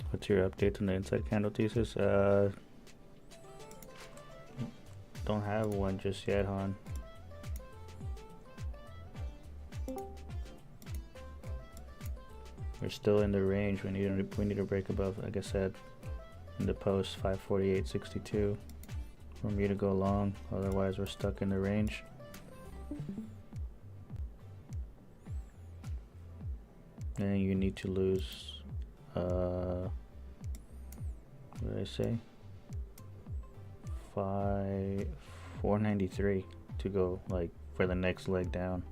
What's your update on the inside candle thesis? Don't have one just yet, hon. We're still in the range. We need to break above, like I said in the post, 548.62 for me to go long. Otherwise, we're stuck in the range. And you need to lose. What did I say? 493 to go like for the next leg down.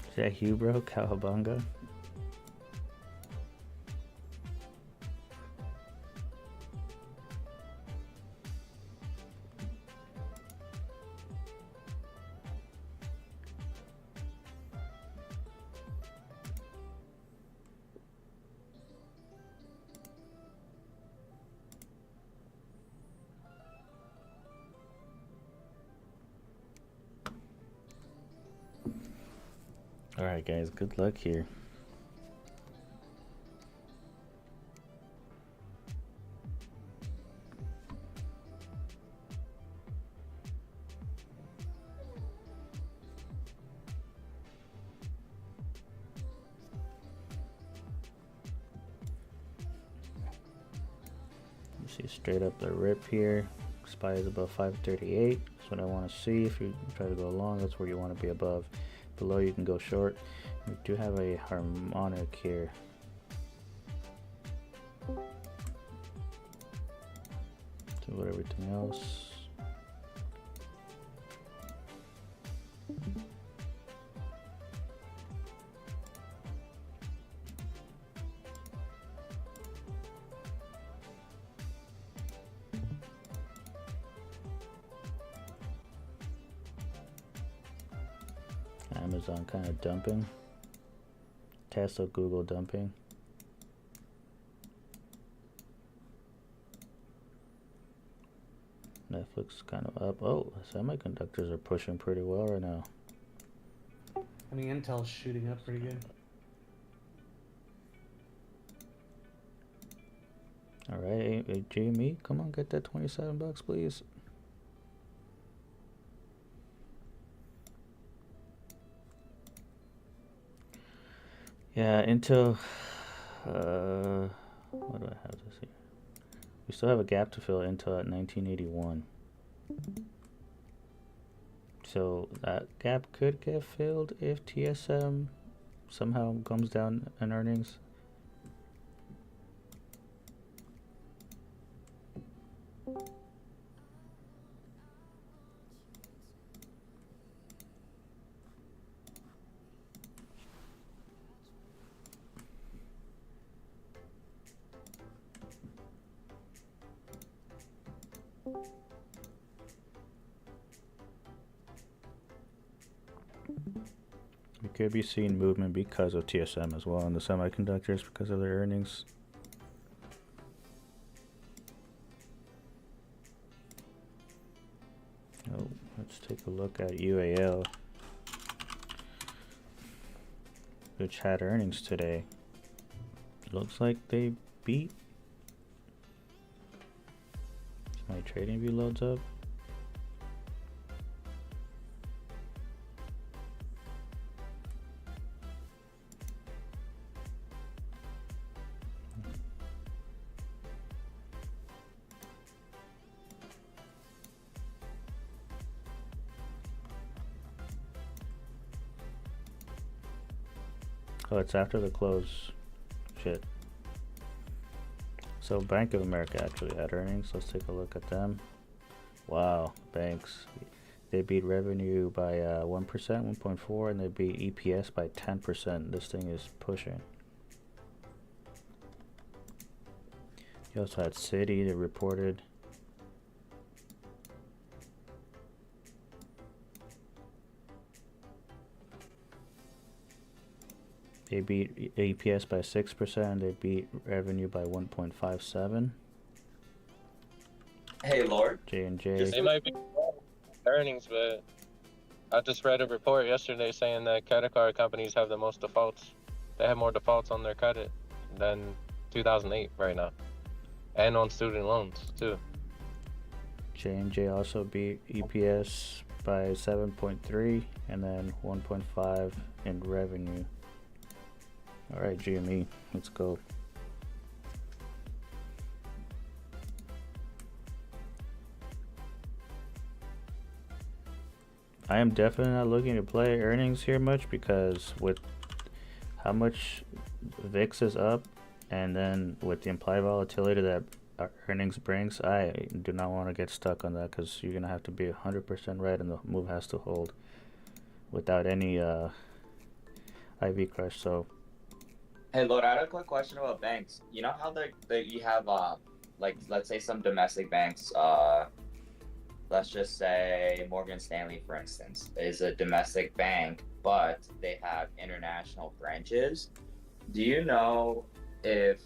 Is that Hugh, bro? Cowabunga? Alright guys, good luck here. You see straight up the rip here. SPY is above 538. That's what I want to see. If you try to go long, that's where you want to be above. Below you can go short. We do have a harmonic here. So what everything else. Amazon kind of dumping. Tesla, Google dumping. Netflix kind of up. Oh, semiconductors are pushing pretty well right now. I mean, Intel's shooting up pretty good. All right, hey, Jamie, come on, get that 27 bucks, please. Yeah, Intel, what do I have this here? We still have a gap to fill. Intel at 1981. So that gap could get filled if TSM somehow comes down in earnings. We could be seeing movement because of TSM as well, and the semiconductors because of their earnings. Oh, let's take a look at UAL, which had earnings today. Looks like they beat. My trading view loads up. Oh, it's after the close. Shit. So Bank of America actually had earnings. Let's take a look at them. Wow, banks. They beat revenue by 1%, 1.4, and they beat EPS by 10%. This thing is pushing. You also had Citi that reported. They beat EPS by 6%. They beat revenue by 1.57. Hey, Lord. J&J. They might be earnings, but I just read a report yesterday saying that credit card companies have the most defaults. They have more defaults on their credit than 2008 right now, and on student loans too. J&J also beat EPS by 7.3 and then 1.5 in revenue. All right, GME, let's go. I am definitely not looking to play earnings here much, because with how much VIX is up and then with the implied volatility that earnings brings, I do not want to get stuck on that, because you're going to have to be 100% right and the move has to hold without any IV crush. So Hey, Lord, I had a quick question about banks. You know how you have like, let's say some domestic banks, let's just say Morgan Stanley, for instance, is a domestic bank, but they have international branches. Do you know if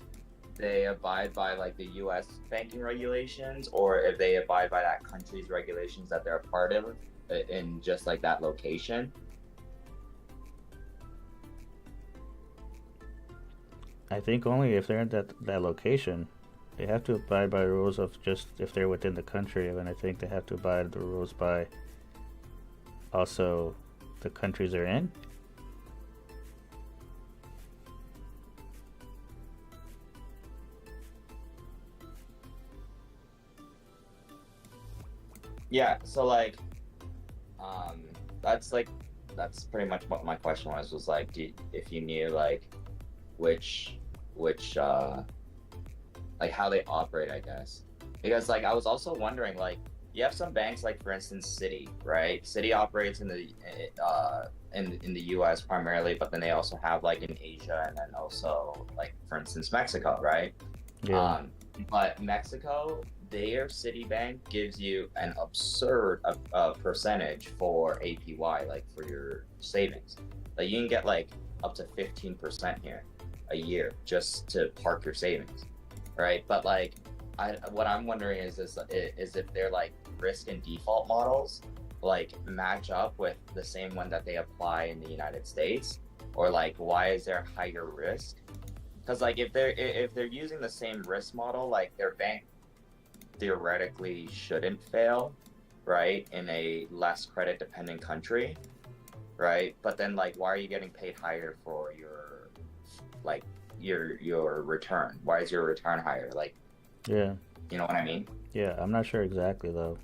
they abide by like the U.S. banking regulations, or if they abide by that country's regulations that they're a part of in just like that location? I think only if they're in that location. They have to abide by the rules of just if they're within the country, and I think they have to abide the rules by also the countries they're in. Yeah, so like, that's pretty much what my question was like, if you knew like which like how they operate, I guess. Because like I was also wondering, like, you have some banks like, for instance, Citi, right? Citi operates in the in the US primarily, but then they also have like in Asia, and then also like, for instance, Mexico, right? Yeah. But Mexico, their Citibank gives you an absurd percentage for APY, like for your savings. Like you can get like up to 15% here a year just to park your savings, right? But like, what I'm wondering is if they're like risk and default models like match up with the same one that they apply in the United States, or like why is there higher risk? Because like if they're using the same risk model, like their bank theoretically shouldn't fail, right, in a less credit dependent country, right? But then like, why are you getting paid higher for your like your return? Why is your return higher? Like, Yeah. you know what I mean? Yeah, I'm not sure exactly though.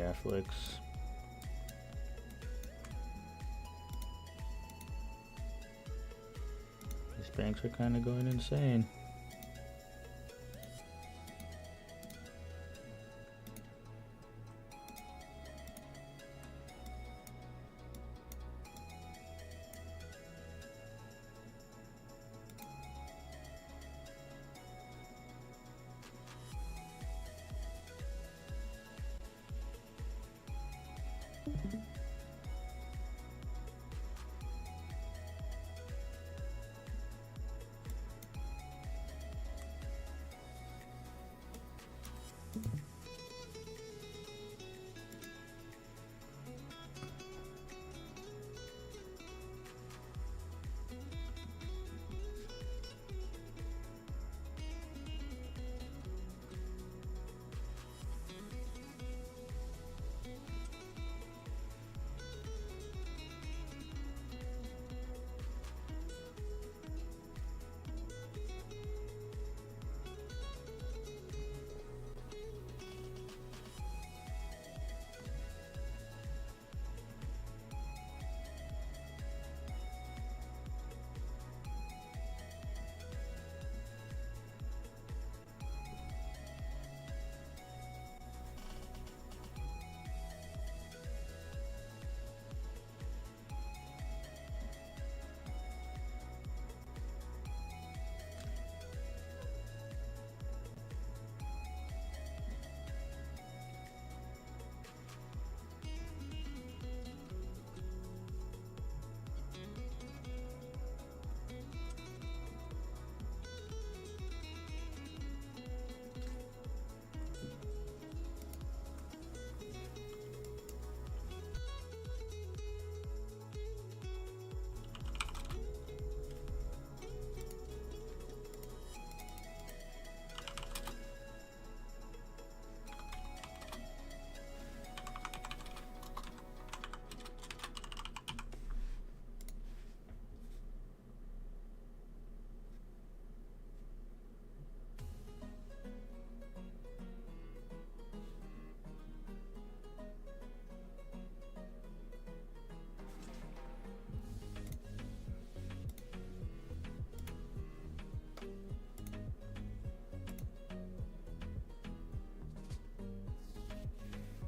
Netflix. These banks are kind of going insane.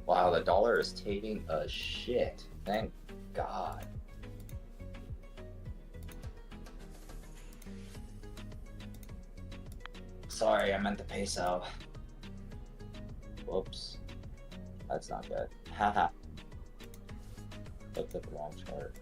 Wow, the dollar is taking a shit. Thank God. Sorry, I meant the peso. Whoops. That's not good. Haha. Looked at the wrong chart.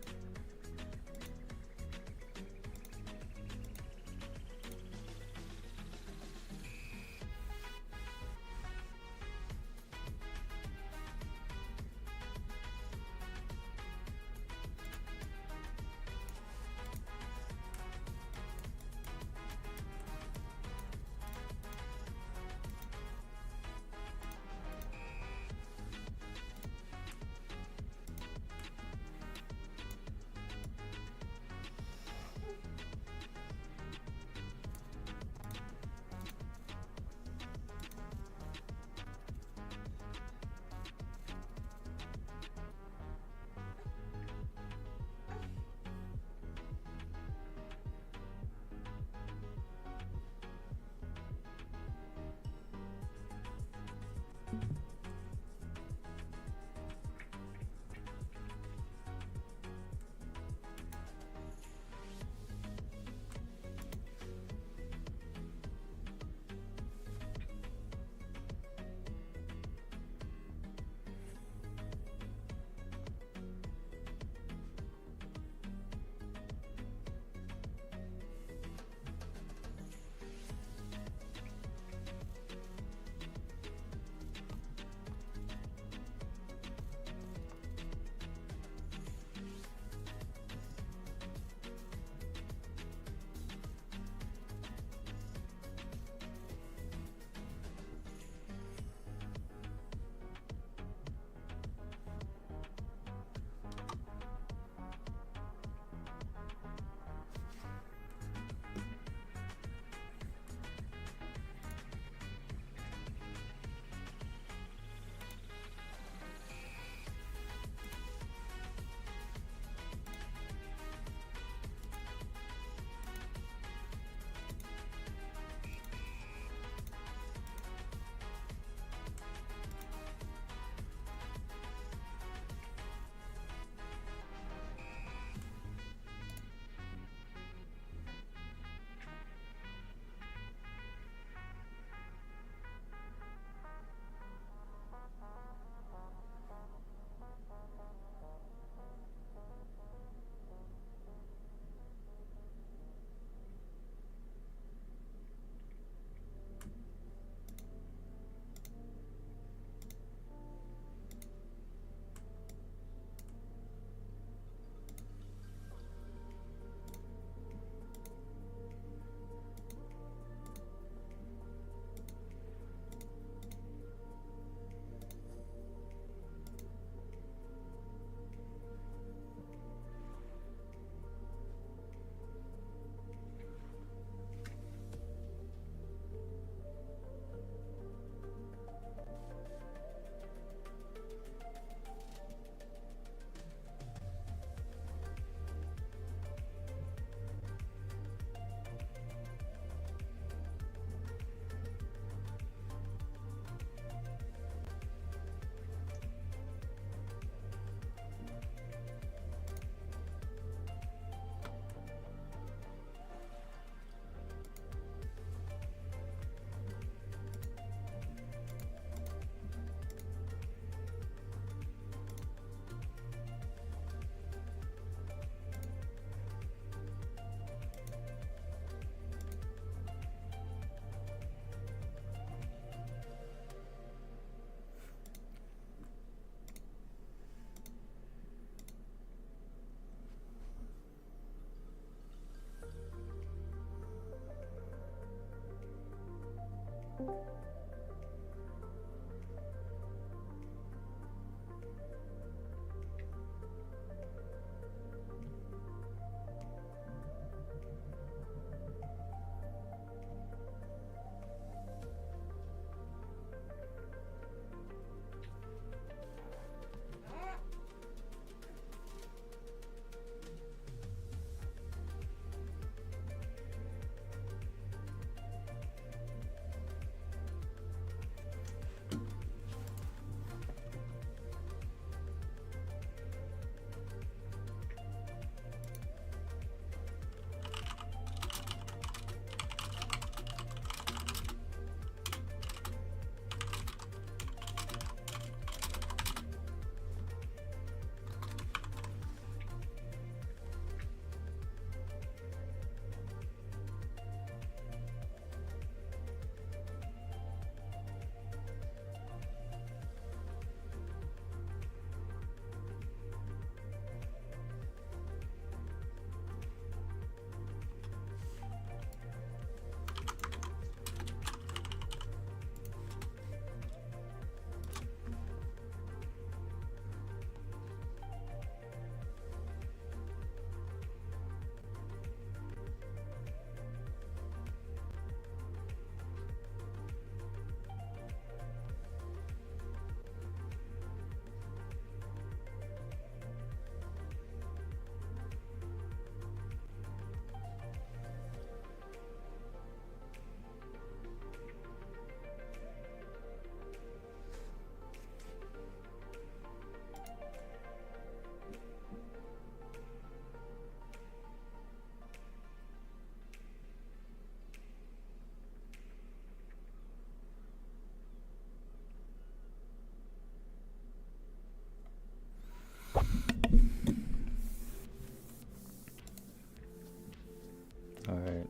Alright.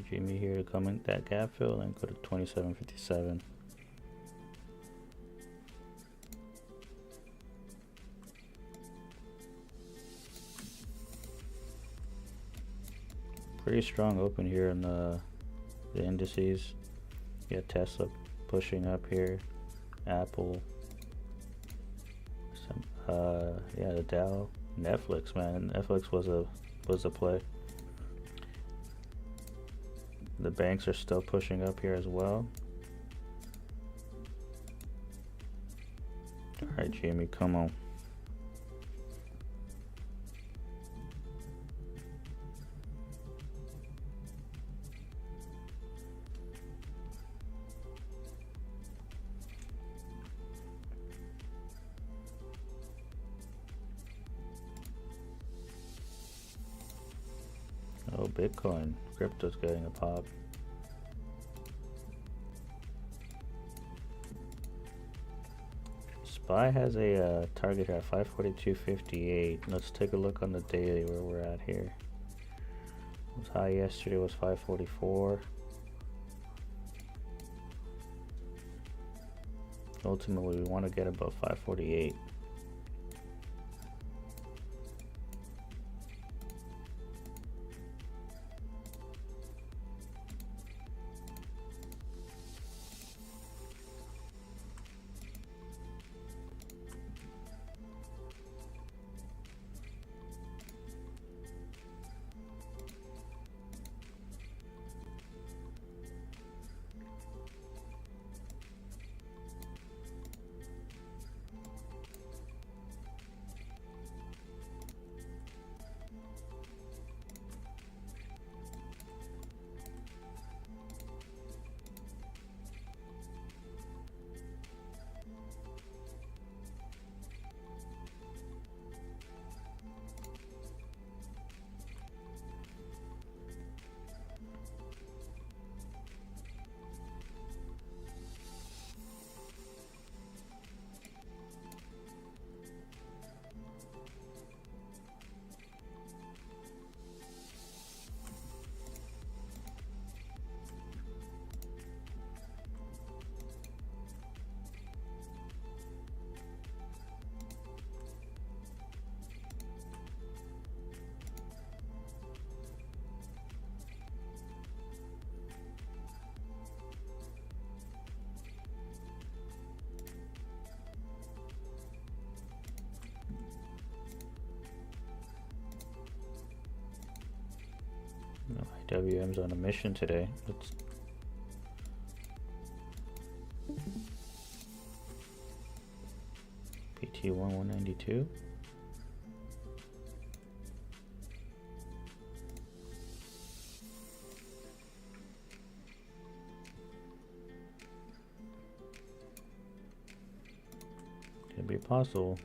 Jimmy here to come in that gap fill and go to 27.57. Pretty strong open here in the indices. You got Tesla pushing up here, Apple, yeah, the Dow, Netflix, man. Netflix was a play. The banks are still pushing up here as well. All right, Jamie, come on. Oh, Bitcoin, crypto's getting a pop. SPY has a target here at 542.58. Let's take a look on the daily where we're at here. Its high yesterday was 544. Ultimately, we want to get above 548. WM's on a mission today. Let's PT1 192. Could be possible.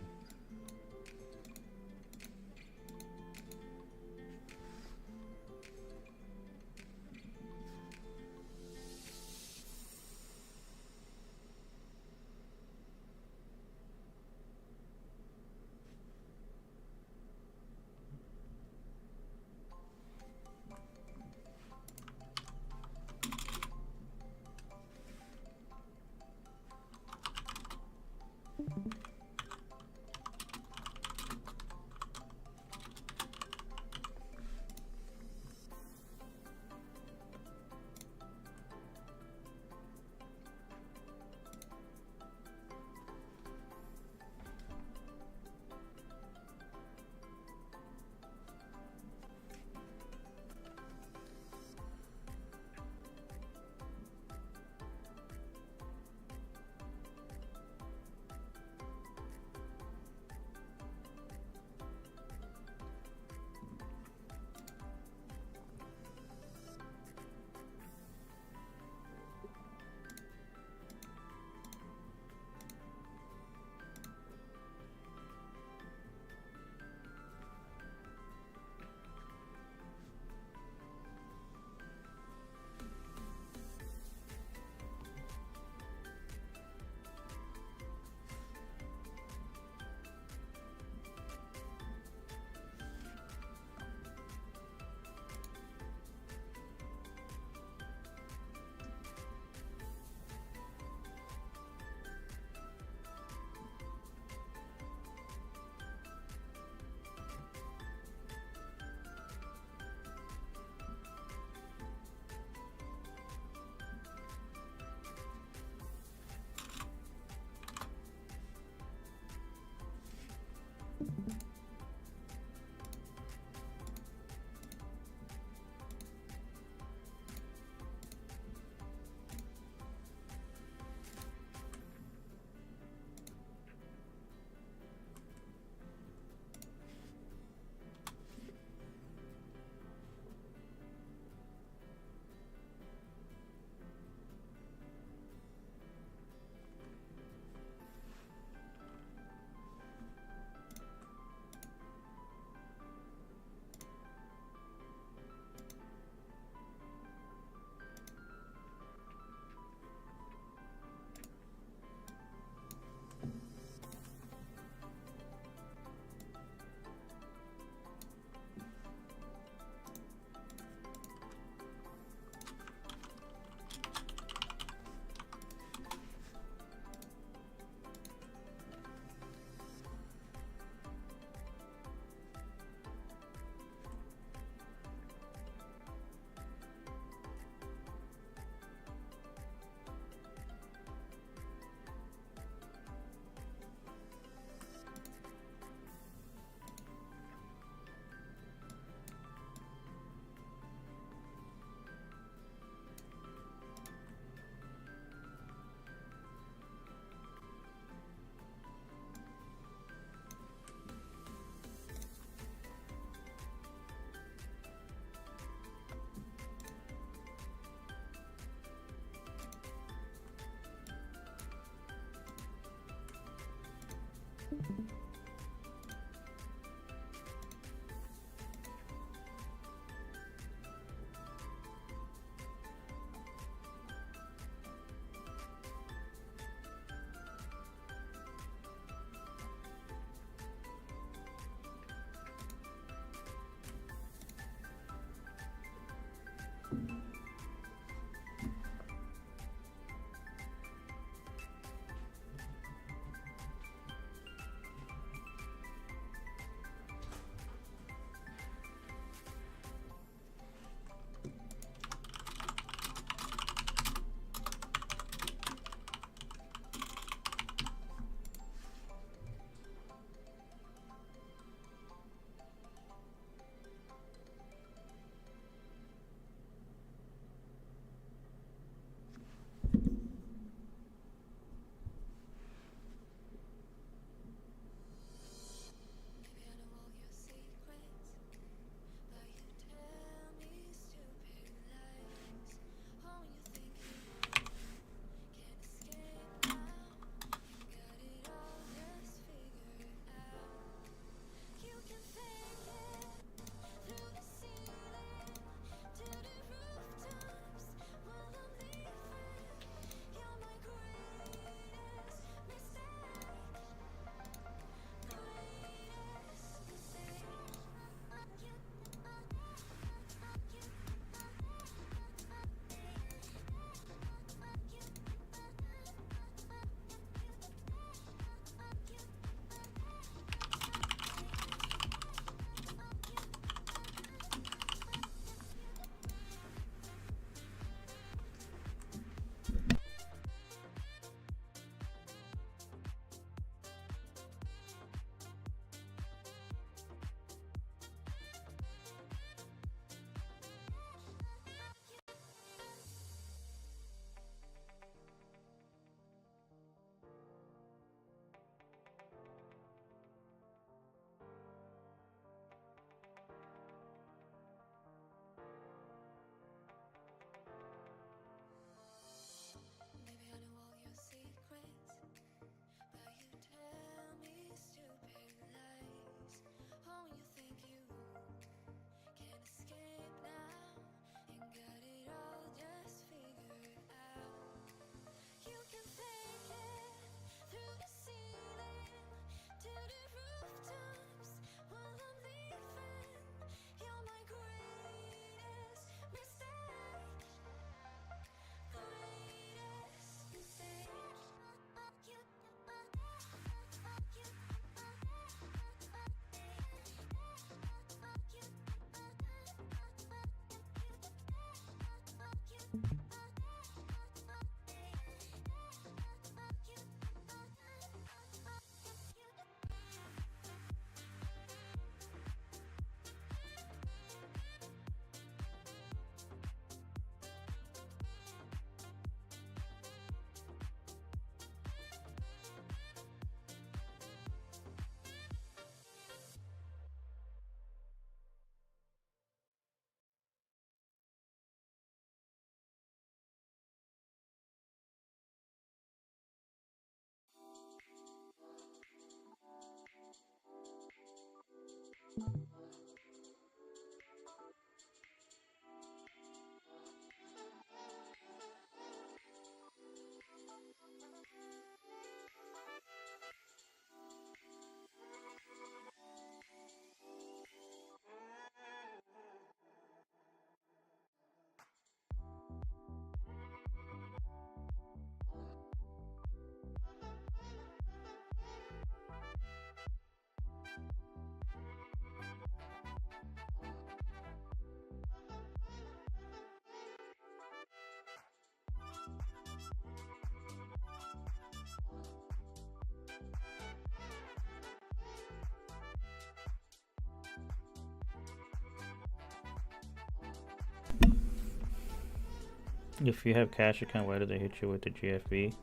If you have cash account, why do they hit you with the GFB?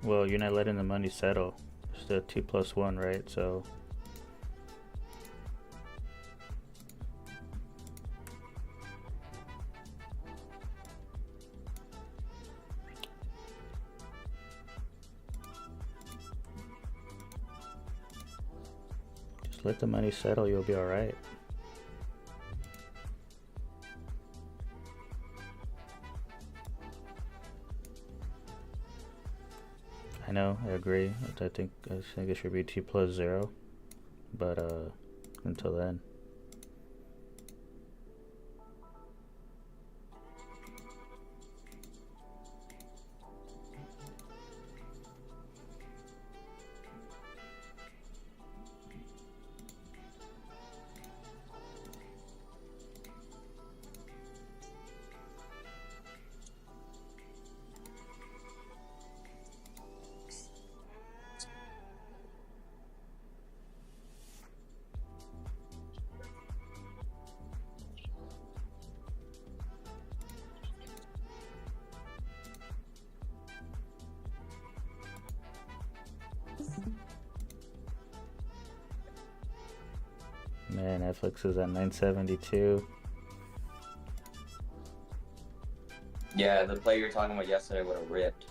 Well, you're not letting the money settle. It's the 2+1, right? So just let the money settle, you'll be alright. I know, I agree. I think it should be T+0, but until then. Man, Netflix is at 972. Yeah, the play you were talking about yesterday would have ripped.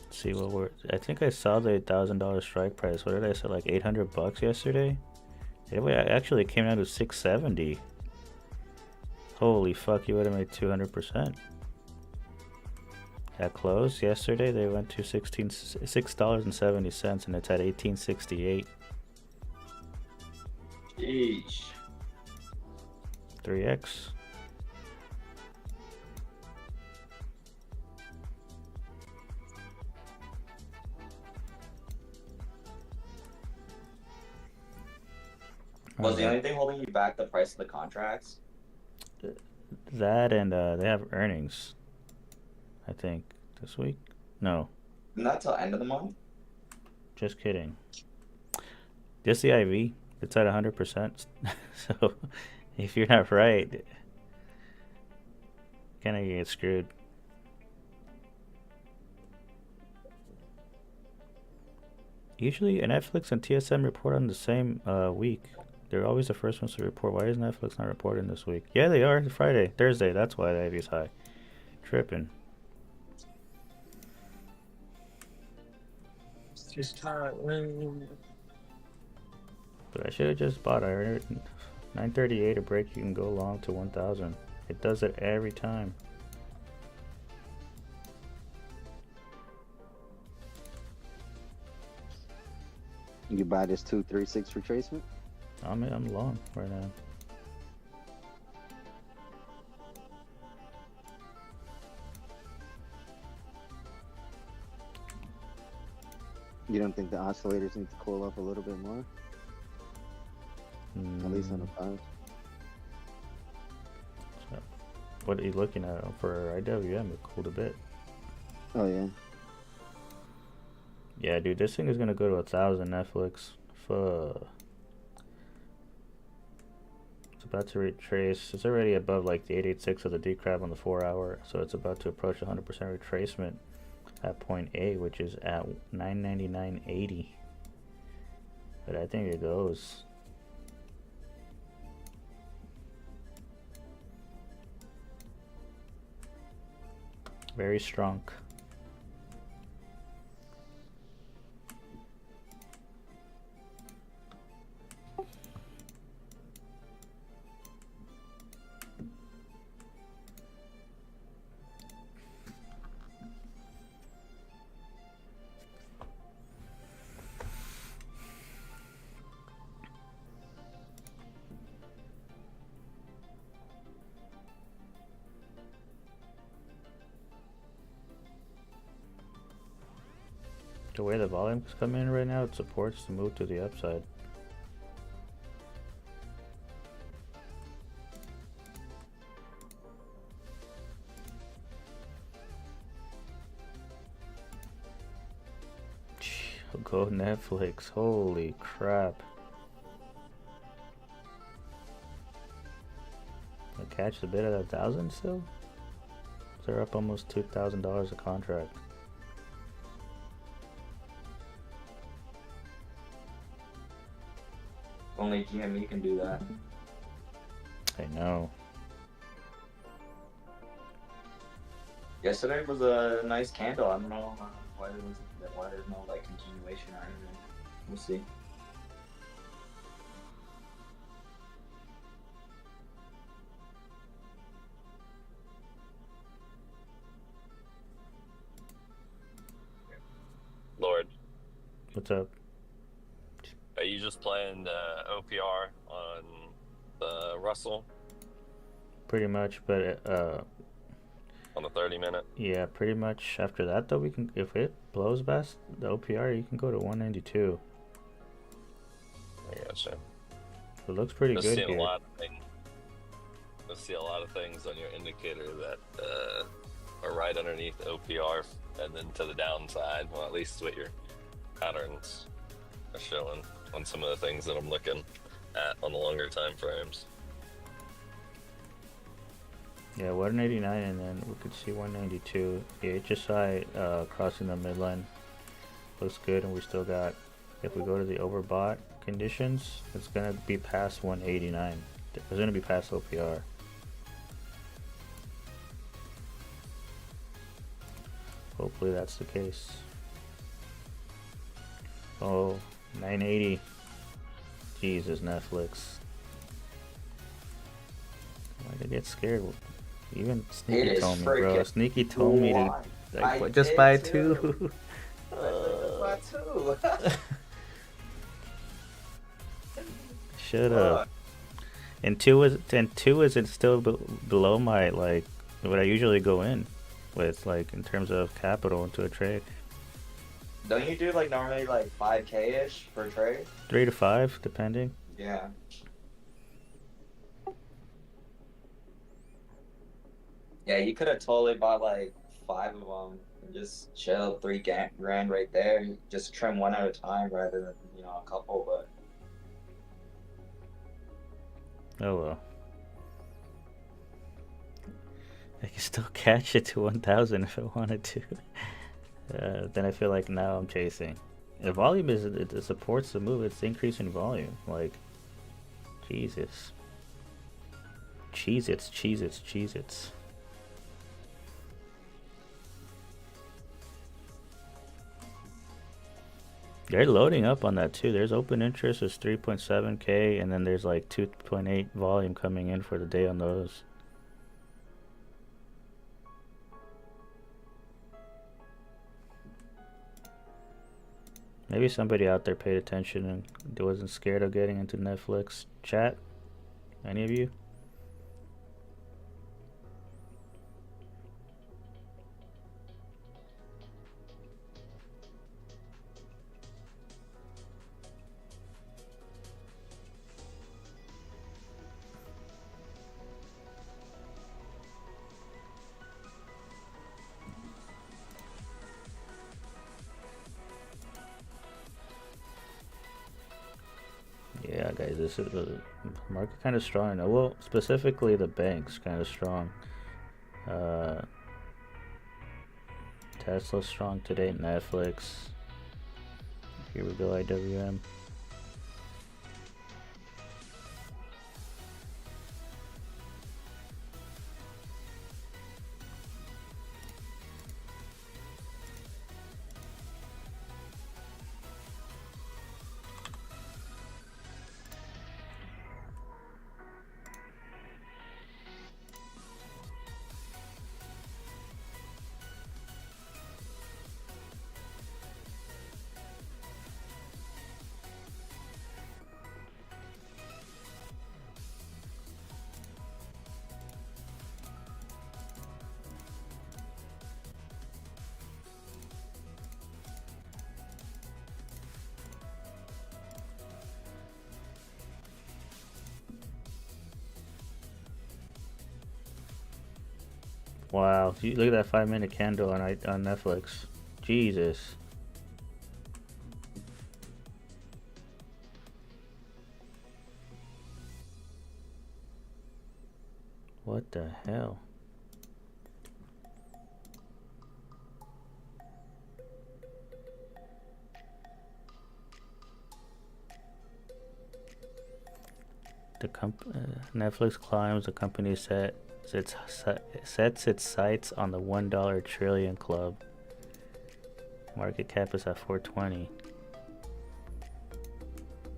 Let's see what I think I saw the $1,000 strike price. What did I say? Like $800 yesterday? It actually came down to 670. Holy fuck! You would have made 200%. At close yesterday, they went to $6.70, and it's at 1868. Sheesh. 3x. Was the only thing holding you back the price of the contracts? That and they have earnings, I think, this week. No, Not till end of the month. just kidding. Just the IV. It's at 100%. So if you're not right, kind of get screwed. Usually, Netflix and TSM report on the same week. They're always the first ones to report. Why is Netflix not reporting this week? Yeah, they are. Friday, Thursday. That's why the IV is high. Tripping. Just tired. But I should have just bought. I heard 938 a break. You can go long to 1,000. It does it every time. You buy this 236 retracement? I'm long right now. You don't think the oscillators need to cool up a little bit more? At least on the 5? What are you looking at for IWM? It cooled a bit. Oh yeah. Yeah, dude, this thing is gonna go to 1,000 Netflix. Fuck. It's about to retrace. It's already above like the 886 of the decrab on the 4 hour, so it's about to approach 100% retracement at point A, which is at 999.80. But I think it goes. Very strong. The way the volumes come in right now, it supports the move to the upside. Go Netflix, holy crap. catch the bid at 1,000 still? They're up almost $2,000 a contract. Only GME can do that. I know. Yesterday was a nice candle. I don't know why there's no like continuation or anything. We'll see. Lord, What's up? are you just playing OPR on the Russell Pretty much, but on the 30-minute? yeah, pretty much. After that, though, we can, if it blows best, the OPR, you can go to 192. I gotcha. It looks pretty Just good seeing here. a lot of things. I see a lot of things on your indicator that are right underneath OPR and then to the downside. Well, at least what your patterns are showing on some of the things that I'm looking at on the longer time frames. Yeah, 189, and then we could see 192. The HSI crossing the midline looks good, and we still got. If we go to the overbought conditions, it's gonna be past 189. It's gonna be past OPR. Hopefully that's the case. Oh, 980. Jesus, Netflix. Why'd I get scared? Even Sneaky It is told me, bro. freaking Sneaky told me to I like, just did buy too. two. Buy two. Shut up. And two isn't still below my like what I usually go in with, like in terms of capital into a trade. Don't you do like normally like 5K ish per trade? 3 to 5, depending. Yeah. Yeah, you could have totally bought like 5 of them and just chill 3 grand right there. You just trim one at a time rather than a couple. But Oh well. I can still catch it to 1,000 if I wanted to. Then I feel like now I'm chasing. The volume it supports the move. It's increasing volume. Like, Jesus. Cheez-Its. They're loading up on that too. There's open interest is 3.7K, and then there's like 2.8 volume coming in for the day on those. Maybe somebody out there paid attention and wasn't scared of getting into Netflix. Chat? Any of you? Yeah, guys, this is the market kind of strong now. Well, specifically the banks kind of strong. Tesla's strong today. Netflix. Here we go. IWM. Wow, look at that 5-minute candle on Netflix. Jesus. What the hell? Netflix climbs. The company sets its sights on the $1 trillion club. Market cap is at 420.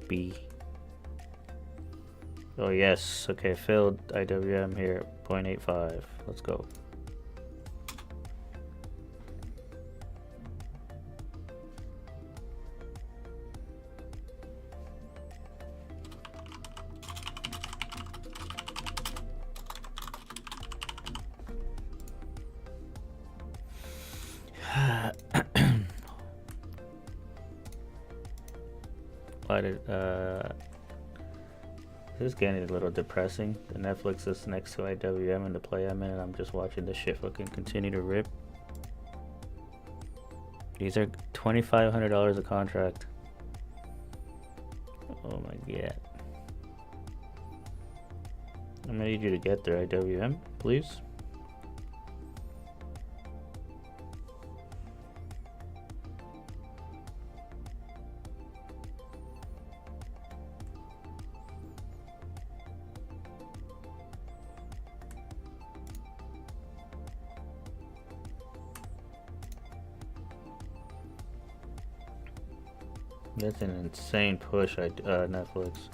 B. Oh yes. Okay, filled IWM here. 0.85. Let's go. This is getting a little depressing. The Netflix is next to IWM and the play I'm in, and I'm just watching this shit fucking continue to rip. These are $2,500 a contract. Oh my god. I'm gonna need you to get there, IWM, please. That's an insane push, Netflix.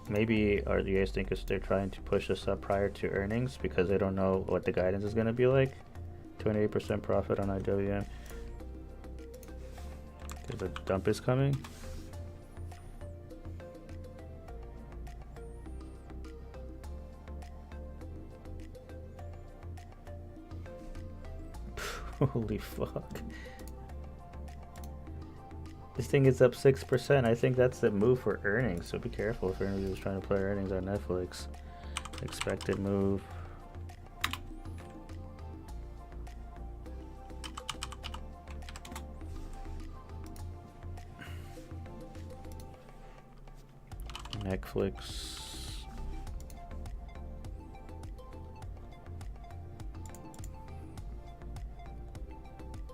Maybe, or do you guys think they're trying to push us up prior to earnings because they don't know what the guidance is going to be like? 28% profit on IWM. The dump is coming. Holy fuck. This thing is up 6%. I think that's the move for earnings, so be careful if anybody was trying to play earnings on Netflix. Expected move. Netflix.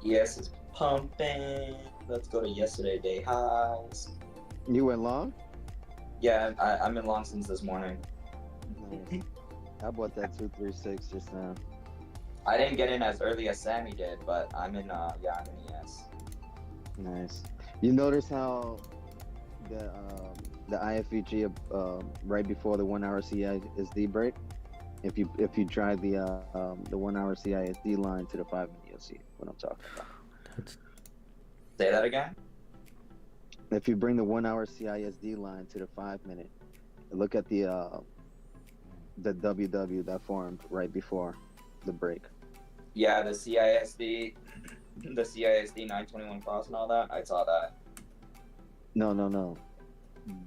Yes, it's pumping. Let's go to yesterday day highs. You went long? Yeah, I'm in long since this morning. Nice. I bought that 236 just now. I didn't get in as early as Sammy did, but I'm in I'm in ES. Nice. You notice how the IFVG right before the 1 hour CISD break, if you drive the 1 hour CISD line to the 5 minute, you'll see what I'm talking about. Say that again? If you bring the 1 hour CISD line to the 5 minute, look at the WW that formed right before the break. Yeah, the CISD 921 cross and all that. I saw that. No.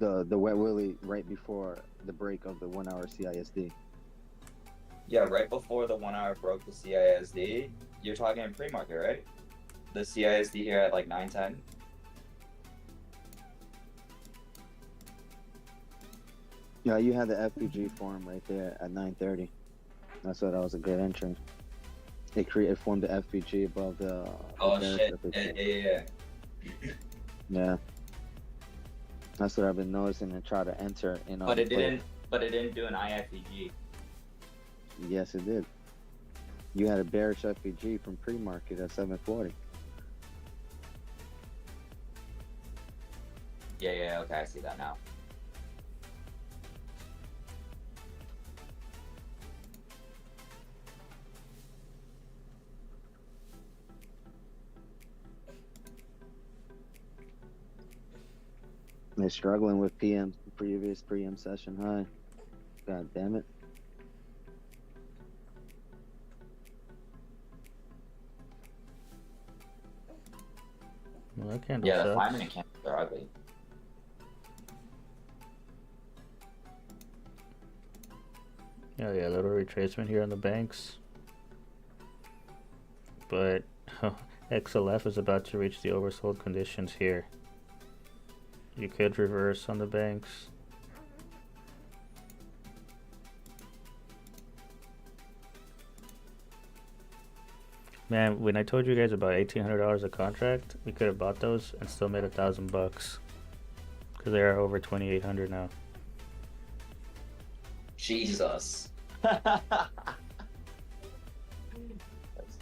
The wet willy right before the break of the 1 hour CISD. Yeah, right before the 1 hour broke the CISD. You're talking in pre-market, right? The CISD here at like 910. Yeah, you had the FPG form right there at 9:30. That's why that was a good entry. It formed the FPG above the. Oh the shit! FPG. Yeah. That's what I've been noticing and try to enter in. But it didn't. But it didn't do an IFEG. Yes, it did. You had a bearish FPG from pre-market at 740. Yeah. Okay, I see that now. They're struggling with previous PM session high. God damn it. Well, that candle Yeah, the sucks. 5 minute candles are ugly. Yeah, a little retracement here on the banks. But XLF is about to reach the oversold conditions here. You could reverse on the banks. Man, when I told you guys about $1,800 a contract, we could have bought those and still made $1,000 because they are over 2,800 now. Jesus. That's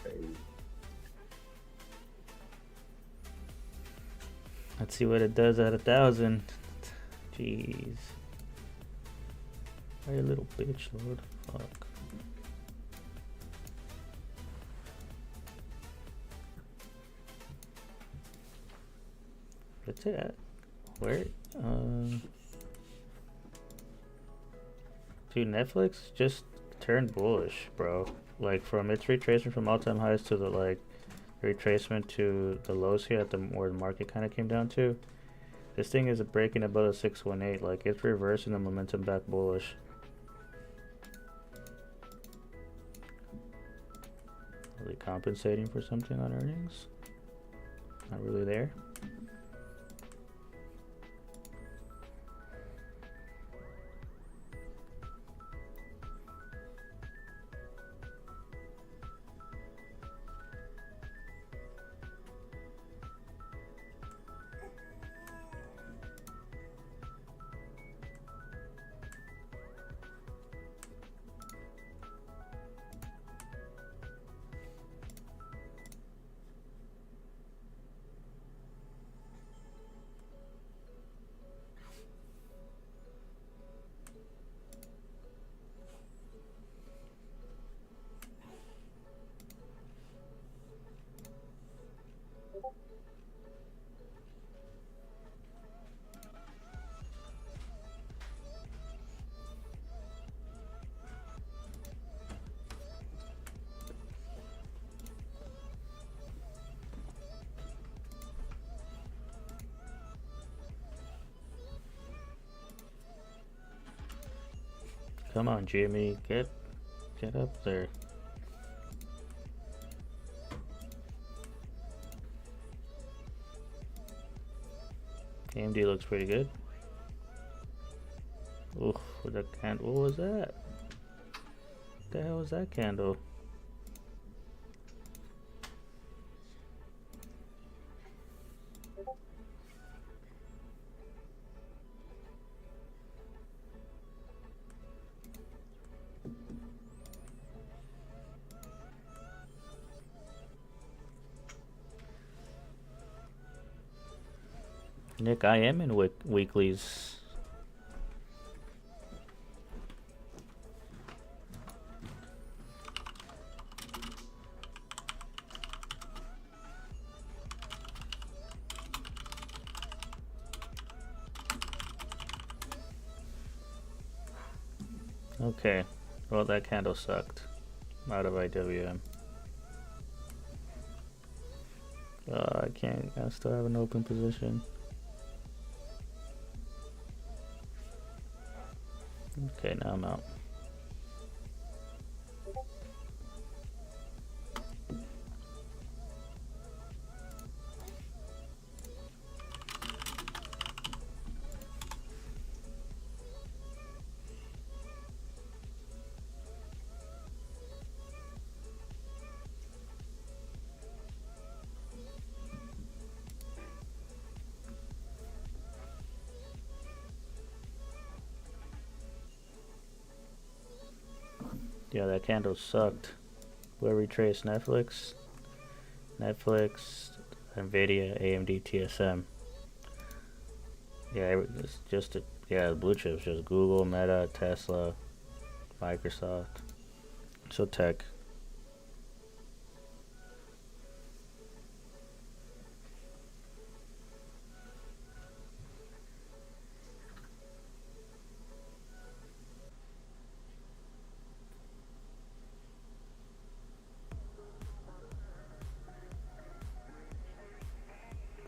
crazy. Let's see what it does at 1,000. Jeez. Why you little bitch, Lord? Fuck. What's it at? Where? Dude, Netflix just turned bullish, bro. Like from its retracement from all-time highs to the retracement to the lows here at where the market kind of came down to. This thing is breaking above the 618. Like it's reversing the momentum back bullish. Are they compensating for something on earnings? Not really there. Come on, Jimmy, get up there. AMD looks pretty good. Oof, with a candle. What was that? What the hell was that candle? Nick, I am in weeklies. Okay, well that candle sucked. I'm out of IWM. I can't, I still have an open position. Okay, now I'm out. Yeah, that candle sucked. We'll retrace Netflix, Nvidia, AMD, TSM. Yeah, it's just the blue chips, just Google, Meta, Tesla, Microsoft. So tech.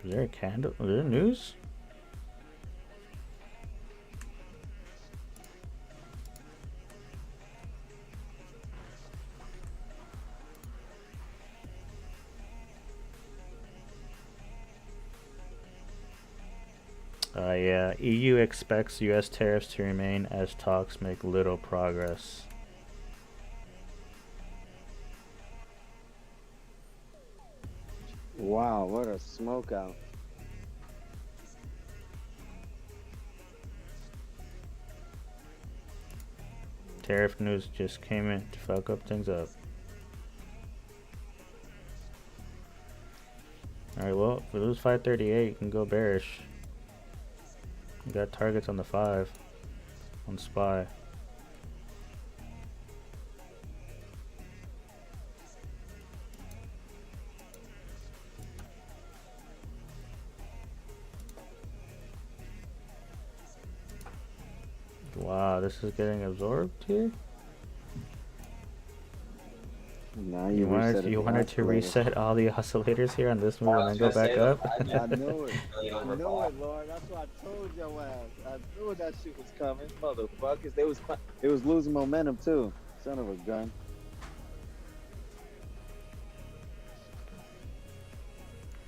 Is there a candle? Is there news? Yeah, EU expects US tariffs to remain as talks make little progress. Wow, what a smoke out. Tariff news just came in to fuck up things up. Alright, well, if we lose 538, you can go bearish. You got targets on the 5 on SPY. Wow, this is getting absorbed here. Now You wanted to reset all the oscillators here on this move and then go back up. I knew it. Really I knew overbought. it, Lord. That's why I told your ass. I knew that shit was coming, motherfuckers. They was losing momentum too. Son of a gun.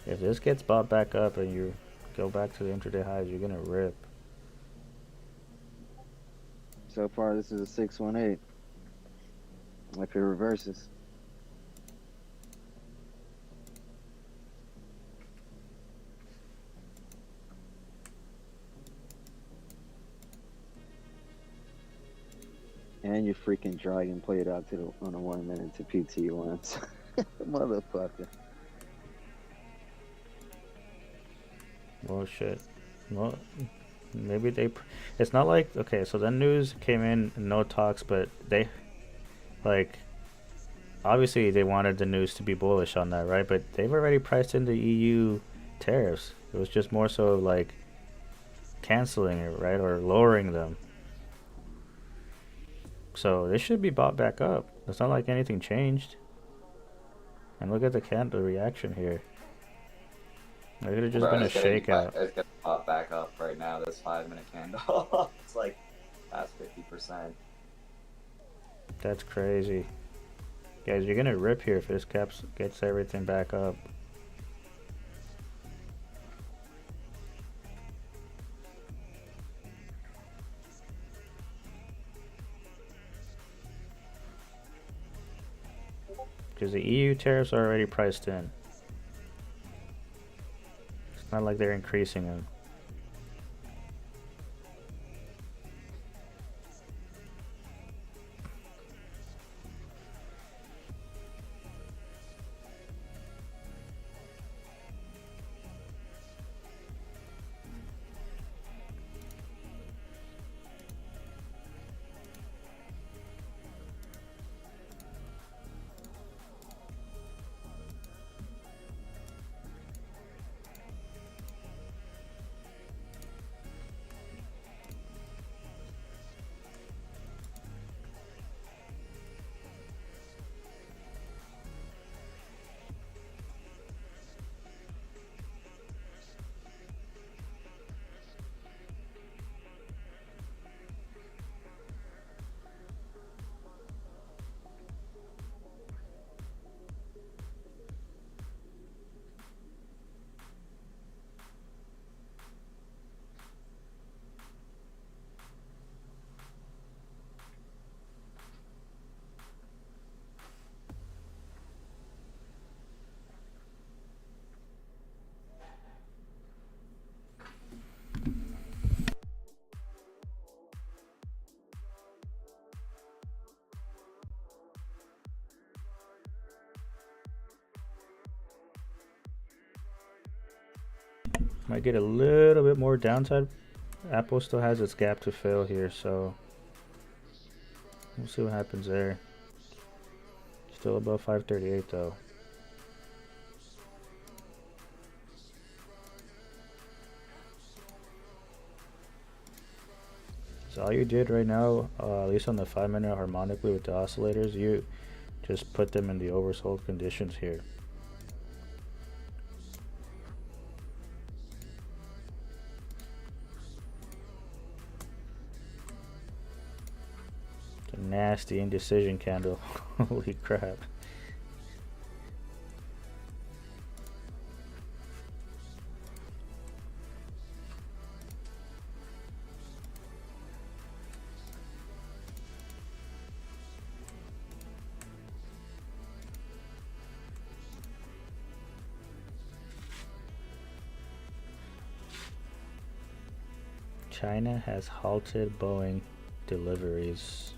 If this gets bought back up and you go back to the intraday highs, you're gonna rip. So far, this is a 618. If it reverses. And you freaking dragon played out to the on a 1 minute to PT once. Motherfucker. Well, shit. Well, maybe they. It's not like, okay, so the news came in, no talks, but they, like, obviously they wanted the news to be bullish on that, right? But they've already priced in the EU tariffs. It was just more so like canceling it, right, or lowering them. So this should be bought back up. It's not like anything changed. And look at the candle reaction here. It could have just been a shakeout. It's gonna pop back up right now. This 5-minute candle. It's like past 50%. That's crazy. Guys, you're gonna rip here if this gets everything back up. Because the EU tariffs are already priced in. It's not like they're increasing them. Might get a little bit more downside. Apple still has its gap to fill here, so we'll see what happens there. Still above 538 though. So all you did right now, at least on the 5-minute harmonically with the oscillators, you just put them in the oversold conditions here. It's a nasty indecision candle. Holy crap. China has halted Boeing deliveries.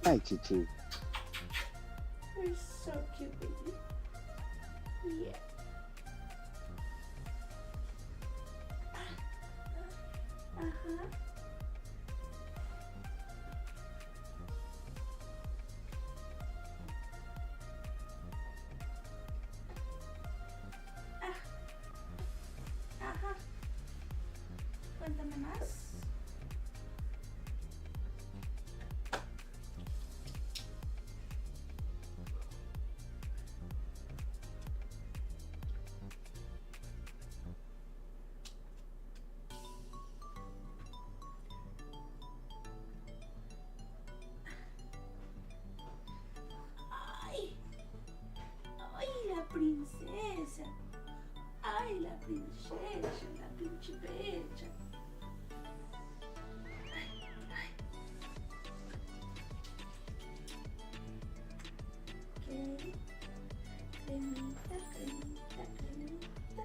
Hi, Chichi. You're so cute, baby. Yeah. Uh-huh. Ajá. Cuéntame más. Ay, ay, la princesa. Ay, la princesa, la principessa. Ay, ay. Ok. Cremita, cremita, cremita.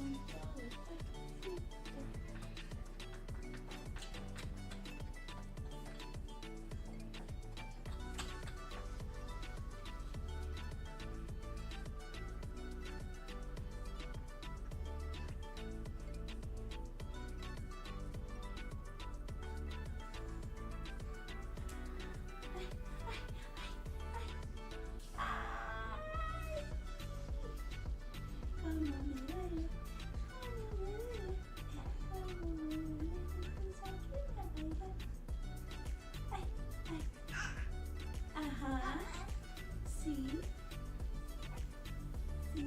En todo el cuerpecito. Ajá. Sí. Sí.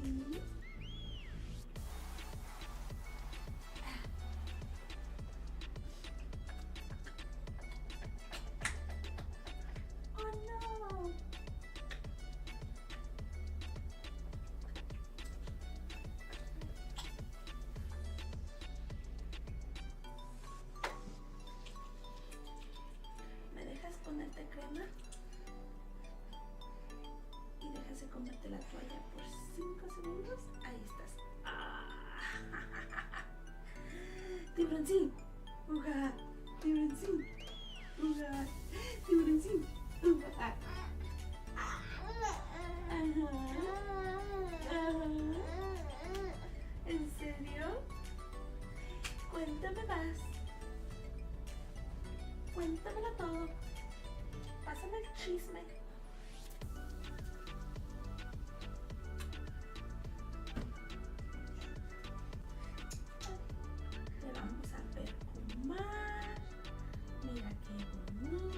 Oh no. ¿Me dejas ponerte crema? Y dejas de comerte la toalla por 5 segundos. Ahí estás. Tiburoncín. Uja. Tiburoncín. Uja. Tiburoncín. Uja. Ajá. Ajá. ¿En serio? Cuéntame más. Cuéntamelo todo. Pásame el chisme. Te vamos a perfumar. Mira qué bonito.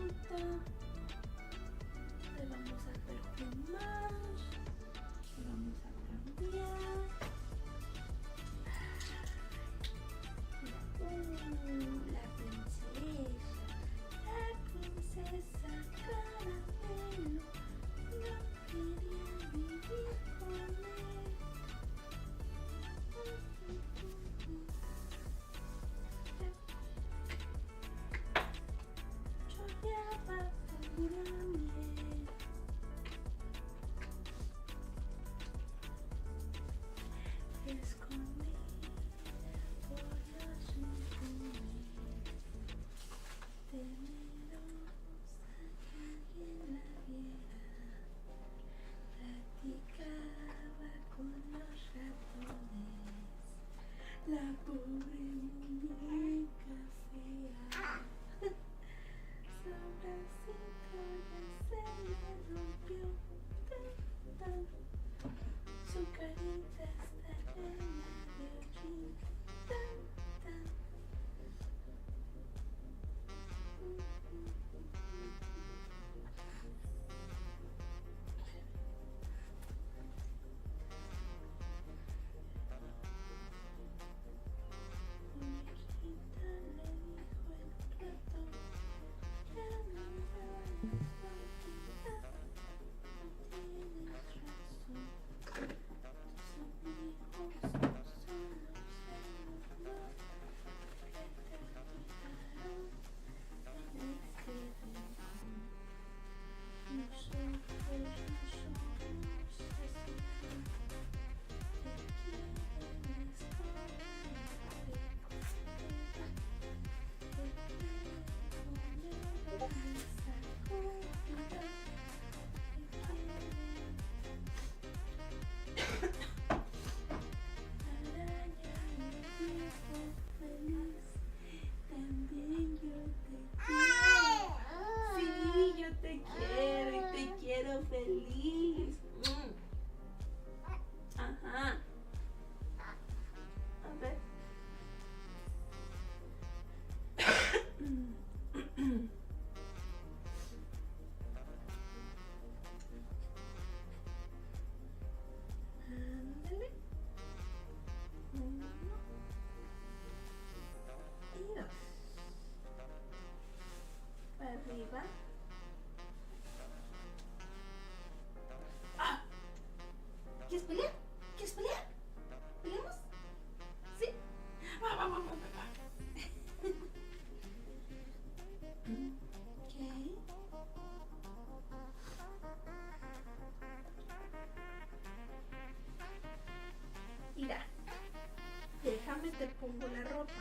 pongo la ropa.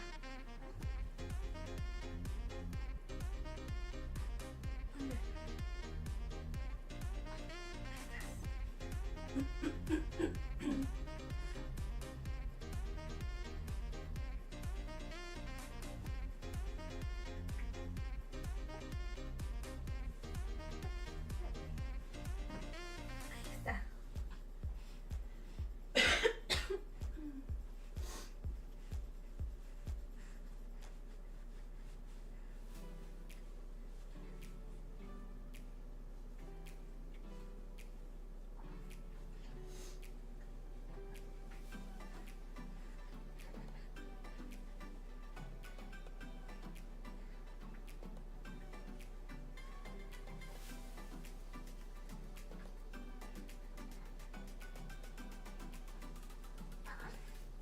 Ahí está.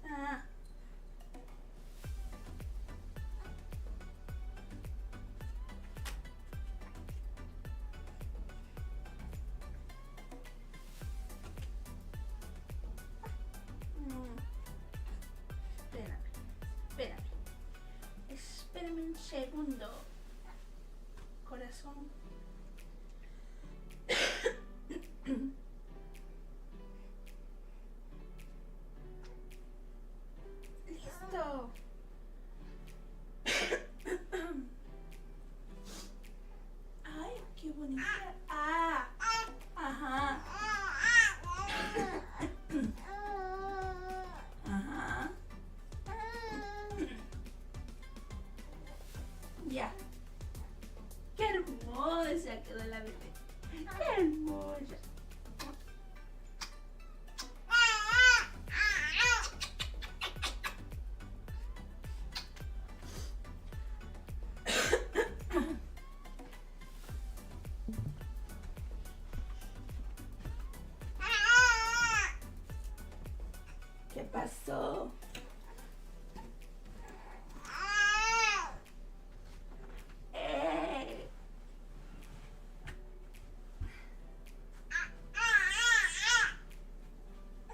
Ah. Espérame. Espérame un segundo. Corazón. Listo. Ay, qué bonita. Ah, ajá. Ajá. Ya. Qué hermosa quedó la bebé. Qué hermosa. ¿Qué pasó? ¡Eh!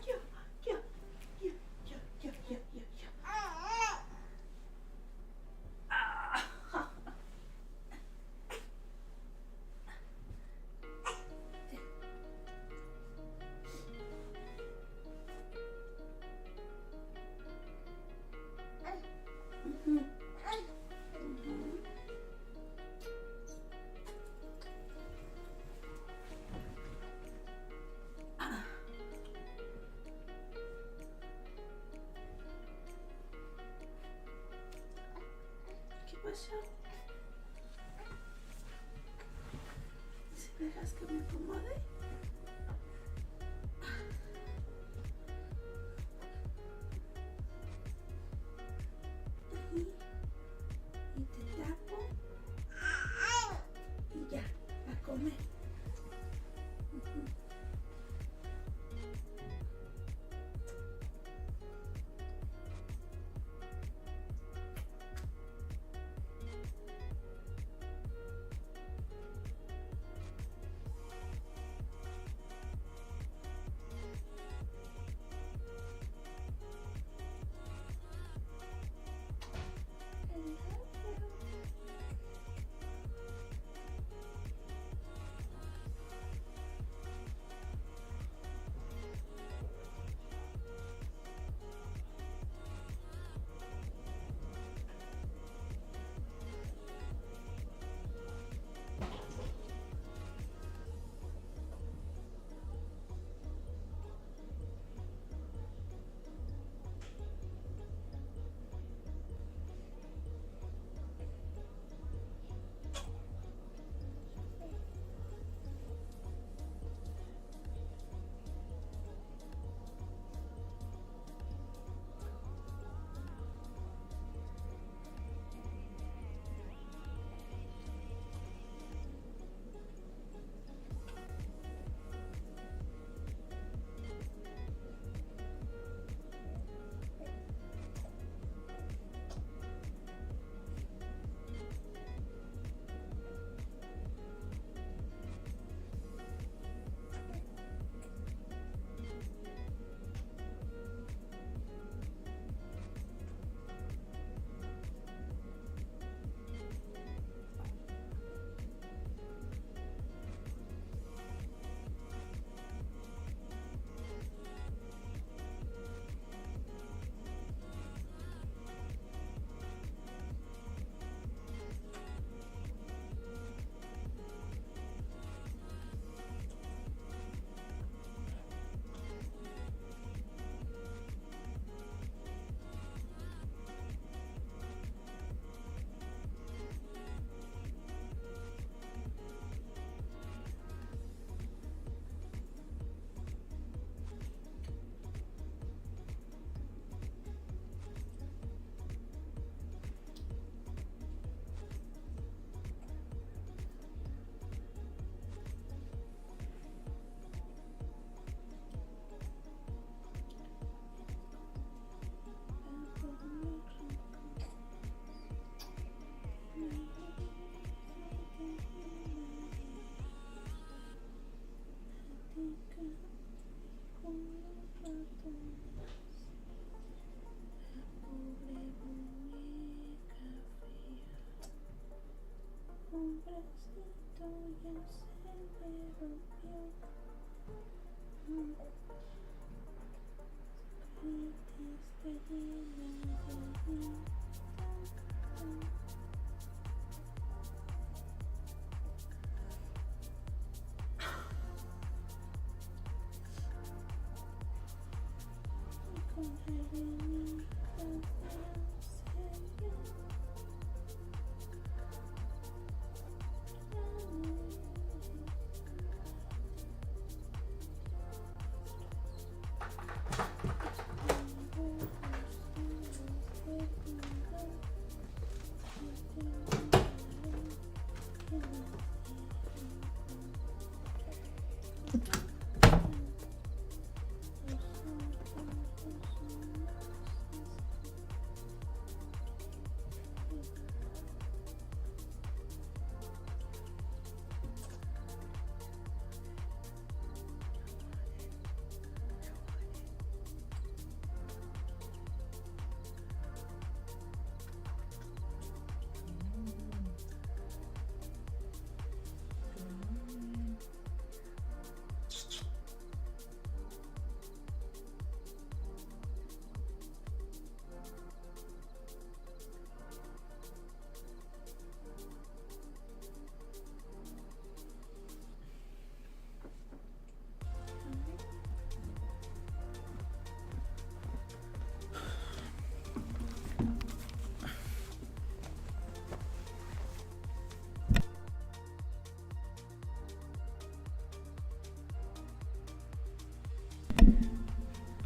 Yo, yo, yo. Ah. Ujú. Ujú. Ah. ¿Qué pasó? ¿Si dejas que me acomode? Y te tapo y ya, a comer. Ujú.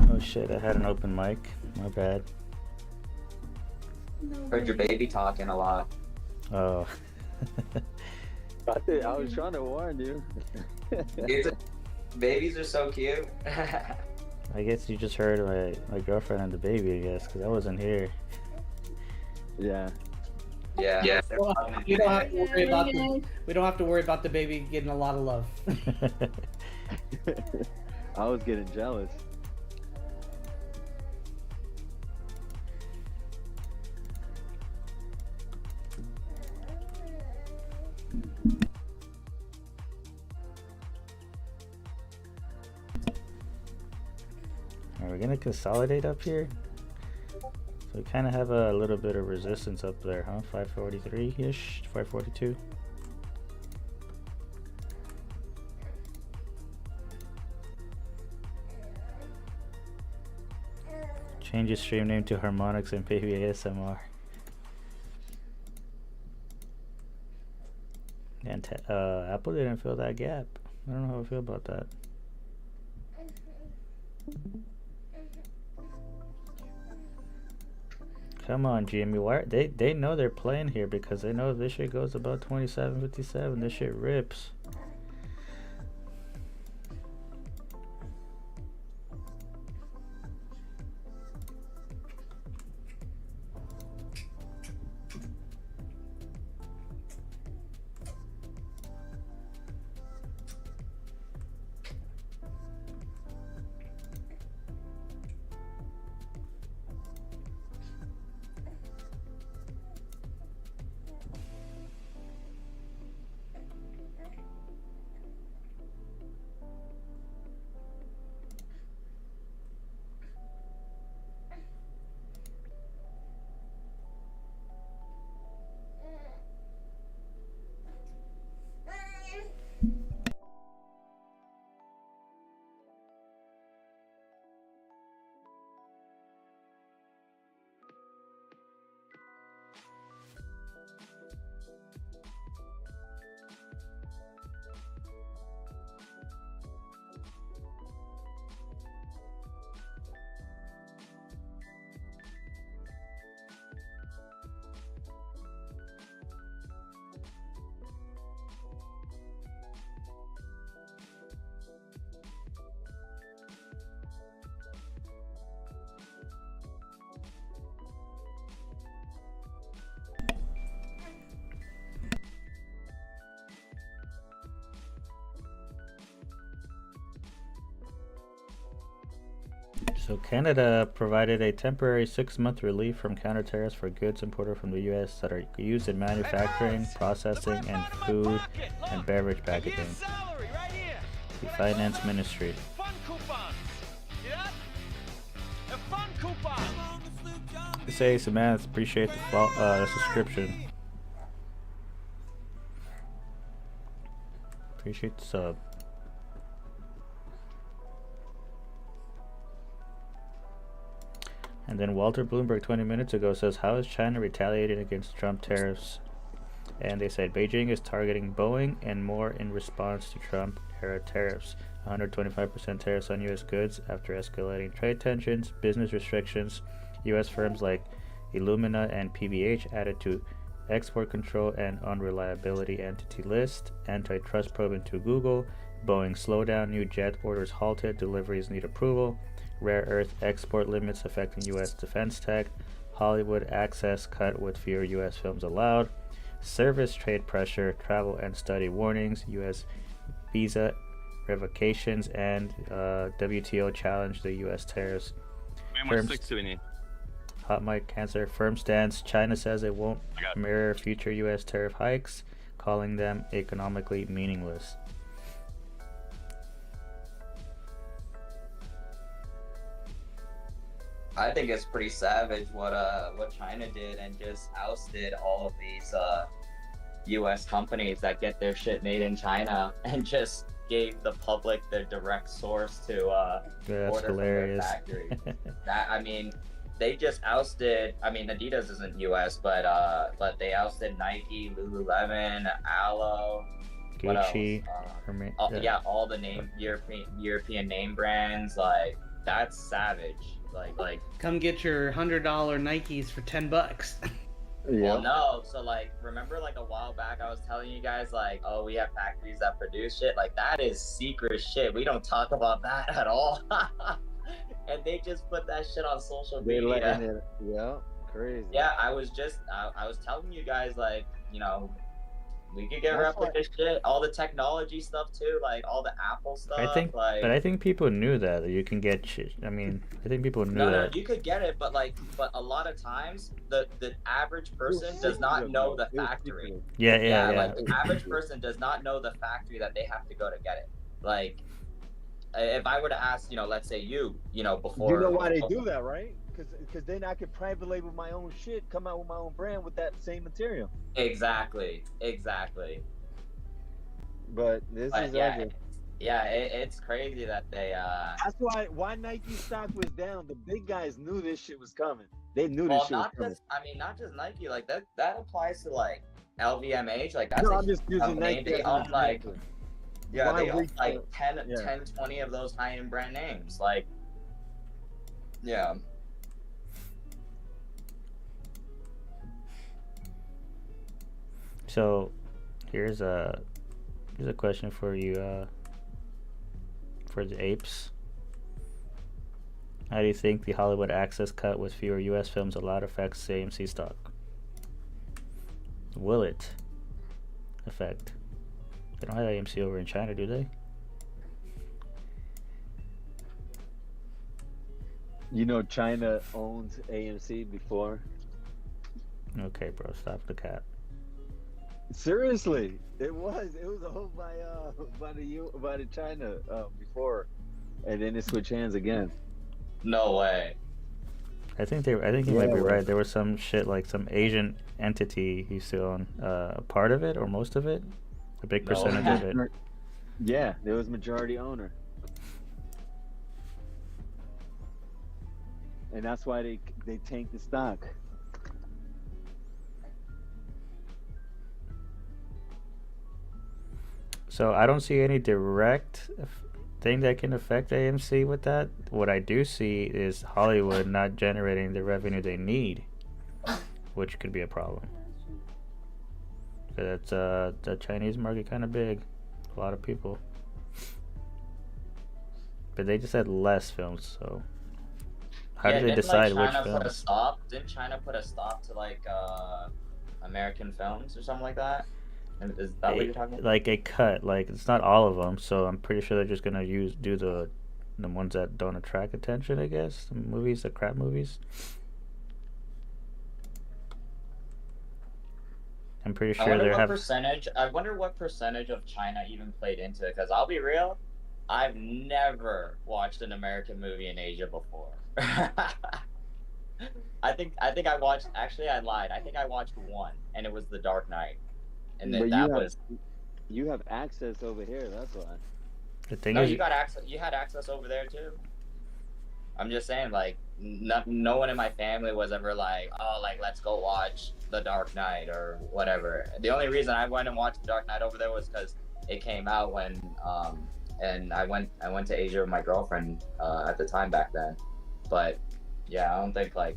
Oh shit, I had an open mic. My bad. Heard your baby talking a lot. Oh. I was trying to warn you. Babies are so cute. I guess you just heard my girlfriend and the baby, I guess, because I wasn't here. Yeah. Yeah. Well, we don't have to worry about we don't have to worry about the baby getting a lot of love. I was getting jealous. Are we gonna consolidate up here? So we kind of have a little bit of resistance up there, huh? 543-ish, 542. Change your stream name to Harmonics and Baby ASMR. And Apple didn't fill that gap. I don't know how I feel about that. Come on, Jimmy. Why they know they're playing here because they know if this shit goes about 27.57, this shit rips. So Canada provided a temporary 6-month relief from counter-tariffs for goods imported from the U.S. that are used in manufacturing, processing, and food and beverage packaging. The Finance Ministry. Fun coupons. See that? The fun coupons. Say Samantha, appreciate the subscription. Appreciate the sub. And then Walter Bloomberg 20 minutes ago says, how is China retaliating against Trump tariffs? And they said Beijing is targeting Boeing and more in response to Trump era tariffs. 125% tariffs on U.S. goods after escalating trade tensions, business restrictions. U.S. firms like Illumina and PVH added to export control and unreliability entity list. Antitrust probe into Google. Boeing slowdown. New jet orders halted. Deliveries need approval. Rare earth export limits affecting U.S. defense tech. Hollywood access cut with fewer U.S. films allowed. Service trade pressure, travel and study warnings, U.S. visa revocations, and WTO challenge the U.S. tariffs. How many more sticks do we need? Hot mic cancer. Firm stance. China says it won't mirror future U.S. tariff hikes, calling them economically meaningless. I think it's pretty savage what China did and just ousted all of these U.S. companies that get their shit made in China and just gave the public the direct source to order from their factory. That, I mean, they just ousted. I mean, Adidas isn't U.S., but they ousted Nike, Lululemon, Alo, Gucci, yeah, all the European name brands. Like, that's savage. Like come get your $100 Nikes for $10. Yeah. Well, no. So, like, remember, like, a while back, I was telling you guys, like, oh, we have factories that produce shit. Like, that is secret shit. We don't talk about that at all. And they just put that shit on social media. Yeah, crazy. Yeah, I was telling you guys, like, you know, we could get replica shit, all the technology stuff too, like all the Apple stuff. But I think people knew that you can get shit. I mean, I think people knew that. No, you could get it, but a lot of times the average person does not know the factory. Yeah. Like the average person does not know the factory that they have to go to get it. Like, if I were to ask, you know, let's say you know, before. You know why they do that, right? Because then I could private label my own shit, come out with my own brand with that same material. Exactly. But this is ugly. Yeah, it's crazy that they. That's why Nike stock was down. The big guys knew this shit was coming. They knew this shit was coming. Not just Nike. Like that applies to like LVMH. Like that's. No, I'm just using Nike. They own like. Yeah, they own like 10, 20 of those high-end brand names. Like. Yeah. So, here's a question for you, for the apes. How do you think the Hollywood access cut with fewer U.S. films allowed affects AMC stock? Will it affect? They don't have AMC over in China, do they? You know, China owns AMC before. Okay, bro, stop the cap. Seriously, it was owned by the China before, and then it switched hands again. No way. I think you might be right. There was some shit like some Asian entity used to own a part of it or most of it, a big percentage of it. Yeah, there was majority owner, and that's why they tanked the stock. So I don't see any direct thing that can affect AMC with that. What I do see is Hollywood not generating the revenue they need, which could be a problem. That's the Chinese market kind of big, a lot of people, but they just had less films. So how do they decide which films? Didn't China put a stop to like American films or something like that? Is that what you're talking about? Like a cut, like it's not all of them. So I'm pretty sure they're just gonna do the ones that don't attract attention. I guess the crap movies. I'm pretty sure I wonder what percentage of China even played into it. Because I'll be real, I've never watched an American movie in Asia before. I think I watched. Actually, I lied. I think I watched one, and it was The Dark Knight, and But that was. you have access over here. That's why. The thing No, is, you got access. You had access over there too. I'm just saying, like, no one in my family was ever like, oh, like, let's go watch The Dark Knight or whatever. The only reason I went and watched The Dark Knight over there was because it came out when, and I went to Asia with my girlfriend at the time back then. But yeah, I don't think like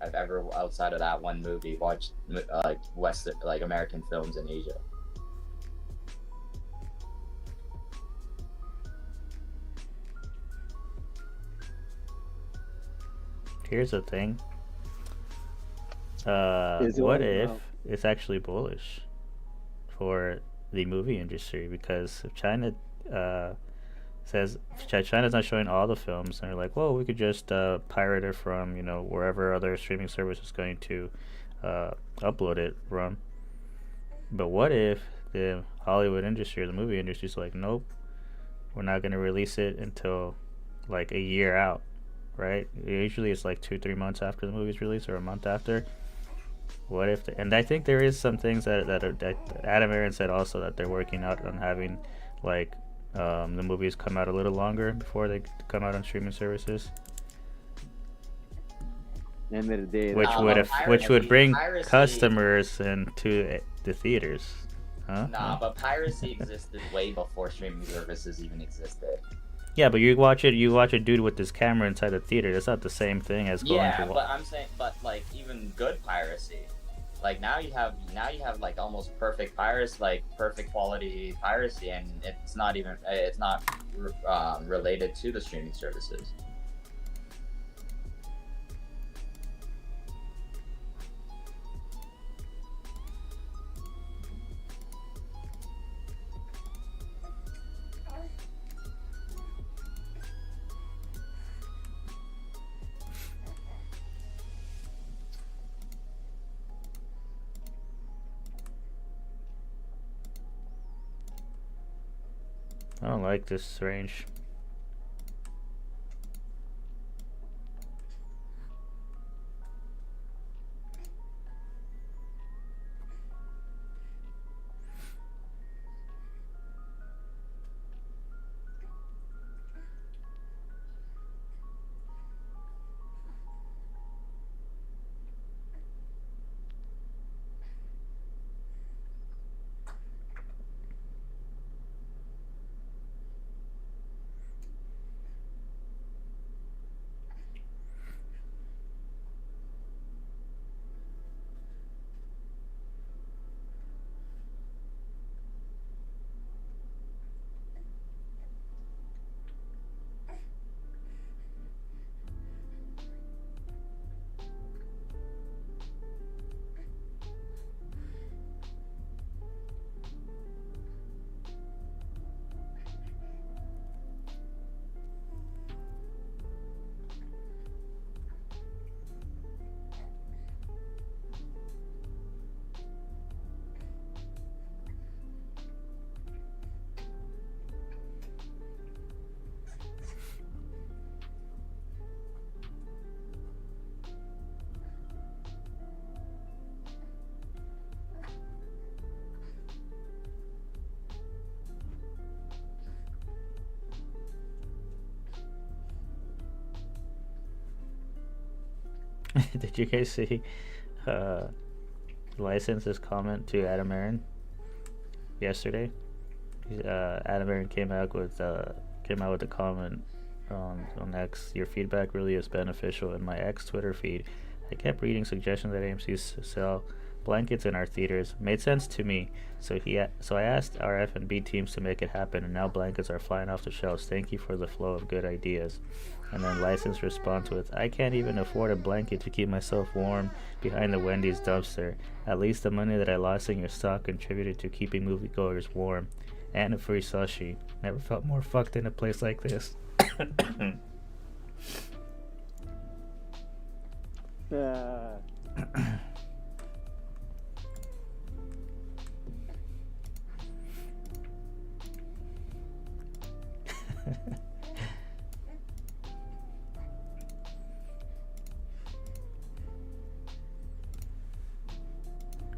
I've ever outside of that one movie watched like like American films in Asia. here's the thing. Is it What like, if it's actually bullish for the movie industry? Because if China says China's not showing all the films, and they're like, well, we could just pirate it from wherever other streaming service is going to upload it from. But what if the Hollywood industry or the movie industry is like, nope, we're not going to release it until like a year out, right? Usually it's like 2-3 months after the movie's released or a month after. What if? And I think there is some things that Adam Aaron said also that they're working out on having like the movies come out a little longer before they come out on streaming services, end of the day, which Nah, would but which would bring piracy- customers into the theaters. Huh? Nah, but piracy existed way before streaming services even existed. Yeah, but you watch a dude with his camera inside the theater. That's not the same thing as going Yeah, to. but I'm saying, but like even good piracy, like now you have like almost perfect piracy, like perfect quality piracy, and it's not related to the streaming services. I don't like this range. Did you guys see License's comment to Adam Aaron yesterday? Adam Aaron came out with a comment on X. Your feedback really is beneficial. In my X Twitter feed, I kept reading suggestions that AMC sell blankets in our theaters. Made sense to me. So I asked our F&B teams to make it happen, and now blankets are flying off the shelves. Thank you for the flow of good ideas. And then License responds with, I can't even afford a blanket to keep myself warm behind the Wendy's dumpster. At least the money that I lost in your stock contributed to keeping moviegoers warm. And a free sushi. Never felt more fucked in a place like this.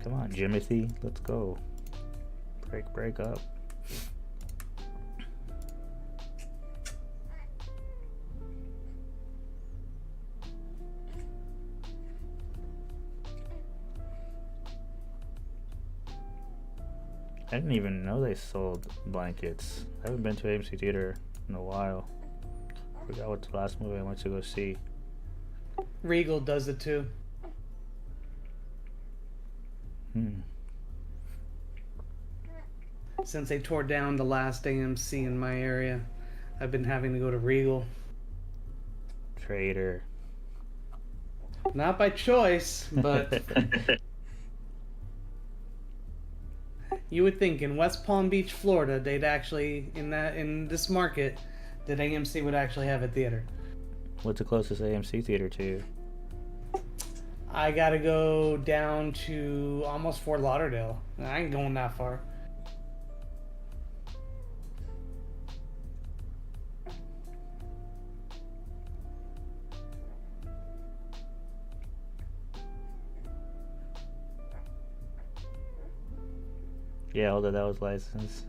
Come on, Jimothy, let's go. Break up. I didn't even know they sold blankets. I haven't been to AMC Theater in a while. Forgot what the last movie I went to go see. Regal does it too. Since they tore down the last AMC in my area, I've been having to go to Regal. Traitor. Not by choice, but you would think in West Palm Beach, Florida, they'd actually in this market that AMC would actually have a theater. What's the closest AMC theater to you? I gotta go down to almost Fort Lauderdale. I ain't going that far. Yeah, although that was licensed.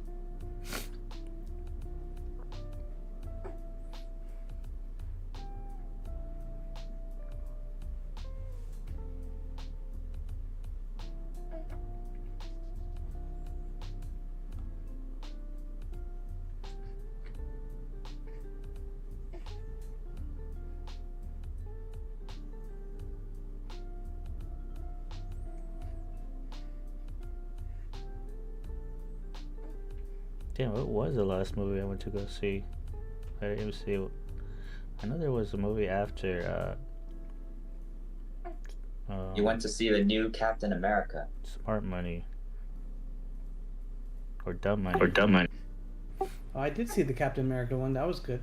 Damn, what was the last movie I went to go see? I didn't even see it. I know there was a movie after. You went to see the new Captain America. Smart Money. Or Dumb Money. Oh, I did see the Captain America one. That was good.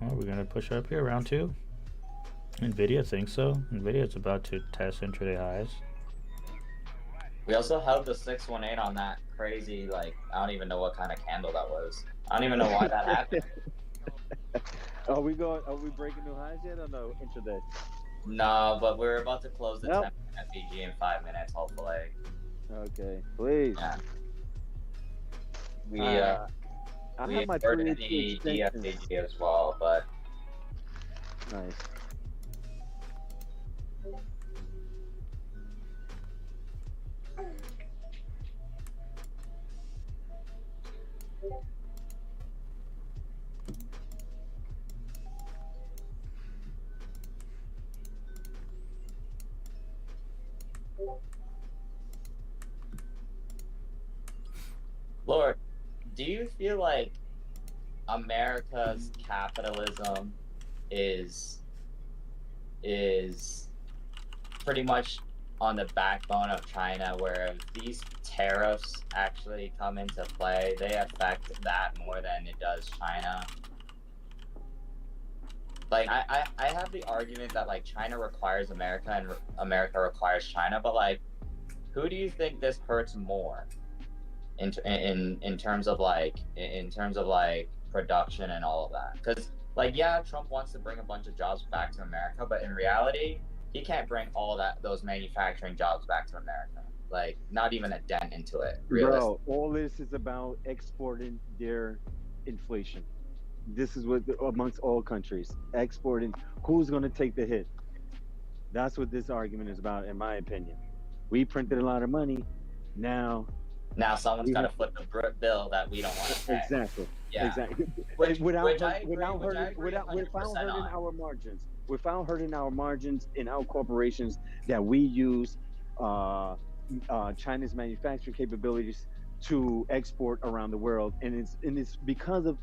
Well, we're gonna push up here, round 2. Nvidia thinks so. Nvidia's about to test intraday highs. We also held the 618 on that crazy, like, I don't even know what kind of candle that was. I don't even know why that happened. Are we breaking new highs yet or no? Intraday. No, but we're about to close the 10 FEG in 5 minutes, hopefully. Okay, please. Yeah. We I we have my inverted 382 the extensions. FEG as well, but Nice. Lord, do you feel like America's capitalism is pretty much on the backbone of China, where if these tariffs actually come into play, they affect that more than it does China? Like, I have the argument that, like, China requires America and America requires China, but, like, who do you think this hurts more in terms of like production and all of that? Because, like, yeah, Trump wants to bring a bunch of jobs back to America, but in reality, he can't bring all those manufacturing jobs back to America. like not even a dent into it. Realistically. Bro, all this is about exporting their inflation. This is what amongst all countries exporting. Who's going to take the hit? That's what this argument is about, in my opinion. We printed a lot of money. Now Now someone's we got to have foot the bill that we don't want to pay. exactly, Yeah. exactly. Which I agree. Which I agree Without 100% hurting on. our margins, without hurting our margins in our corporations that we use uh, China's manufacturing capabilities to export around the world, and it's because of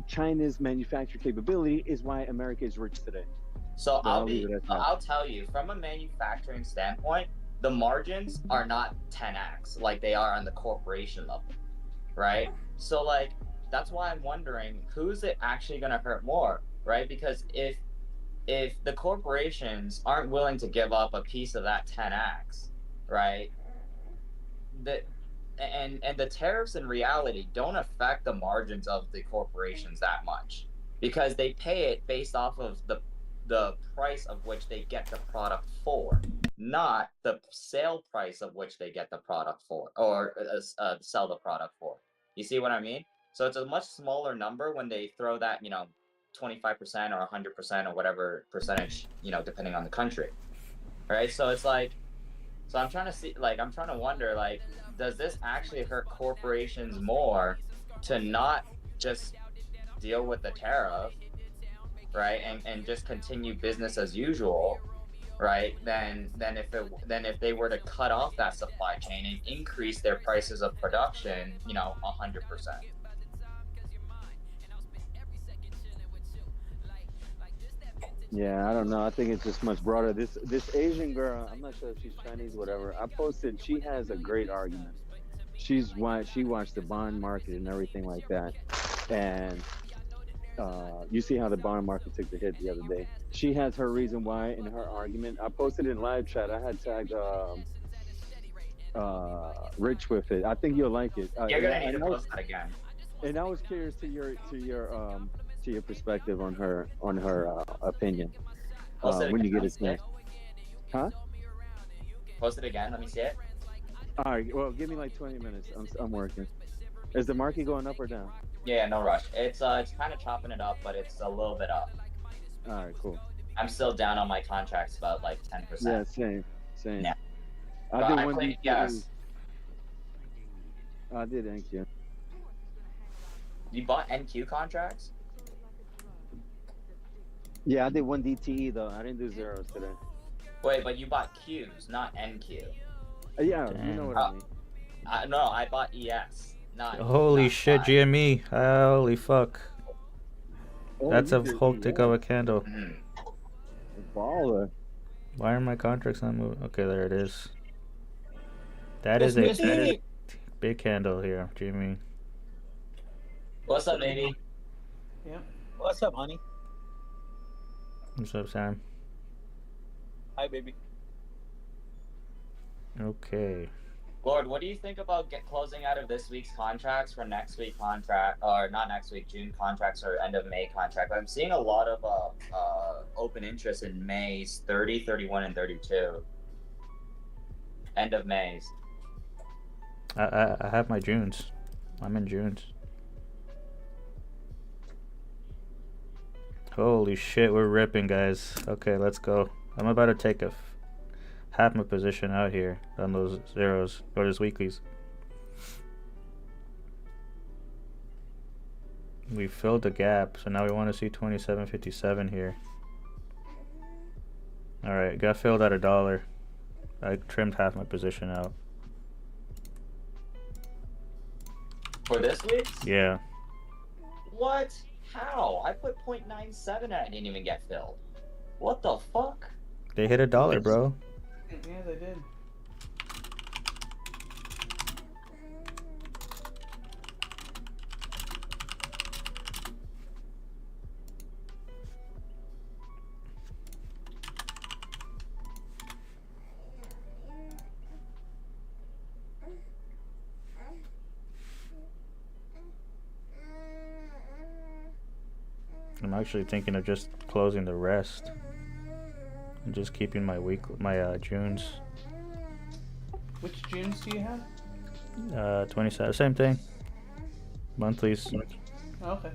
China's manufacturing capability is why America is rich today. So But I'll leave it at that. I'll tell you from a manufacturing standpoint, the margins are not 10x like they are on the corporation level, right? So like that's why I'm wondering who's it actually going to hurt more, right? Because if the corporations aren't willing to give up a piece of that 10x, right? The and the tariffs in reality don't affect the margins of the corporations that much because they pay it based off of the price of which they get the product for, not the sale price of which they get the product for or sell the product for. You see what I mean? So it's a much smaller number when they throw that 25% or 100% or whatever percentage depending on the country, right? So it's like so I'm trying to see, like, I'm trying to wonder, like, does this actually hurt corporations more to not just deal with the tariff, right, and just continue business as usual, right? Than if they were to cut off that supply chain and increase their prices of production, 100%. Yeah, I don't know. I think it's just much broader. This Asian girl, I'm not sure if she's Chinese, whatever. I posted. She has a great argument. She watched the bond market and everything like that, and you see how the bond market took the hit the other day. She has her reason why in her argument. I posted it in live chat. I had tagged Rich with it. I think you'll like it. You're gonna need to post that again. And I was curious to your perspective on her opinion Post it when again. you get Let me a see it. chance. Huh? Post it again. Let me see it. All right. Well, give me like 20 minutes. I'm working. Is the market going up or down? Yeah, no rush. It's kind of chopping it up, but it's a little bit up. All right. Cool. I'm still down on my contracts about like 10%. Yeah. Same. Yeah. I But did I one played, DTE. yes. I did. Thank you. You bought NQ contracts? Yeah, I did one DTE though. I didn't do zeros today. Wait, but you bought Qs, not NQ. Yeah, Damn. you know what I mean. No, I bought ES, not. Holy not shit, Y. GME. Holy fuck. Oh, That's you a did whole tick of a ES. candle. Mhm. Baller. Why are my contracts not moving? Okay, there it is. That It's is a me. big candle here, GME. What's up, baby? Yep. What's up, honey? What's up, Sam? Hi, baby. Okay. Lord, what do you think about closing out of this week's contracts for next week contract, or not next week, June contracts or end of May contract? I'm seeing a lot of open interest in May's 30, 31, and 32. End of May's. I have my Junes. I'm in Junes. Holy shit, we're ripping, guys. Okay, let's go. I'm about to take half my position out here on those zeros or those weeklies. We filled the gap, so now we want to see 27.57 here. Alright, got filled at $1. I trimmed half my position out. For this week? Yeah. What? How? I put 0.97 and I didn't even get filled. What the fuck? They hit $1, bro. Yeah, they did. I'm actually thinking of just closing the rest and just keeping my Junes. Which gyms do you have? 27, same thing. Monthlies. Oh, okay.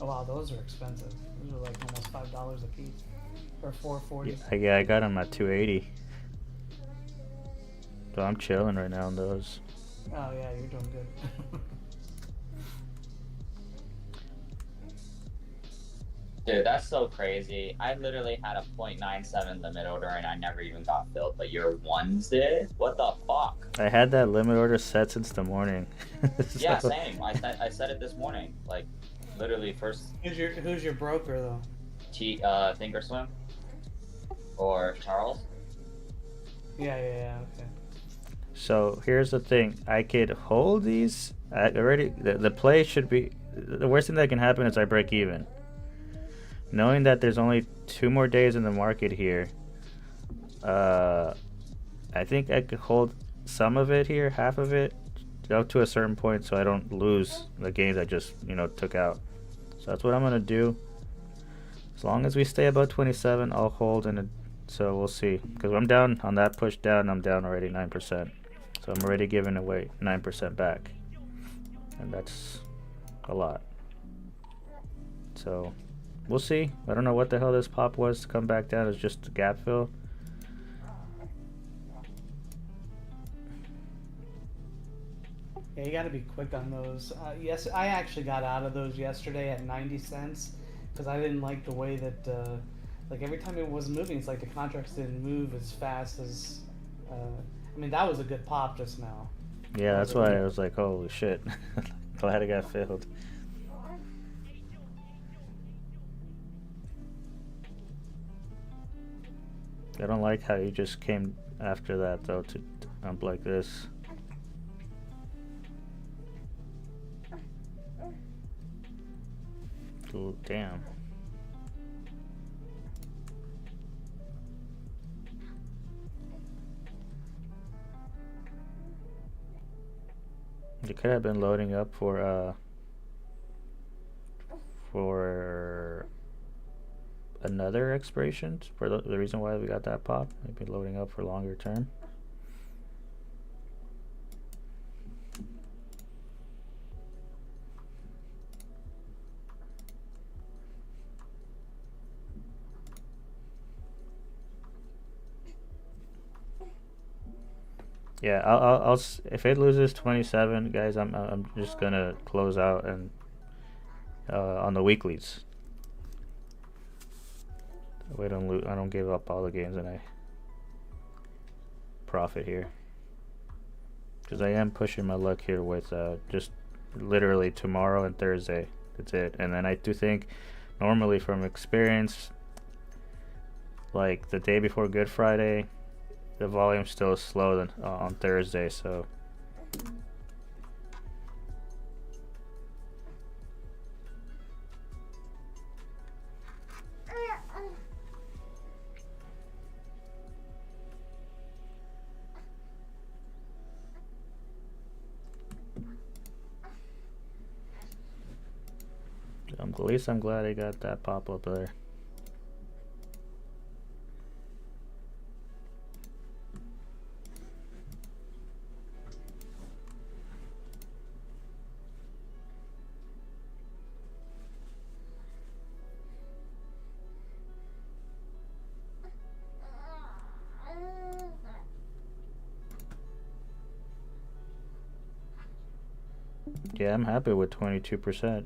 Oh wow, those are expensive. Those are like almost $5 a piece, or $4.40. Yeah, I got them at 280. So I'm chilling right now on those. Oh yeah, you're doing good. Dude, that's so crazy. I literally had a .97 limit order and I never even got filled, but your ones did? What the fuck? I had that limit order set since the morning. So- Yeah, same. I said it this morning. Like, literally first Who's your broker though? Thinkorswim or Charles. Yeah. Okay. So here's the thing: I could hold these. I already the play should be. The worst thing that can happen is I break even. Knowing that there's only 2 more days in the market here, I think I could hold some of it here, half of it, up to a certain point, so I don't lose the gains I just took out. So that's what I'm gonna do. As long as we stay above 27, I'll hold, so we'll see. Because I'm down on that push down, I'm down already 9%. So I'm already giving away 9% back, and that's a lot. So we'll see. I don't know what the hell this pop was to come back down. It's just a gap fill. Yeah, you got to be quick on those. Yes, I actually got out of those yesterday at 90 cents because I didn't like the way that, like every time it was moving, it's like the contracts didn't move as fast as. I mean, that was a good pop just now. Yeah, that's why I was like, holy shit. Glad it got filled. I don't like how you just came after that though to dump like this. Ooh, damn. You could have been loading up for another expiration for the reason why we got that pop. Maybe loading up for longer term. Yeah, I'll if it loses 27, guys, I'm just gonna close out and on the weeklies. That way I don't give up all the games and I profit here. Because I am pushing my luck here with just literally tomorrow and Thursday. That's it. And then I do think normally from experience, like the day before Good Friday, the volume's still slow than on Thursday, so at least I'm glad I got that pop up there. Yeah, I'm happy with 22%.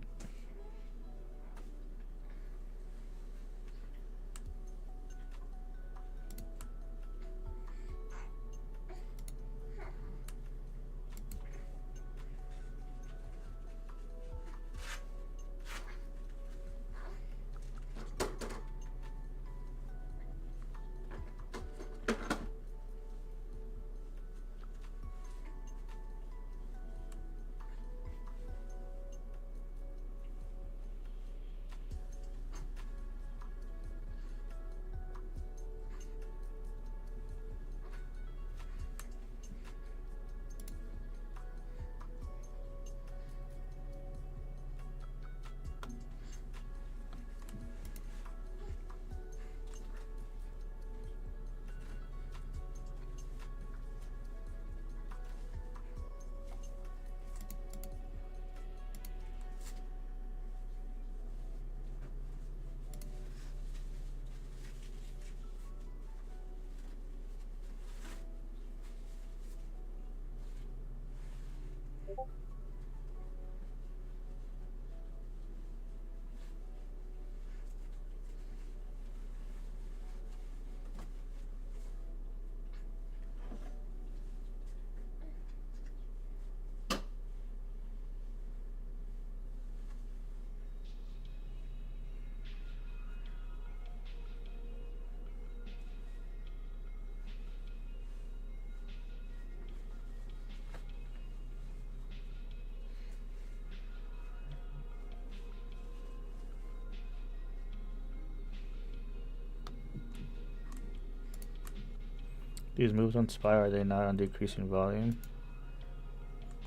These moves on SPY, are they not on decreasing volume?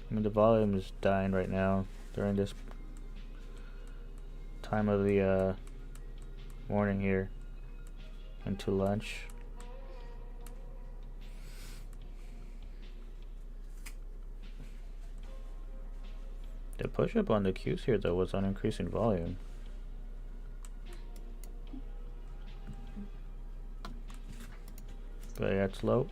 I mean, the volume is dying right now during this time of the morning here into lunch. The push up on the Qs here though was on increasing volume. But yeah, it's low.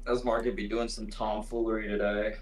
This market be doing some tomfoolery today.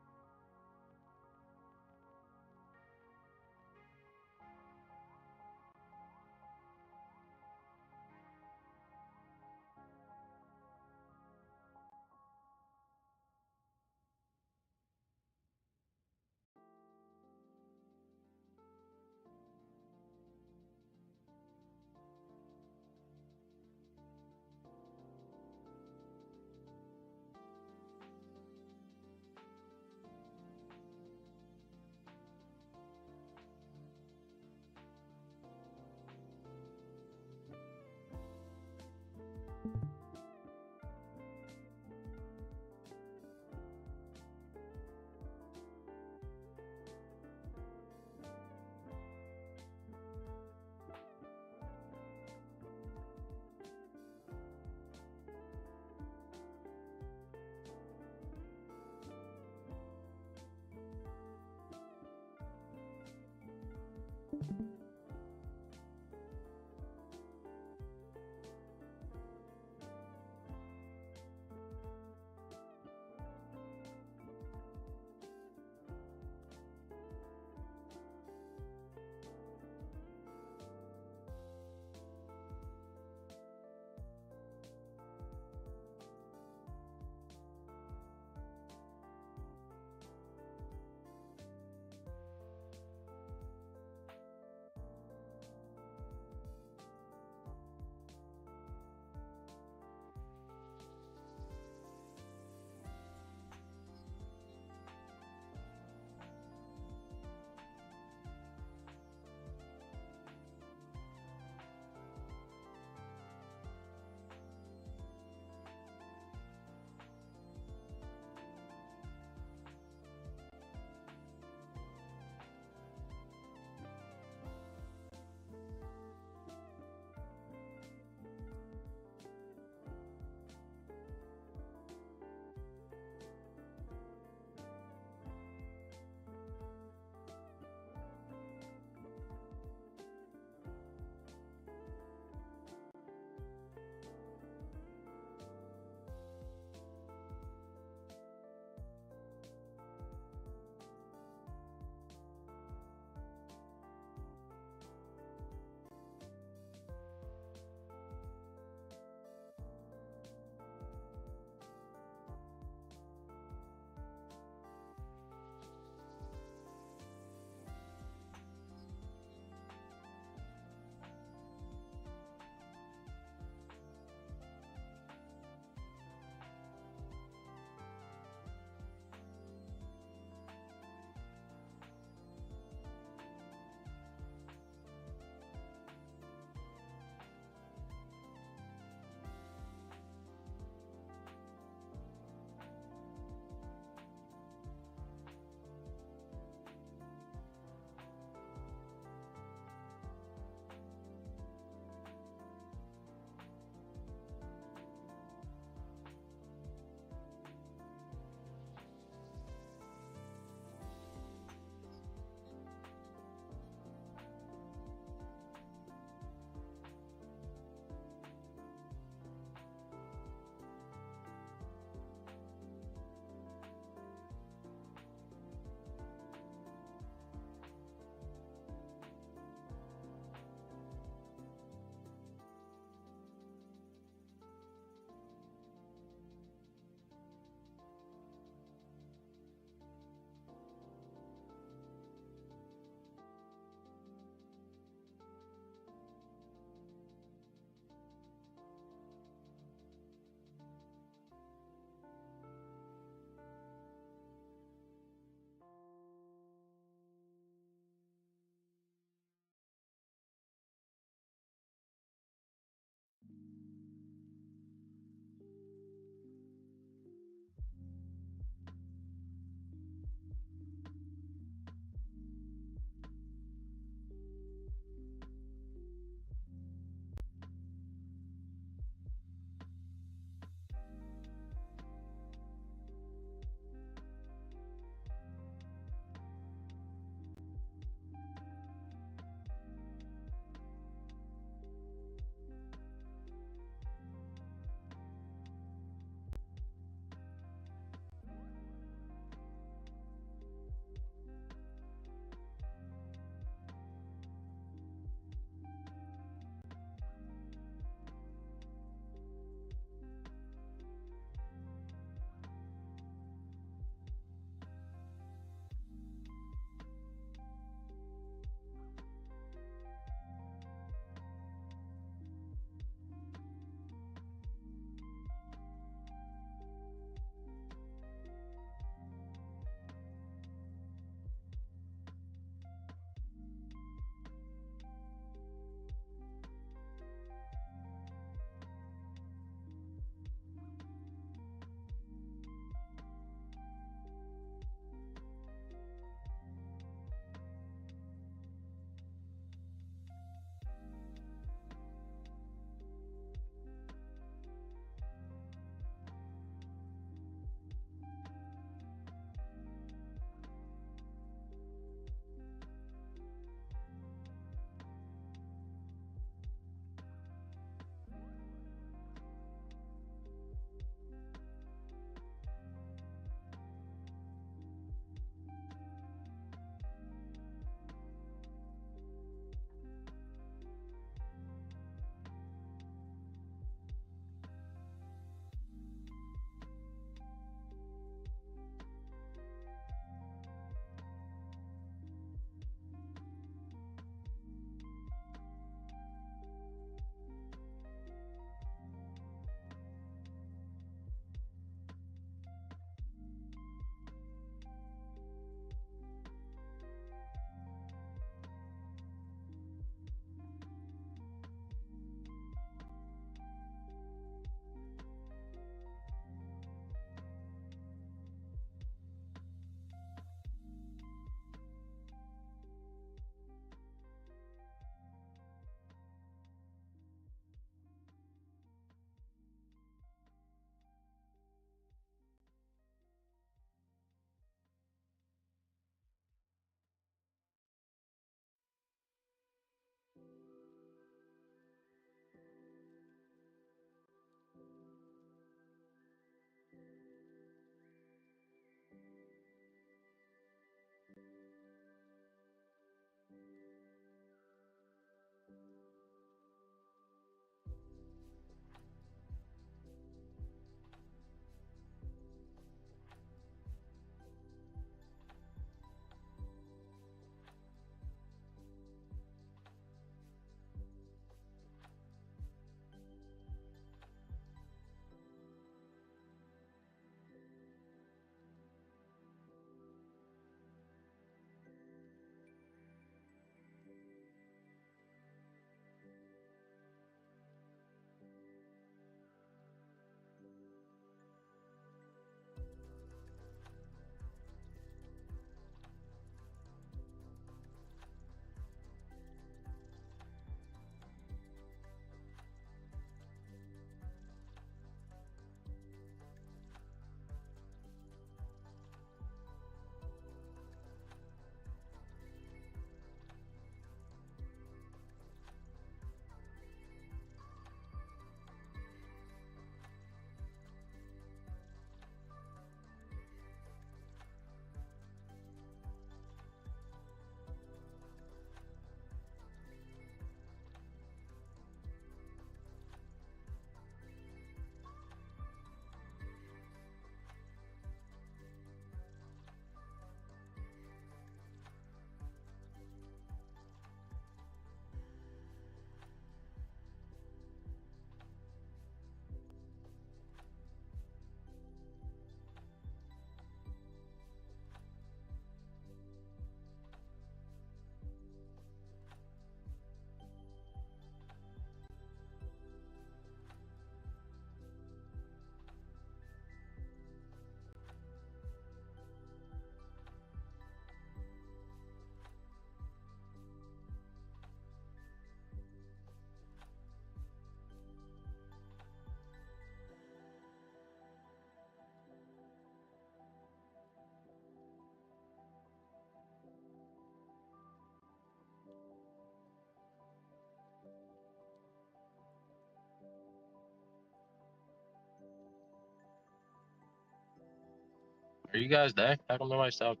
Are you guys there? How come nobody's talking?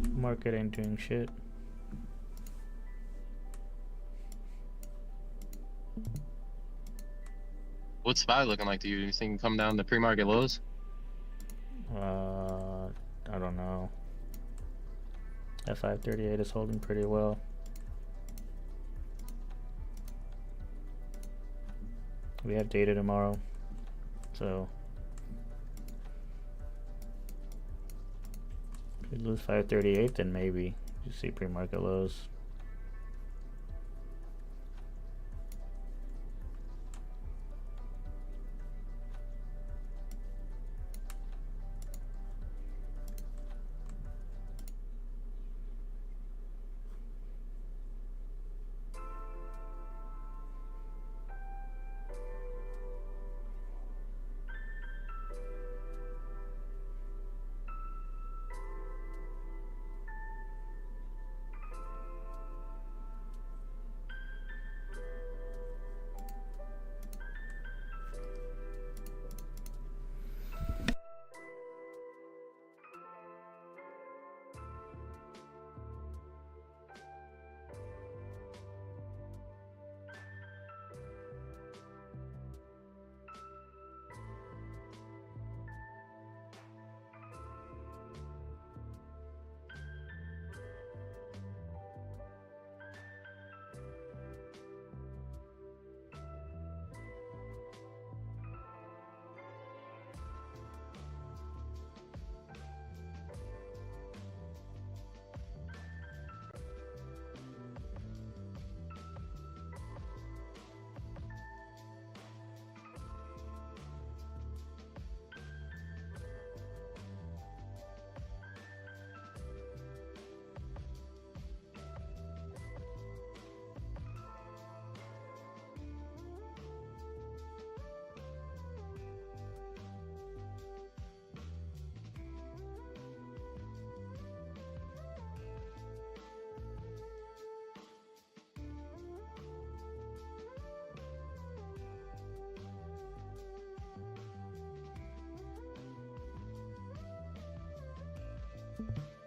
Market ain't doing shit. What's SPY looking like to you? You think come down to pre-market lows? I don't know. That 538 is holding pretty well. We have data tomorrow, so if we lose 538, then maybe you see pre-market lows.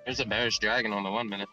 There's a bearish dragon on the 1 minute.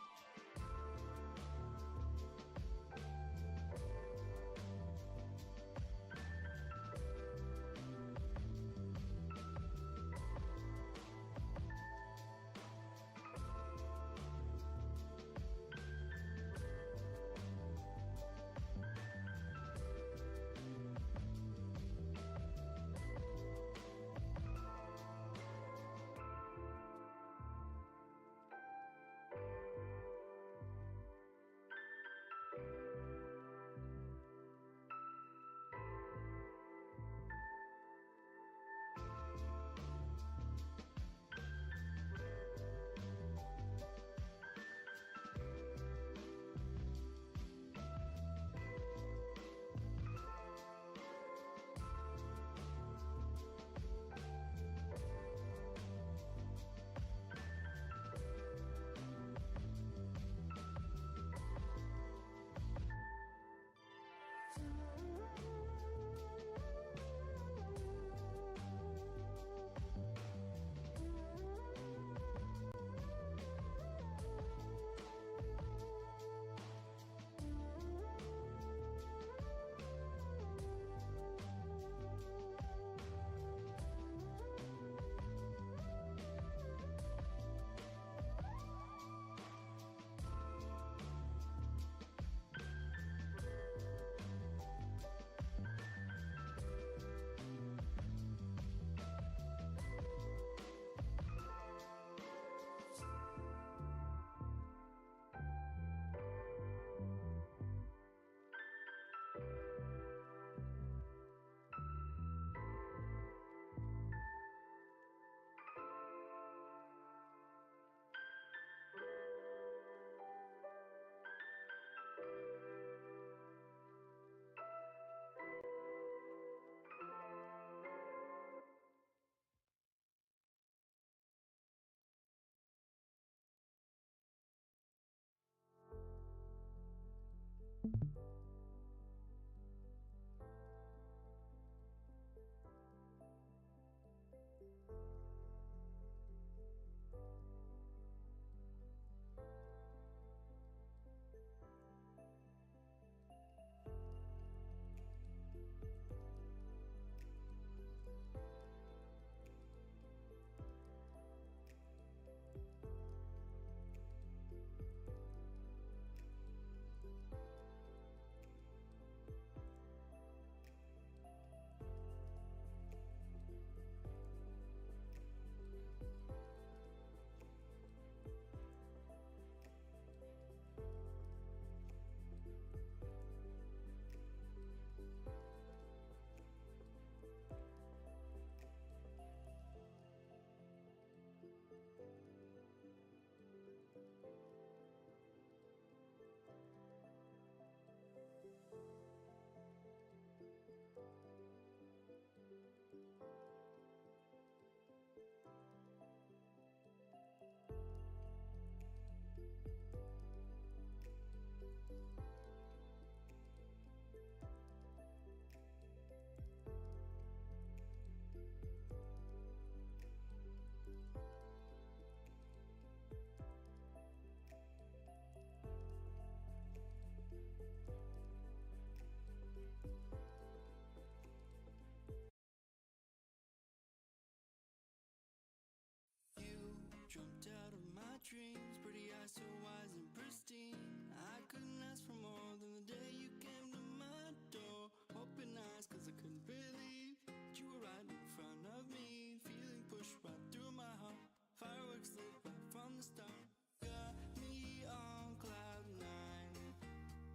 Jumped out of my dreams, pretty eyes so wise and pristine. I couldn't ask for more than the day you came to my door. Open eyes cause I couldn't believe that you were right in front of me. Feeling pushed right through my heart, fireworks lit right from the start. Got me on cloud nine,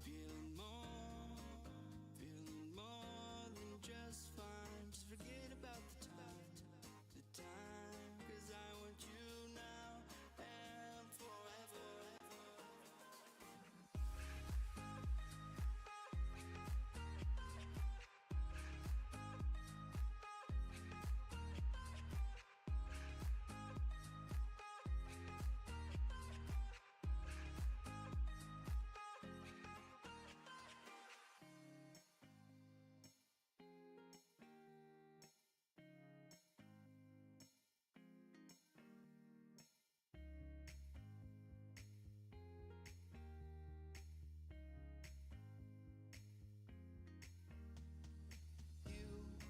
feeling more than just fine. Just forget about the time, cause I want you now and forever.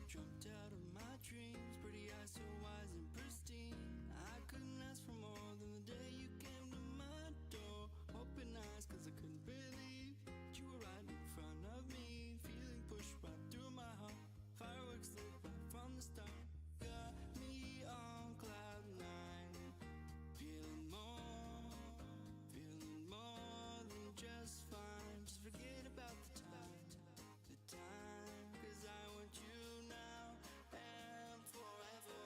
Jumped out of my dreams, pretty eyes so wise and pristine. I couldn't ask for more than the day you came to my door. Open eyes cause I couldn't believe that you were right in front of me. Feeling pushed right through my heart, fireworks lit right from the start. Got me on cloud nine, feeling more than just fine. Just forget about the time, cause I want you now and forever.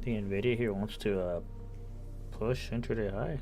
The Nvidia here wants to push intraday high.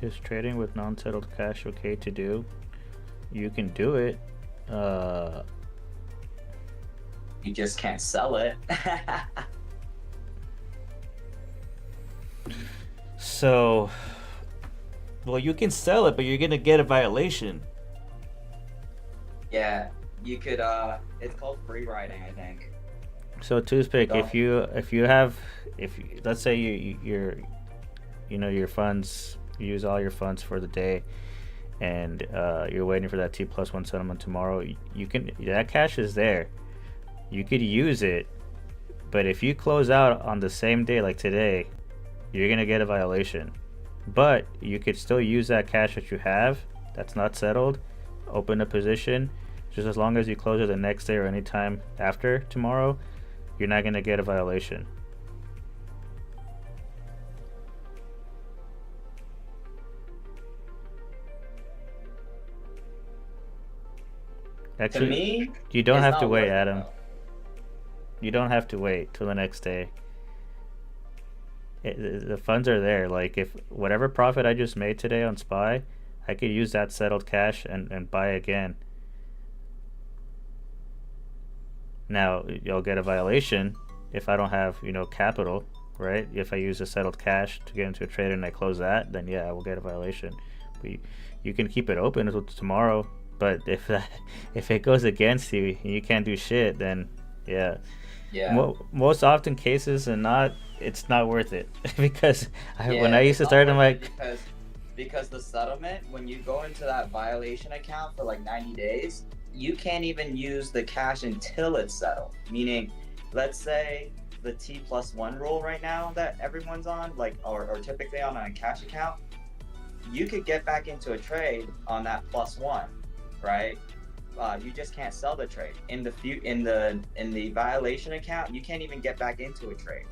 Is trading with non-settled cash okay to do? You can do it. You just can't sell it. So, well, you can sell it, but you're gonna get a violation. Yeah, you could. It's called free riding, I think. So toothpick, Don't- if you have, let's say your funds, you use all your funds for the day, and you're waiting for that T+1 settlement tomorrow, you can, that cash is there. You could use it, but if you close out on the same day like today, you're gonna get a violation. But you could still use that cash that you have that's not settled, open a position, just as long as you close it the next day or any time after tomorrow, you're not gonna get a violation. Actually, to me, you don't it's have to not wait, worth it, Adam. though. You don't have to wait till the next day. The funds are there. Like, if whatever profit I just made today on SPY, I could use that settled cash and buy again. Now, you'll get a violation if I don't have, capital, right? If I use the settled cash to get into a trade and I close that, then yeah, I will get a violation. But you can keep it open until tomorrow. But if it goes against you and you can't do shit, then yeah. Yeah. Most often cases and not, it's not worth it because when Yeah, I used to it's start, not I'm worth it like, because the settlement, when you go into that violation account for like 90 days, you can't even use the cash until it's settled. Meaning, let's say the T+1 rule right now that everyone's on, like, or typically on a cash account, you could get back into a trade on that +1, right? You just can't sell the trade. In the violation account, you can't even get back into a trade.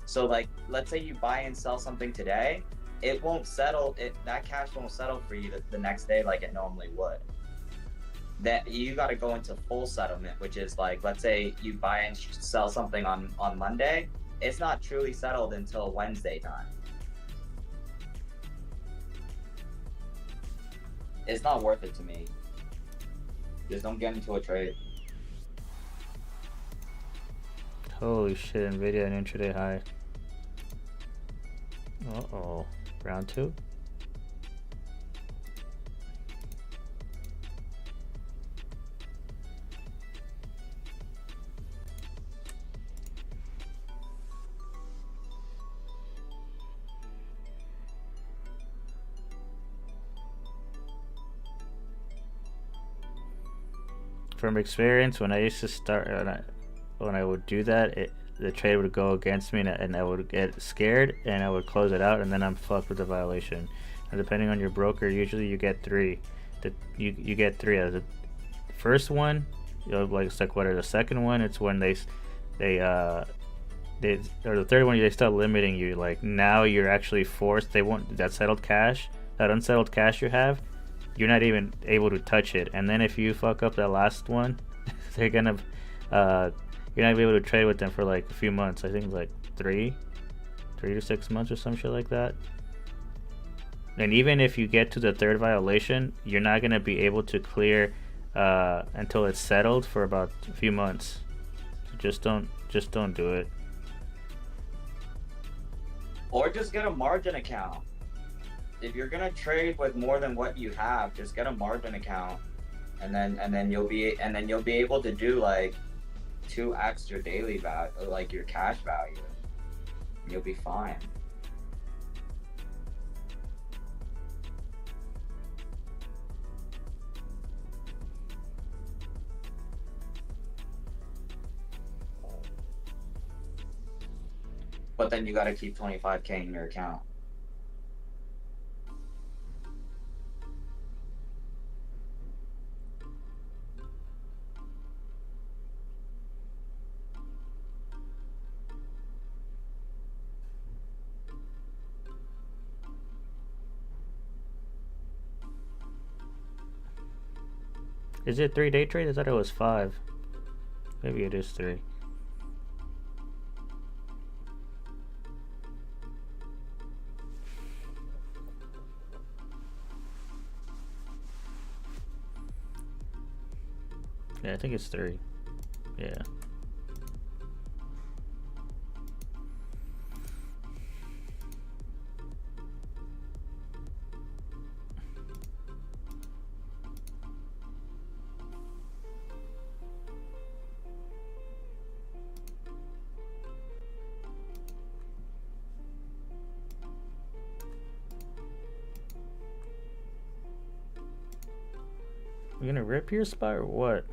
So, like, let's say you buy and sell something today, it won't settle. That cash won't settle for you the next day like it normally would. That you got to go into full settlement, which is like, let's say you buy and sell something on Monday, it's not truly settled until Wednesday time. It's not worth it to me. Just don't get into a trade. holy shit, Nvidia an intraday high. Uh-oh. Round 2? From experience, when I used to start, when I would do that, the trade would go against me, and I would get scared, and I would close it out, and then I'm fucked with the violation. And depending on your broker, usually you get 3. You get 3 out of the first one. Like, it's like, what are the second one? It's when they or the third one, they start limiting you. Like, now you're actually forced. They want that settled cash, that unsettled cash you have. You're not even able to touch it, and then if you fuck up that last one, they're gonna you're not gonna be able to trade with them for like a few months. I think like 3 to 6 months or some shit like that. And even if you get to the third violation, you're not gonna be able to clear until it's settled for about a few months. So just don't do it. Or just get a margin account. If you're gonna trade with more than what you have, just get a margin account, and then you'll be able to do like 2x your daily value, like your cash value. You'll be fine. But then you gotta keep 25K in your account. Is it 3 day trade? I thought it was 5. Maybe it is 3. Yeah, I think it's 3. Yeah. We're gonna rip here, spot, or what?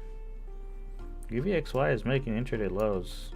UVXY is making intraday lows.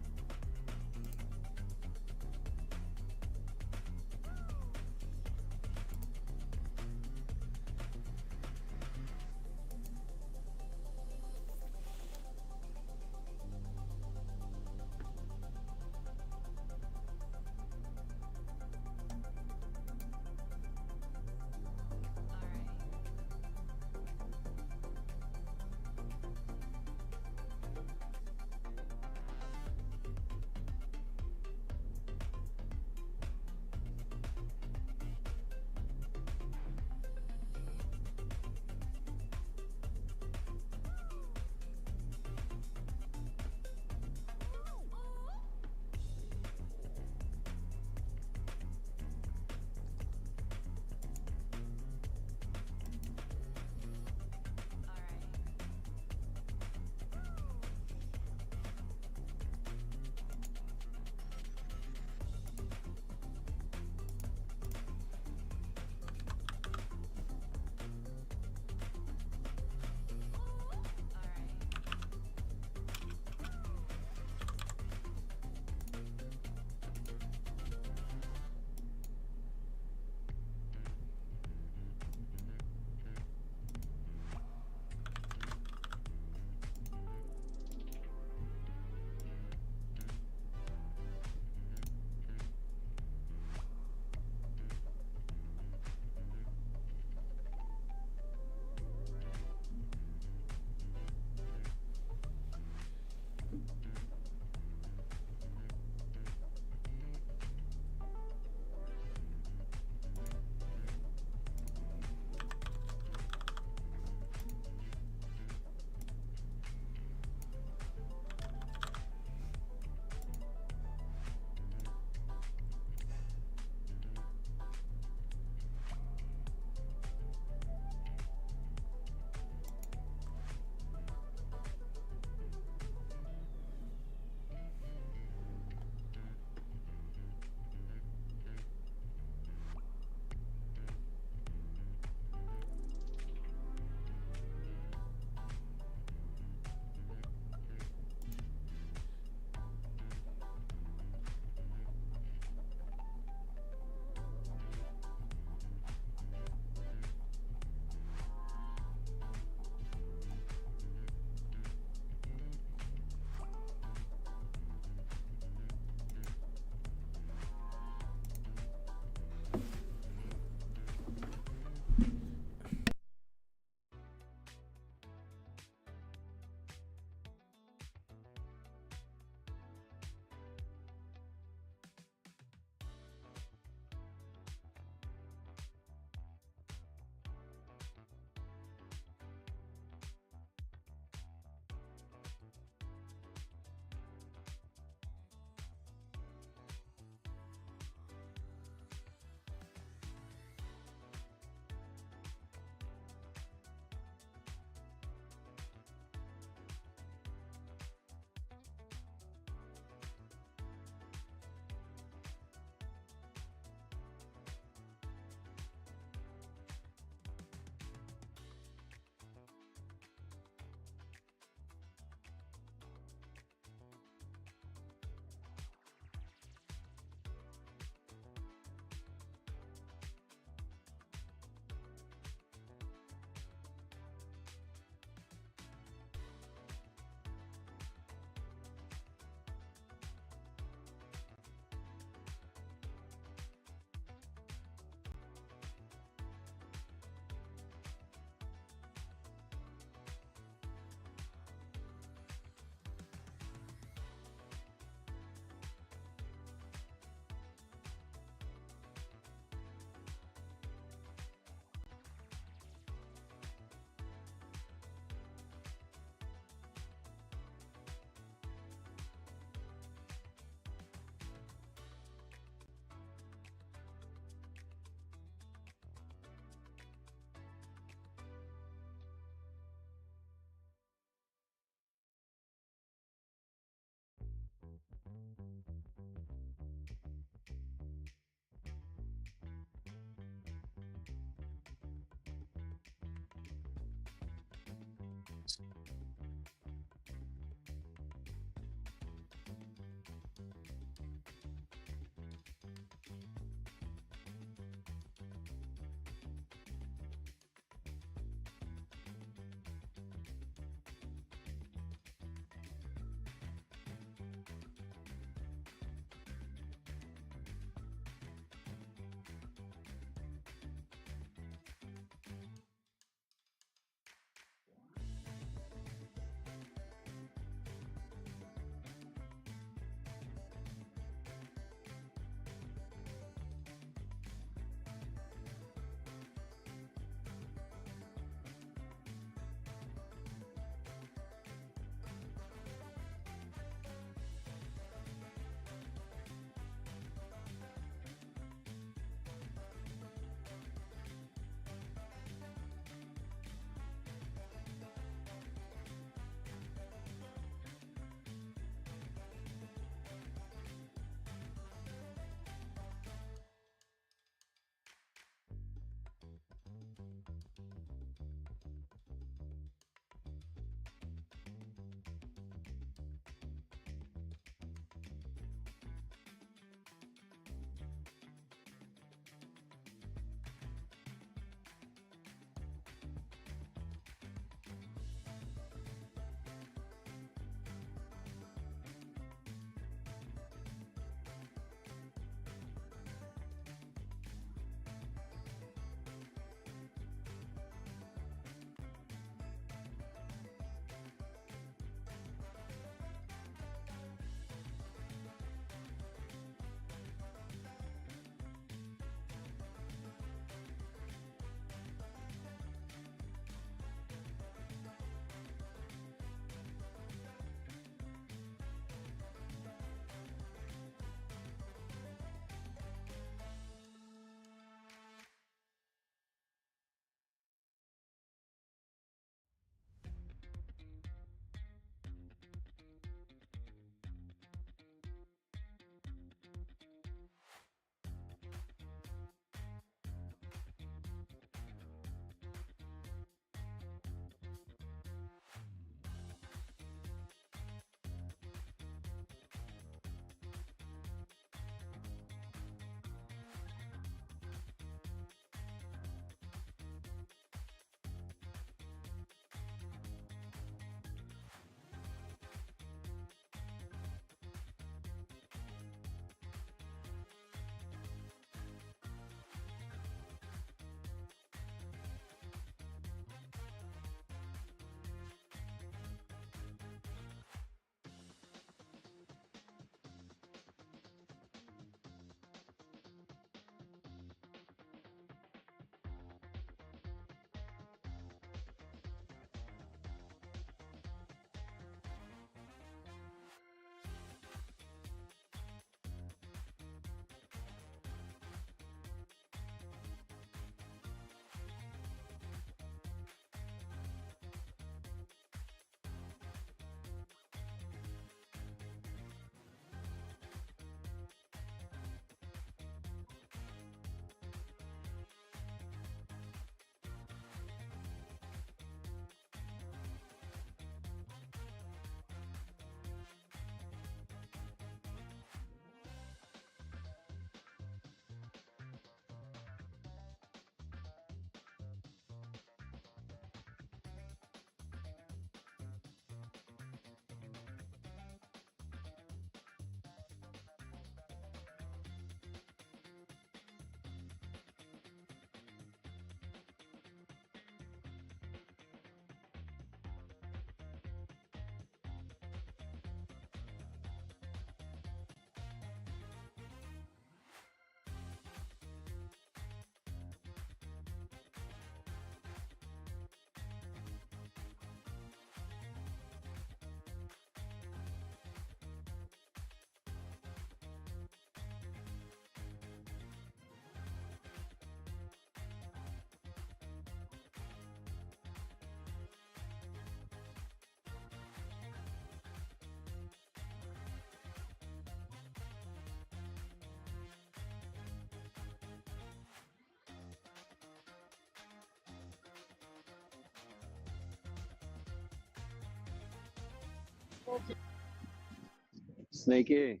Snakey.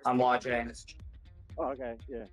I'm watching. Oh, okay, yeah.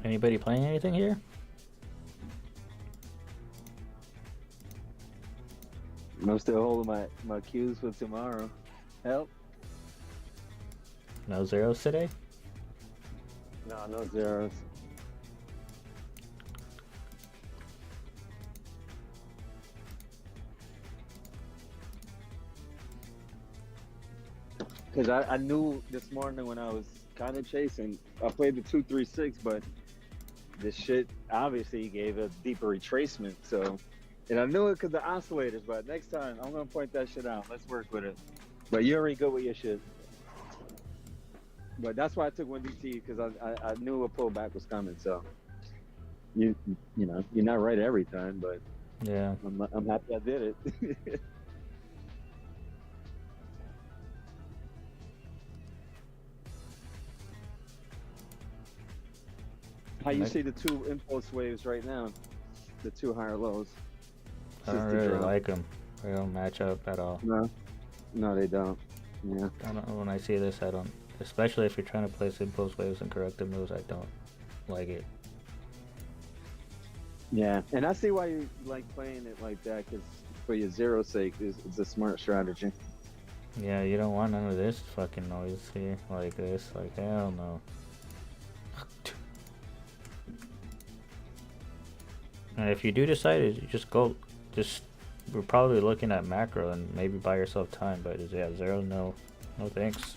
Anybody playing anything here? I'm still holding my cues for tomorrow. Help. No zeros today? No, no zeros. Because I knew this morning when I was kind of chasing, I played the 236, but this shit obviously gave a deeper retracement. So, and I knew it because the oscillators, but next time I'm going to point that shit out. Let's work with it. But you're already good with your shit. But that's why I took 1DT because I knew a pullback was coming. So, you know, you're not right every time, but Yeah. I'm happy I did it. How you Next- see the two impulse waves right now? The two higher lows. I don't Since the really drop. like them. They don't match up at all. No, they don't. Yeah. I don't. When I see this, I don't. Especially if you're trying to place impulse waves and corrective moves, I don't like it. Yeah, and I see why you like playing it like that, because for your zero sake, it's a smart strategy. Yeah, you don't want none of this fucking noise here, like this. Like, hell no. And if you do decide it, you just go. We're probably looking at macro and maybe buy yourself time, but yeah, zero, no thanks.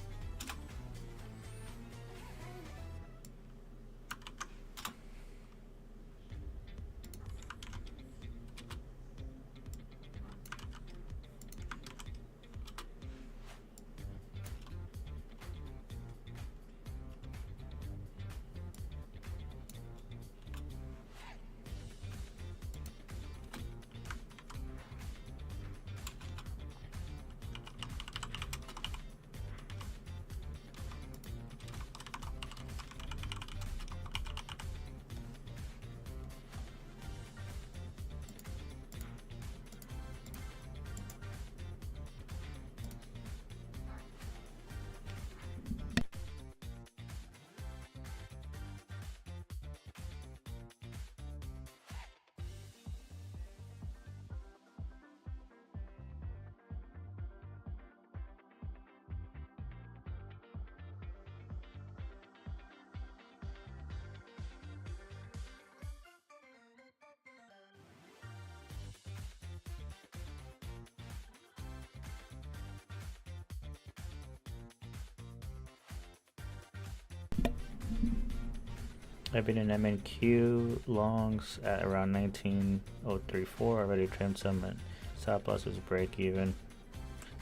I've been in MNQ longs at around 19.034. Already trimmed some, and stop loss is break even.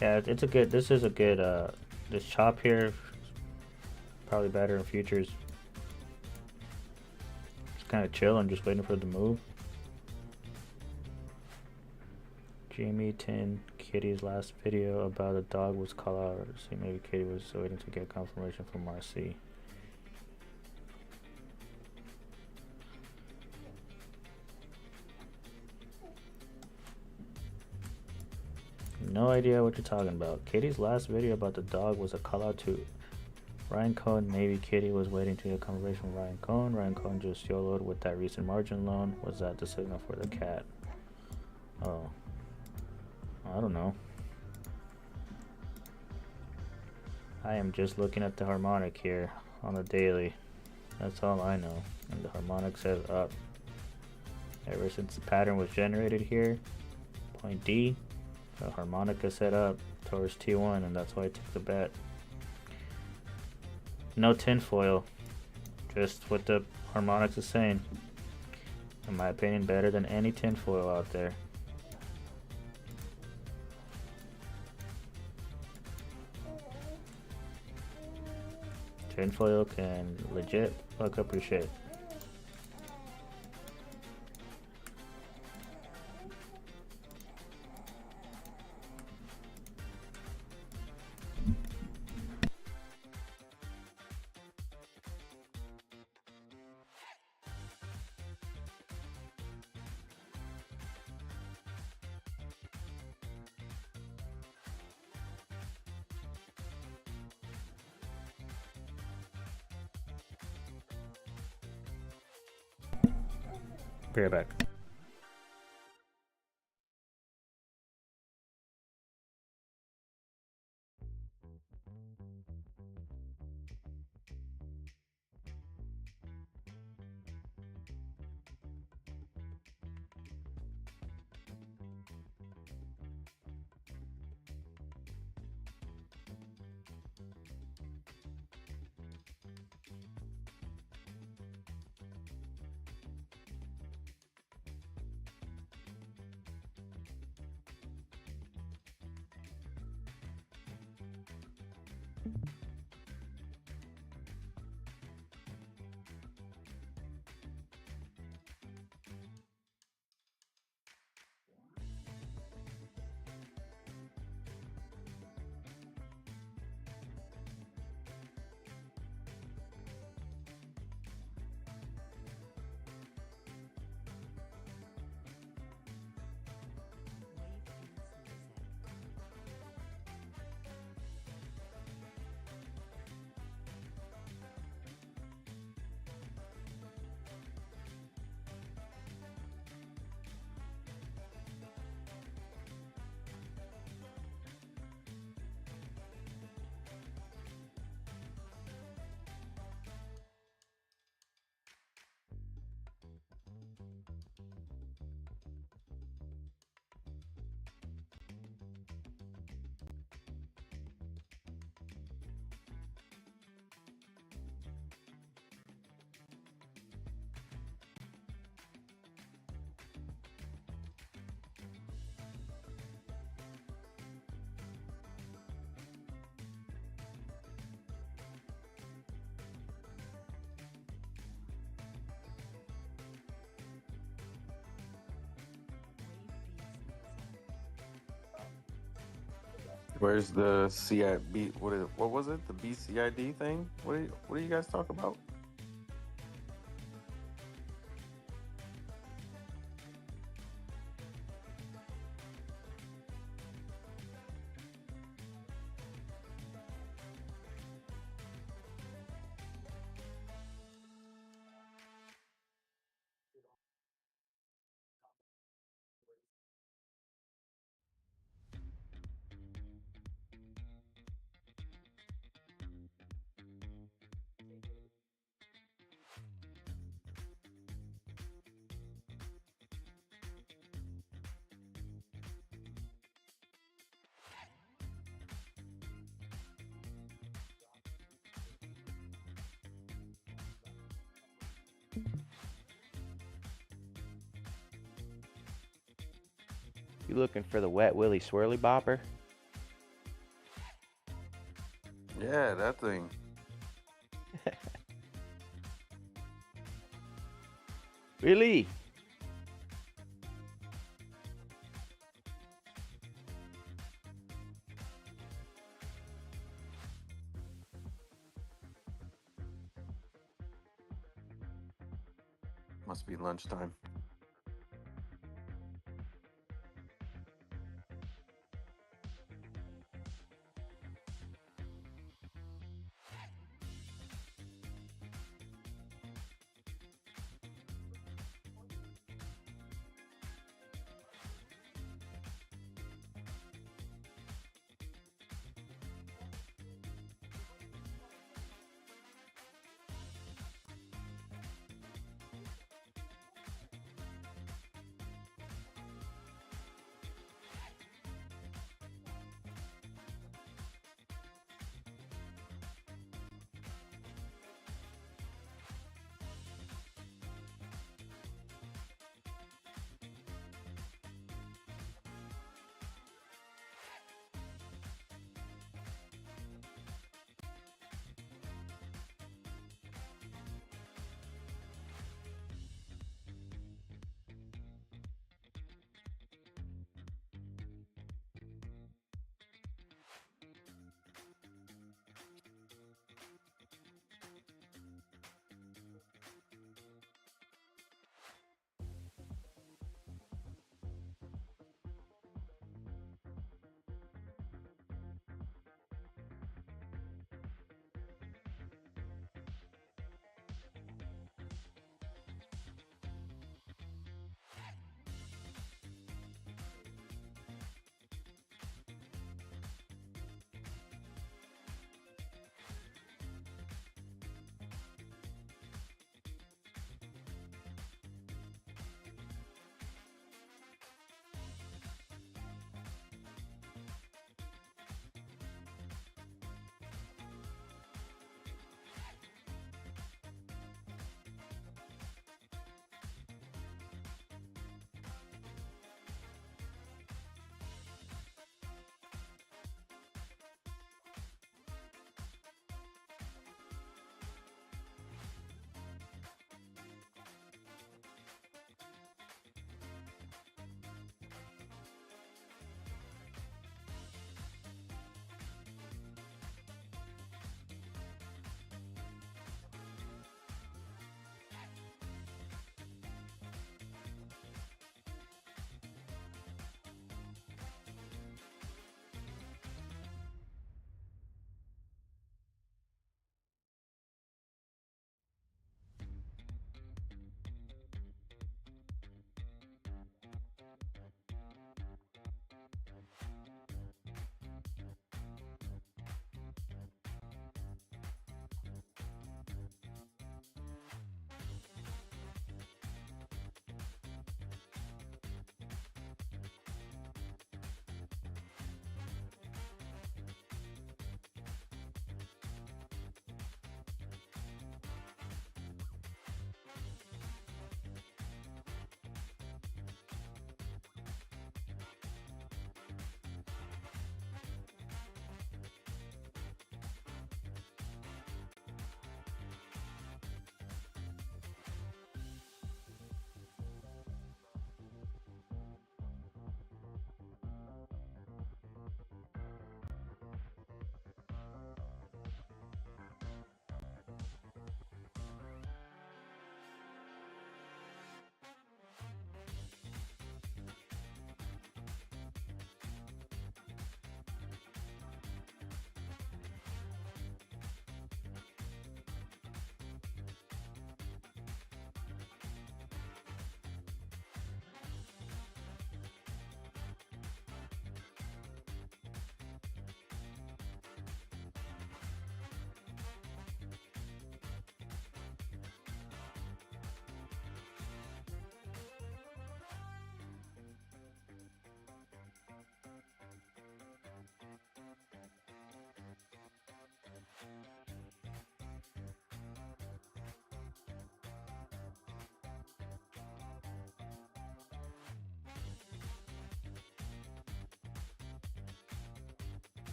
Yeah, it's a good. This is a good. This chop here, probably better in futures. Just kind of chill. I'm just waiting for the move. Jamie Tin Kitty's last video about a dog was called out. See, maybe Kitty was waiting to get confirmation from RC. No idea what you're talking about. Kitty's last video about the dog was a call out to Ryan Cohn. Maybe Kitty was waiting to get confirmation from Ryan Cohn. Ryan Cohn just YOLO'd with that recent margin loan. Was that the signal for the cat? Oh. I don't know. I am just looking at the harmonic here on the daily. That's all I know. And the harmonic says up. Ever since the pattern was generated here, point D, the harmonic is set up towards T1, and that's why I took the bet. No tinfoil, just what the harmonics is saying. In my opinion, better than any tinfoil out there. Tinfoil can legit fuck up your shit. Be right back. Where's the CIB? What was it? The BCID thing? What do you guys talk about? You looking for the Wet Willy Swirly Bopper? Yeah, that thing. Really? Must be lunchtime.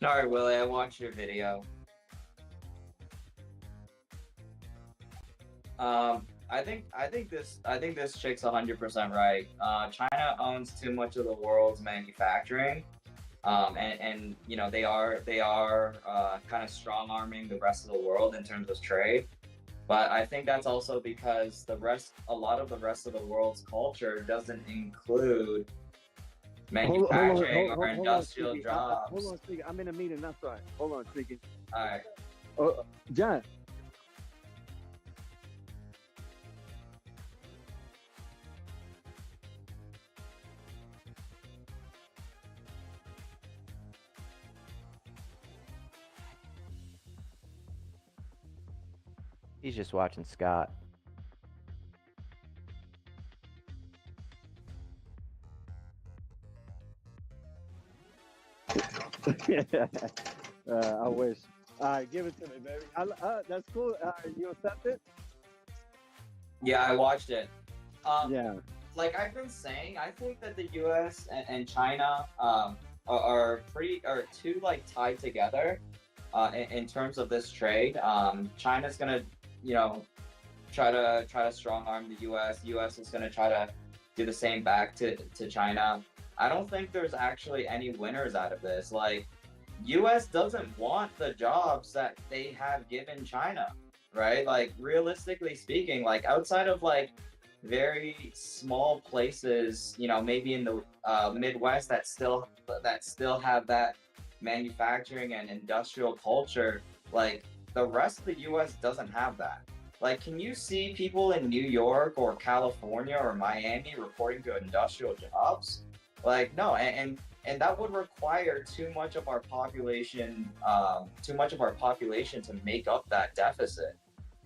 All right, Willie, I watched your video. I think this chick's 100% right. China owns too much of the world's manufacturing, and you know they are kind of strong arming the rest of the world in terms of trade. But I think that's also because a lot of the rest of the world's culture doesn't include manufacturing or industrial Sneaky. jobs. Hold on, Sneaky. I'm in a meeting. That's right. Hold on, Sneaky. All right. Oh, John. He's just watching Scott. I wish. All right, give it to me, baby. That's cool. You accept it? Yeah, I watched it. Yeah. Like I've been saying, I think that the U.S. and China are too like tied together in terms of this trade. China's gonna, you know, try to strong arm the U.S. U.S. is gonna try to do the same back to China. I don't think there's actually any winners out of this. Like, U.S. doesn't want the jobs that they have given China, right? Like, realistically speaking, like outside of like very small places, you know, maybe in the Midwest that still have that manufacturing and industrial culture, like the rest of the U.S. doesn't have that. Like, can you see people in New York or California or Miami reporting to industrial jobs? Like, no, and that would require too much of our population to make up that deficit,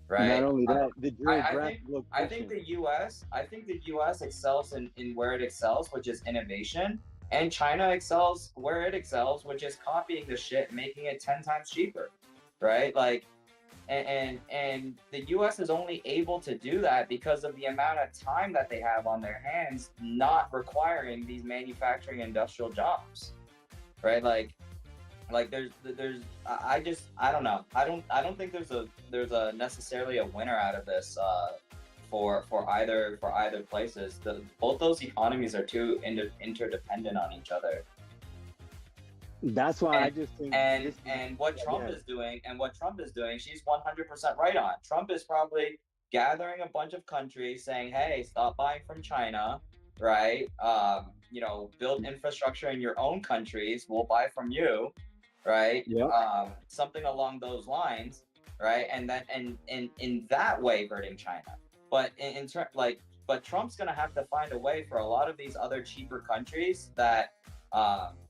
right? Not only that, the I geographic think I think the U.S. excels in where it excels, which is innovation, and China excels where it excels, which is copying the shit, making it 10 times cheaper, right? Like, and the U.S. is only able to do that because of the amount of time that they have on their hands, not requiring these manufacturing industrial jobs, right? Like there's I don't know. I don't think there's a necessarily a winner out of this for either places. Both those economies are too interdependent on each other. That's why I just think. And what Trump is doing, she's 100% right on. Trump is probably gathering a bunch of countries saying, "Hey, stop buying from China, right? You know, build infrastructure in your own countries. We'll buy from you, right? Yep. Something along those lines, right? And then and in that way hurting China. But but Trump's gonna have to find a way for a lot of these other cheaper countries that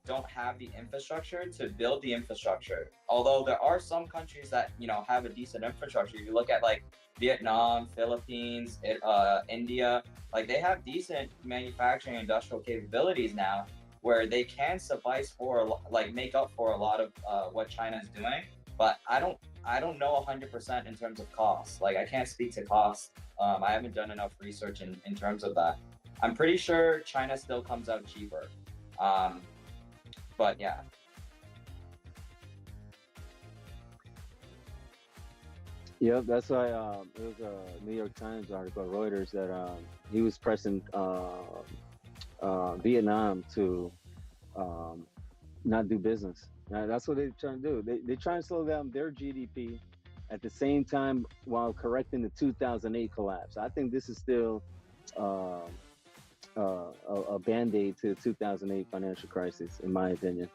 don't have the infrastructure to build the infrastructure. Although there are some countries that, you know, have a decent infrastructure. You look at like Vietnam, Philippines, India, like they have decent manufacturing industrial capabilities now where they can suffice for like make up for a lot of what China's doing. But I don't know 100% in terms of cost. Like I can't speak to cost. I haven't done enough research in terms of that. I'm pretty sure China still comes out cheaper. But yeah. Yep, that's why it was a New York Times article, Reuters, that he was pressing Vietnam to not do business. Now, that's what they're trying to do. They try and slow down their GDP at the same time while correcting the 2008 collapse. I think this is still a band-aid to the 2008 financial crisis, in my opinion.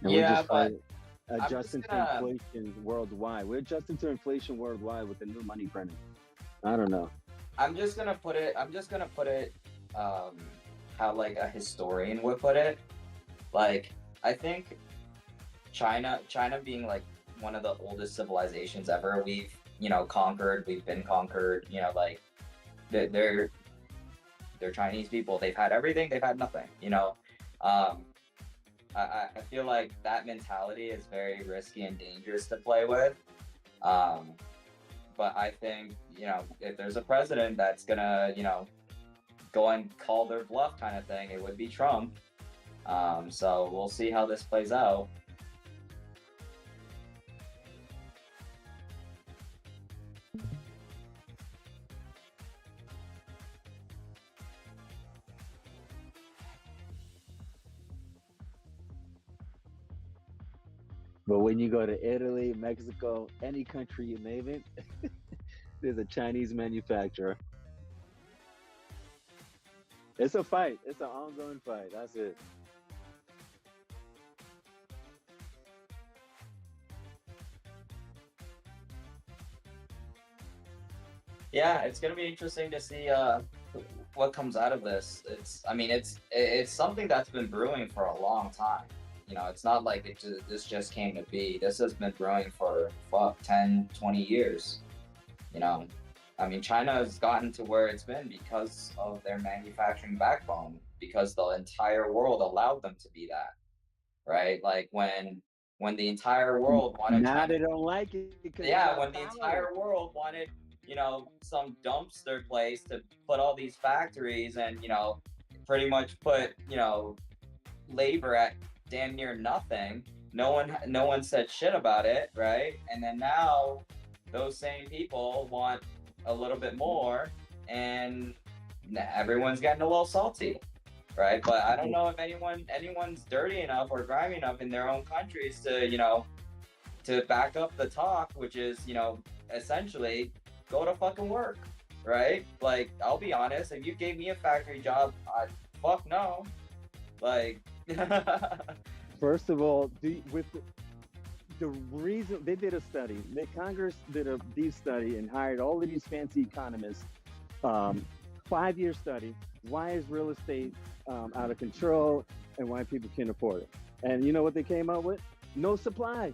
And yeah, we're just adjusting to inflation worldwide. We're adjusting to inflation worldwide with the new money printing. I don't know. I'm just gonna put it how like a historian would put it. Like I think China being like one of the oldest civilizations ever. We've, conquered. We've been conquered. Like they're Chinese people. They've had everything. They've had nothing. I feel like that mentality is very risky and dangerous to play with. But I think, if there's a president that's gonna, go and call their bluff kind of thing, it would be Trump. So we'll see how this plays out. But when you go to Italy, Mexico, any country you name it, there's a Chinese manufacturer. It's a fight. It's an ongoing fight. That's it. Yeah, it's gonna be interesting to see what comes out of this. It's something that's been brewing for a long time. It's not like this just came to be. This has been brewing for 10, 20 years. China has gotten to where it's been because of their manufacturing backbone, because the entire world allowed them to be that, right? Like when the entire world wanted Now China, they don't like it. yeah, when the entire world wanted, some dumpster place to put all these factories and, pretty much put, labor at damn near nothing. No one said shit about it, right? And then now those same people want a little bit more, and everyone's getting a little salty, right? But I don't know if anyone's dirty enough or grimy enough in their own countries to back up the talk, which is, essentially go to fucking work, right? Like, I'll be honest, if you gave me a factory job, fuck no. Like, First of all, with the reason they did a study, the Congress did a deep study and hired all of these fancy economists. 5-year study. Why is real estate out of control and why people can't afford it? And you know what they came up with? No supply.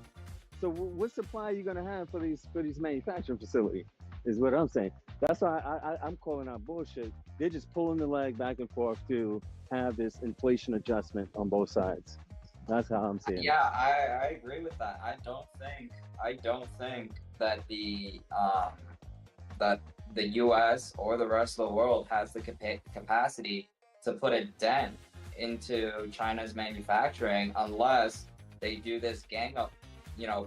So what supply are you going to have for these manufacturing facilities? Is what I'm saying. That's why I'm calling out bullshit. They're just pulling the leg back and forth to have this inflation adjustment on both sides. That's how I'm seeing it. Yeah, I agree with that. I don't think that the U.S. or the rest of the world has the capacity to put a dent into China's manufacturing unless they do this gang up,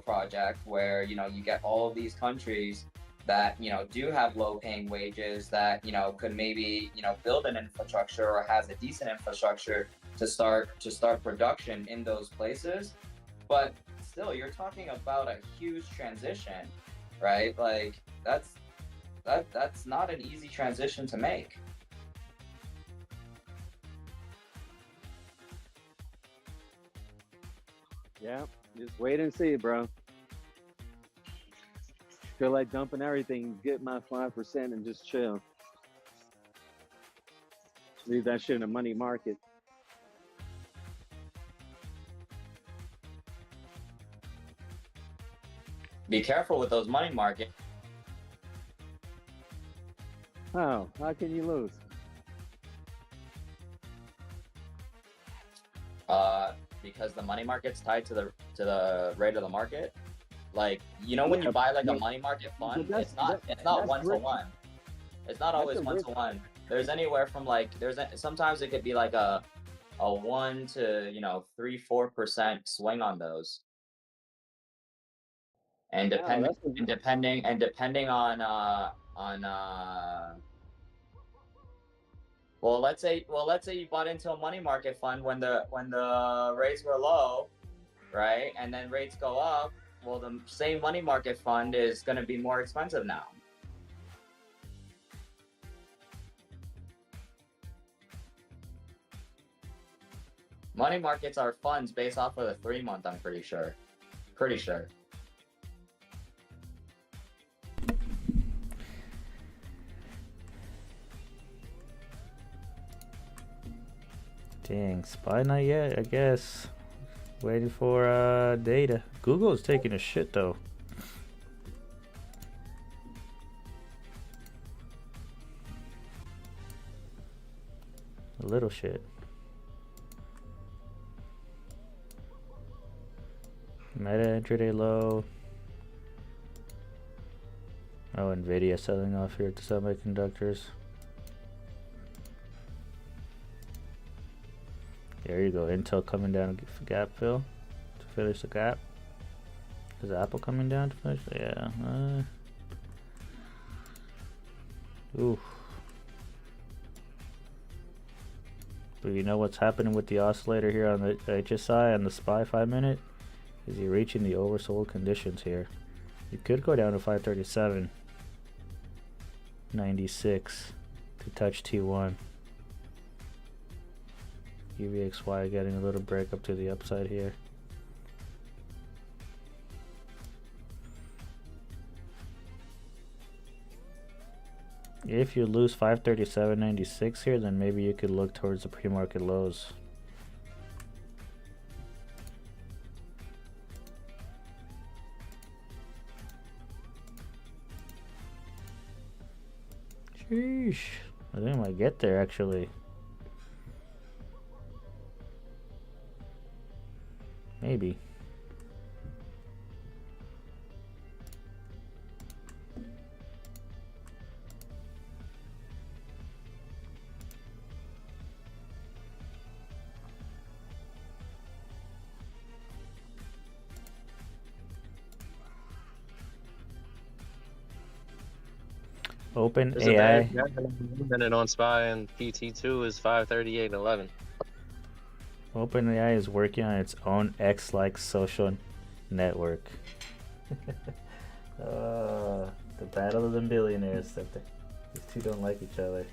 project where, you get all of these countries that, do have low paying wages that, could maybe, build an infrastructure or has a decent infrastructure to start production in those places. But still, you're talking about a huge transition, right? Like that's not an easy transition to make. Yeah, just wait and see, bro. Feel like dumping everything, get my 5% and just chill. Leave that shit in the money market. Be careful with those money market. How can you lose? Because the money market's tied to the rate of the market. Like, when you buy like a money market fund, it's not one to one. It's not always one to one. There's anywhere from sometimes it could be like a 1 to 3-4% swing on those. And depending on well, let's say you bought into a money market fund when the rates were low, right? And then rates go up. Well, the same money market fund is going to be more expensive now. Money markets are funds based off of the 3-month, I'm pretty sure. Dang, SPY not yet, I guess. Waiting for data. Google is taking a shit though. A little shit. Meta intraday low. Oh, Nvidia selling off here to semiconductors. There you go. Intel coming down for gap fill to finish the gap. Is Apple coming down to finish? Yeah. Oof. But you know what's happening with the oscillator here on the HSI and the SPY 5 minute? Is he reaching the oversold conditions here? You could go down to 537.96 to touch T1. UVXY getting a little break up to the upside here. If you lose 537.96 here, then maybe you could look towards the pre-market lows. Sheesh. I think I might get there actually. Maybe. Open There's a AI. bad minute on SPY and PT2 is 538.11. OpenAI is working on its own X-like social network. The battle of the billionaires. These two don't like each other.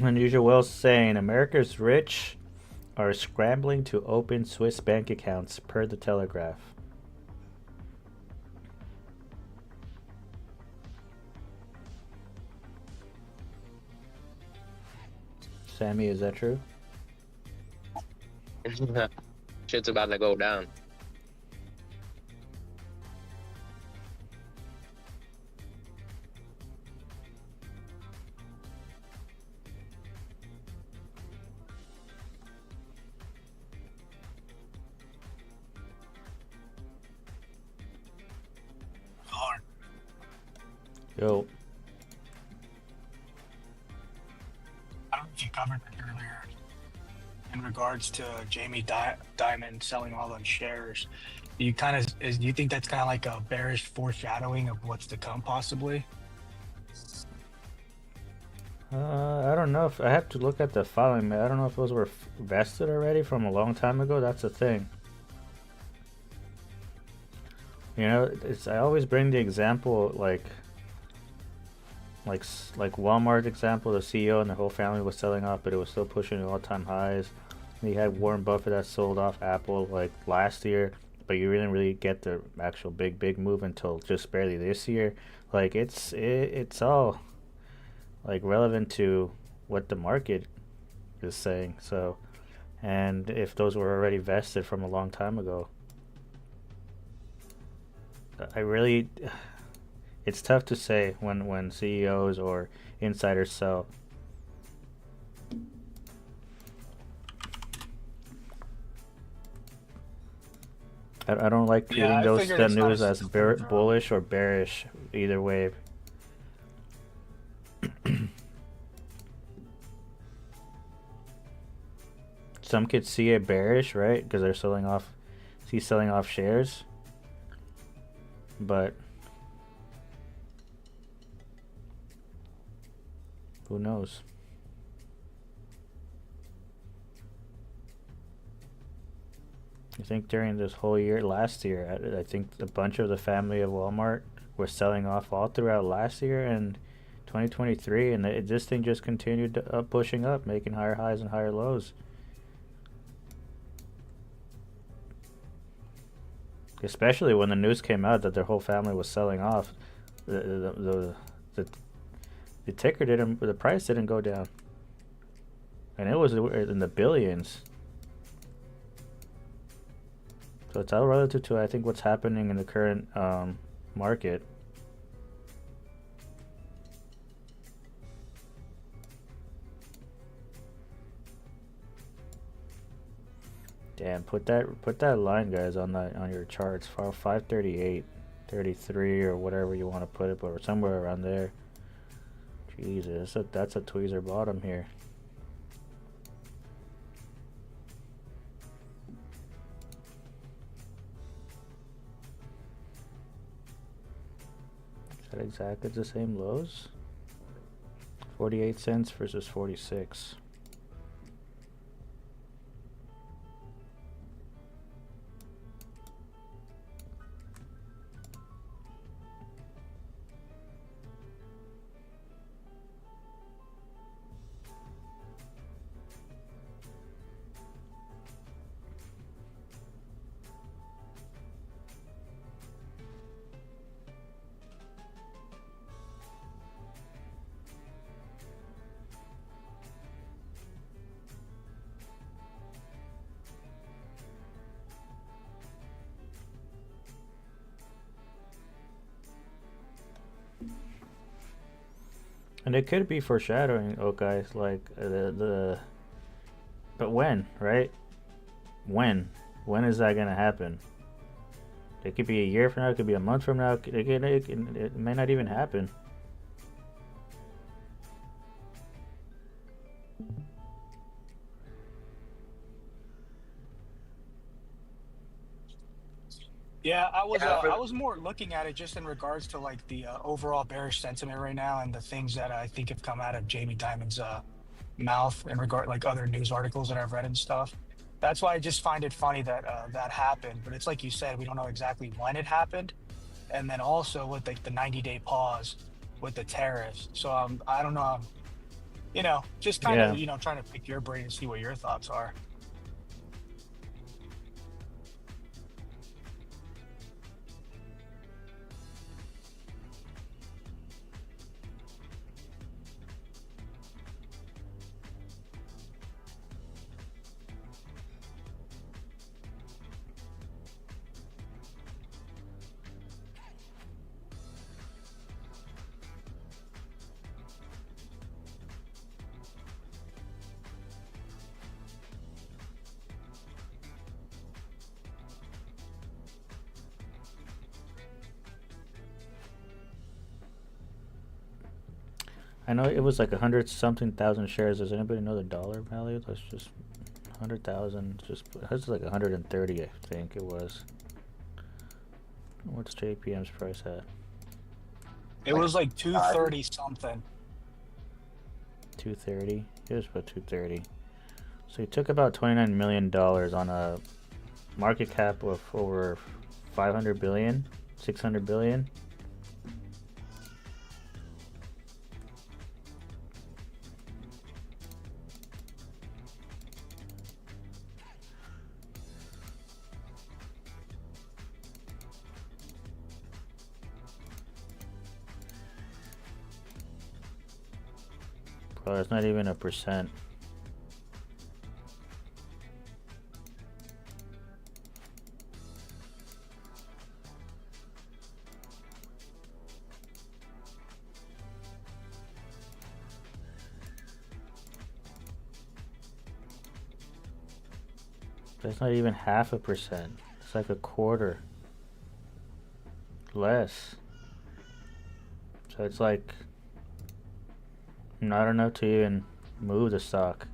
Unusual Wells saying America's rich are scrambling to open Swiss bank accounts per the Telegraph. Sammy, is that true? Shit's about to go down. Yo. government earlier in regards to Jamie Dimon selling all those shares. You do you think that's kind of like a bearish foreshadowing of what's to come, possibly? I don't know if I have to look at the filing. I don't know if those were vested already from a long time ago. That's the thing. You know, I always bring the example like Walmart example. The CEO and the whole family was selling off, but it was still pushing all-time highs. And you had Warren Buffett that sold off Apple like last year, but you didn't really get the actual big move until just barely this year. Like it's all like relevant to what the market is saying. So, and if those were already vested from a long time ago, I really, it's tough to say when CEOs or insiders sell. I don't like treating I figured that it's not news as super bullish or bearish either way. Some could see it bearish, right? Because they're selling off shares. But who knows? I think during this whole year, last year, I think a bunch of the family of Walmart were selling off all throughout last year and 2023, and this thing just continued pushing up, making higher highs and higher lows. Especially when the news came out that their whole family was selling off, the ticker didn't, the price didn't go down, and it was in the billions. So it's all relative to, I think, what's happening in the current market. Damn, put that line, guys, on your charts. 538, 33, or whatever you want to put it, but somewhere around there. Jesus, that's a tweezer bottom here. Is that exactly the same lows? 48 cents versus 46. And it could be foreshadowing, guys, like but when, right? When is that gonna happen? It could be a year from now. It could be a month from now. It may not even happen. Yeah, I was more looking at it just in regards to like the overall bearish sentiment right now and the things that I think have come out of Jamie Dimon's mouth in regard like other news articles that I've read and stuff. That's why I just find it funny that that happened. But it's like you said, we don't know exactly when it happened, and then also with like the 90-day pause with the tariffs. So I don't know. Just kind of trying to pick your brain and see what your thoughts are. know it was like 100 something thousand shares. Does anybody know the dollar value? Let's just 100,000. Just it's like 130, I think it was. What's JPM's price at? It was like 230 something. 230. It was about 230. So he took about $29 million on a market cap of over 500 billion, 600 billion. Bro, it's not even a percent. That's not even half a percent. It's like a quarter. Less. So it's like not enough to even move the stock.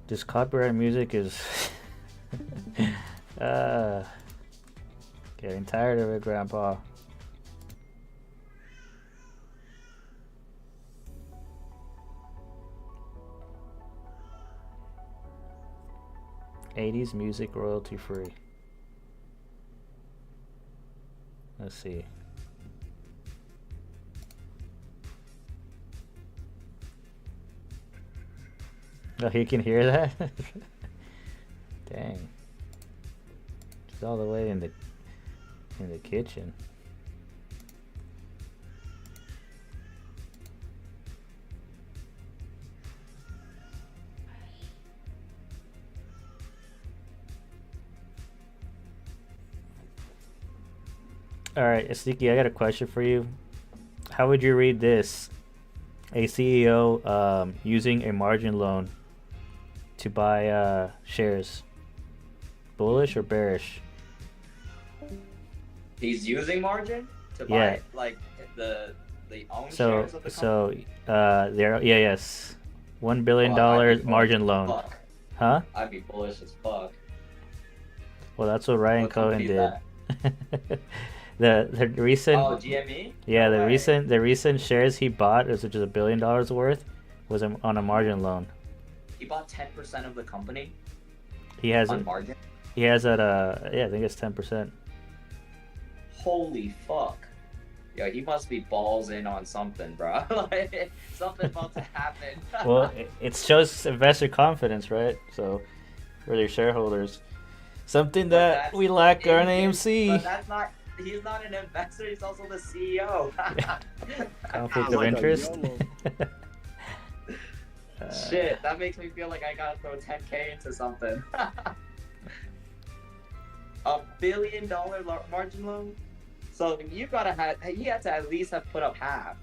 This copyright music is getting tired of it, Grandpa. '80s music royalty free. Let's see. Oh, you can hear that? Dang. It's all the way in the kitchen. All right, Asiki, I got a question for you. How would you read this? A CEO using a margin loan to buy shares. Bullish or bearish? He's using margin to buy like the own shares of the company. Yes, $1 billion margin loan. Fuck. Huh? I'd be bullish as fuck. Well, that's what Ryan What Cohen company is did. The recent GME? Yeah, No way. the recent shares he bought, which is $1 billion worth, was on a margin loan. He bought 10% of the company He has on margin? He has at I think it's 10%. Holy fuck. Yo, he must be balls in on something, bro. Like, something's about to happen. Well, it shows investor confidence, right? So, for their shareholders, something that we lack on AMC. But that's not. He's not an investor. He's also the CEO. Conflict of interest. Shit, that makes me feel like I gotta throw 10K into something. $1 billion margin loan. So you gotta have. He had to at least have put up half,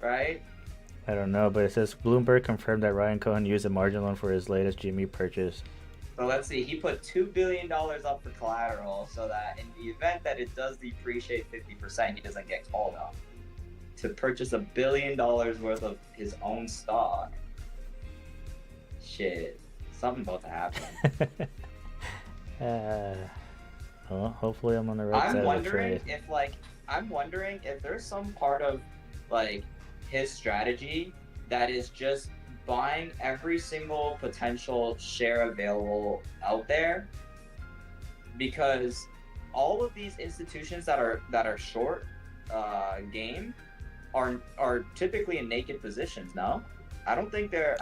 right? I don't know, but it says Bloomberg confirmed that Ryan Cohen used a margin loan for his latest GME purchase. So let's see, he put $2 billion up for collateral so that in the event that it does depreciate 50%, he doesn't get called up. To purchase $1 billion worth of his own stock. Shit, something about to happen. Well, hopefully I'm on the right side of the trade. I'm wondering if there's some part of like his strategy that is just buying every single potential share available out there, because all of these institutions that are short game are typically in naked positions. No, I don't think they're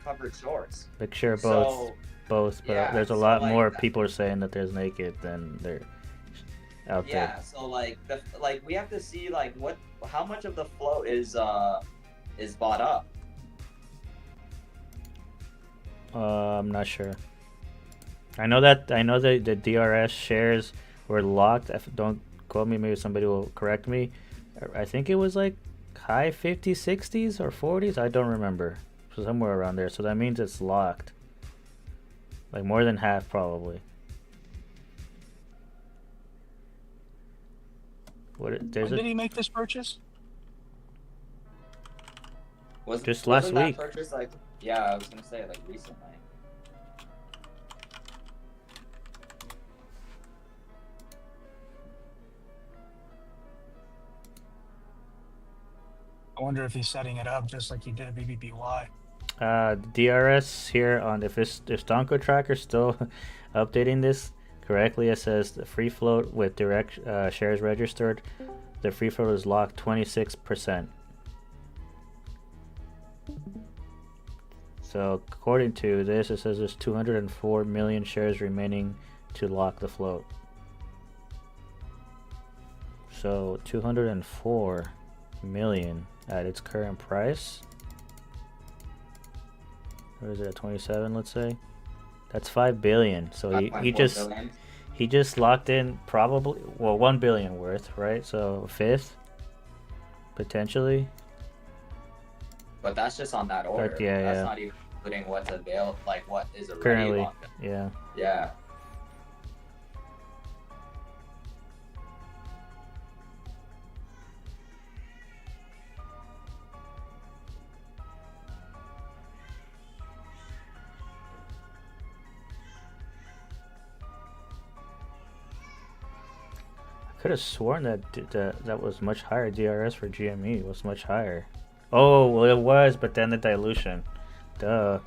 covered shorts. Like sure, So, both, but there's a lot more people are saying that there's naked than they're out there. Yeah, so like we have to see like how much of the float is bought up. I'm not sure. I know that the DRS shares were locked. Don't quote me. Maybe somebody will correct me. I think it was like high 50s, 60s, or 40s. I don't remember. So somewhere around there. So that means it's locked. Like more than half, probably. When did he make this purchase? Just last wasn't week. That purchase like, yeah, I was gonna say like recently. I wonder if he's setting it up just like he did BBBY. DRS here on if Stonko Tracker's still updating this correctly, it says the free float with direct shares registered. The free float is locked 26%. So according to this, it says there's 204 million shares remaining to lock the float. So 204 million at its current price. What is it at 27? Let's say that's 5 billion. So he just locked in probably 1 billion worth, right? So a fifth potentially. But that's just on that order. That's not even including what's available, like what is already currently locked in. Yeah. Yeah. Could have sworn that that was much higher. DRS for GME was much higher. Oh, well, it was, but then the dilution. Duh.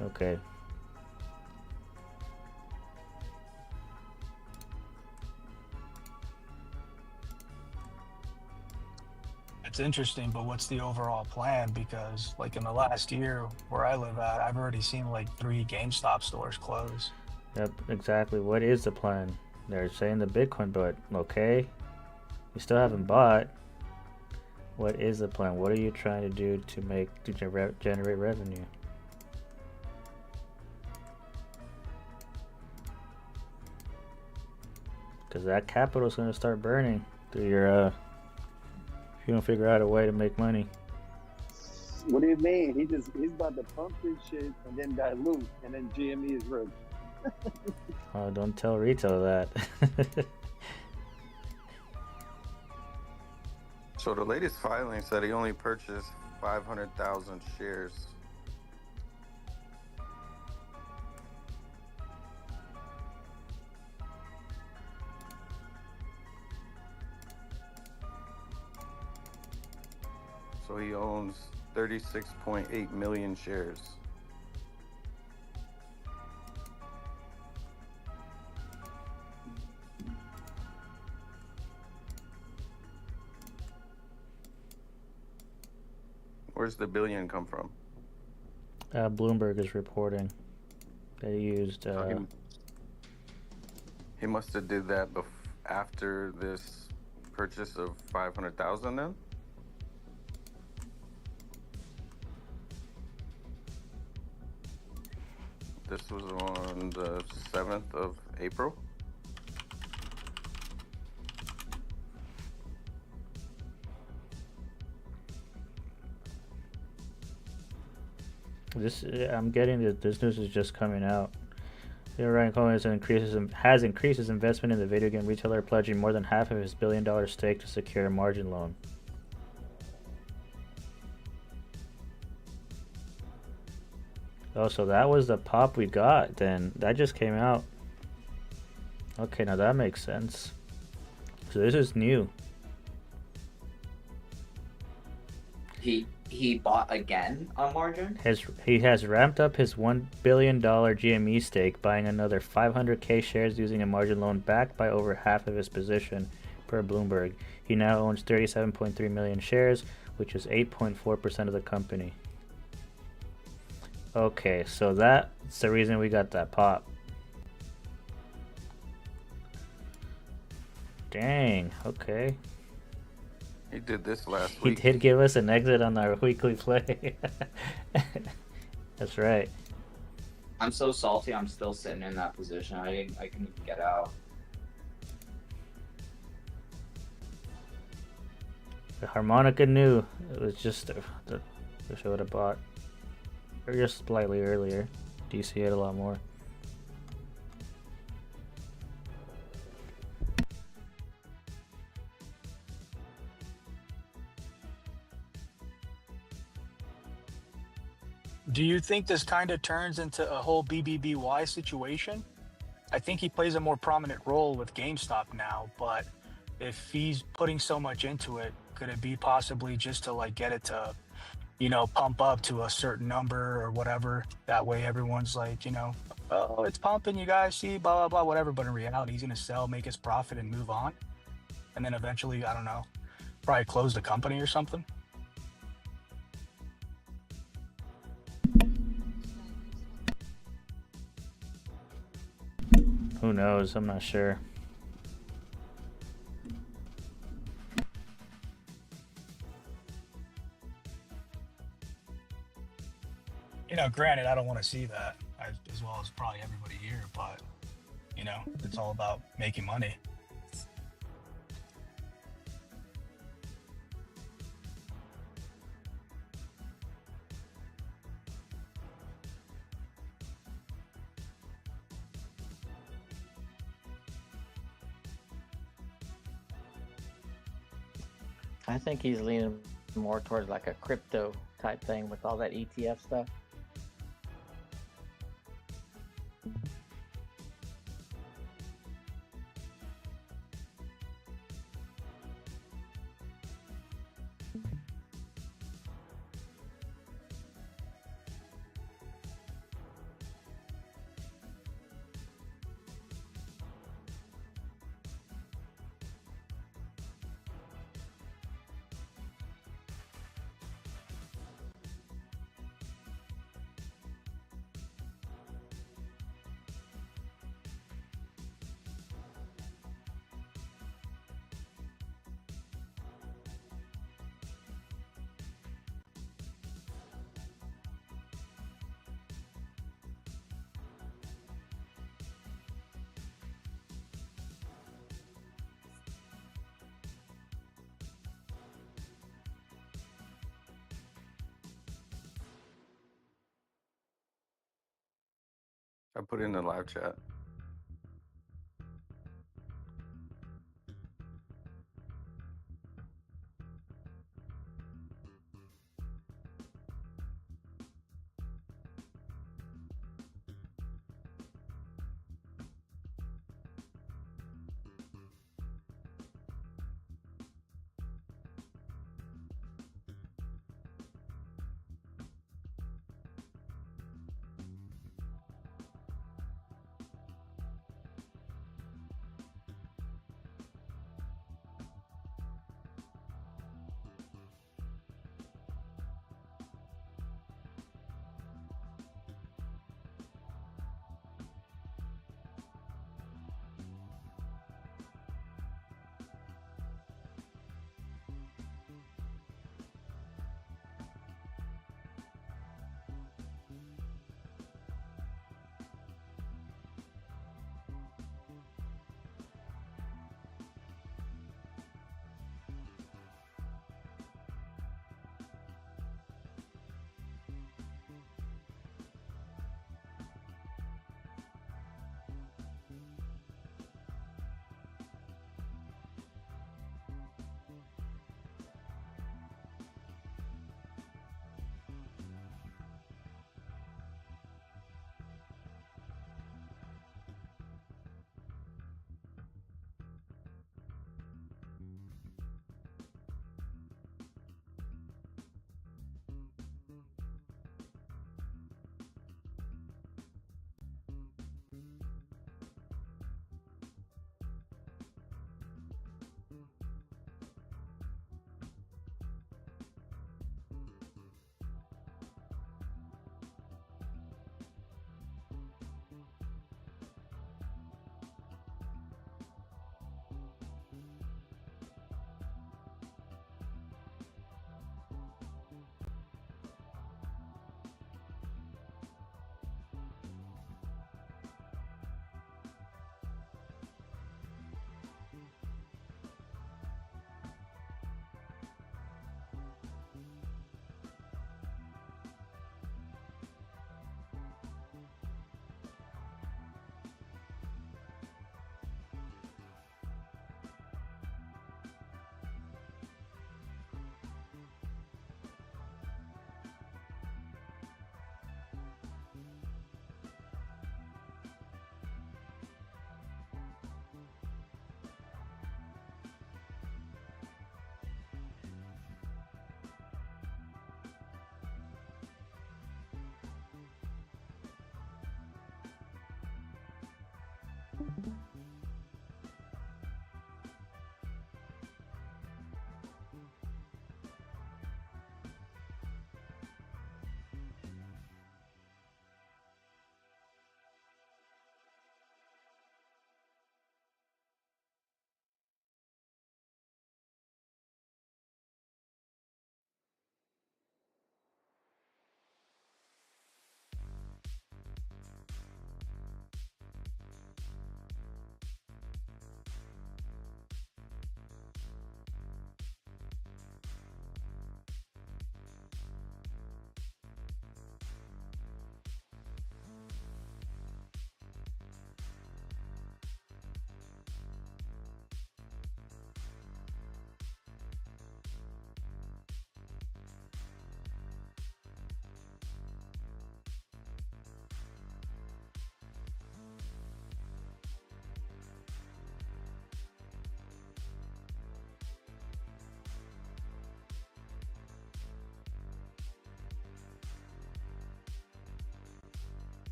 Okay. It's interesting, but what's the overall plan? Because like in the last year where I live at, I've already seen like 3 GameStop stores close. Yep, exactly. What is the plan? They're saying the Bitcoin, but okay. You still haven't bought. What is the plan? What are you trying to do to generate revenue? Because that capital is going to start burning through your if you don't figure out a way to make money. What do you mean? He's about to pump this shit and then dilute, and then GME is rich. Oh, don't tell retail that. So the latest filing said he only purchased 500,000 shares. So he owns 36.8 million shares. Where's the billion come from? Bloomberg is reporting that he used. He must have did that after this purchase of 500,000 then? This was on the 7th of April. I'm getting that this news is just coming out. Ryan Cohen has increased his investment in the video game retailer, pledging more than half of his $1 billion stake to secure a margin loan. Oh, so that was the pop we got then. That just came out. Okay, now that makes sense. So this is new. He bought again on margin? He has ramped up his $1 billion GME stake, buying another 500k shares using a margin loan backed by over half of his position, per Bloomberg. He now owns 37.3 million shares, which is 8.4% of the company. Okay, so that's the reason we got that pop. Dang, okay. He did this last He week. did give us an exit on our weekly play. That's right. I'm so salty. I'm still sitting in that position. I couldn't even get out. The harmonica knew it was just the wish I would have bought or just slightly earlier. DC had a lot more. Do you think this kind of turns into a whole BBBY situation? I think he plays a more prominent role with GameStop now, but if he's putting so much into it, could it be possibly just to like get it to, pump up to a certain number or whatever? That way everyone's like, oh, it's pumping, you guys see, blah, blah, blah, whatever. But in reality, he's going to sell, make his profit, and move on. And then eventually, I don't know, probably close the company or something. Who knows? I'm not sure. Granted, I don't want to see that as well as probably everybody here, but, it's all about making money. I think he's leaning more towards like a crypto type thing with all that ETF stuff. I put it in the live chat.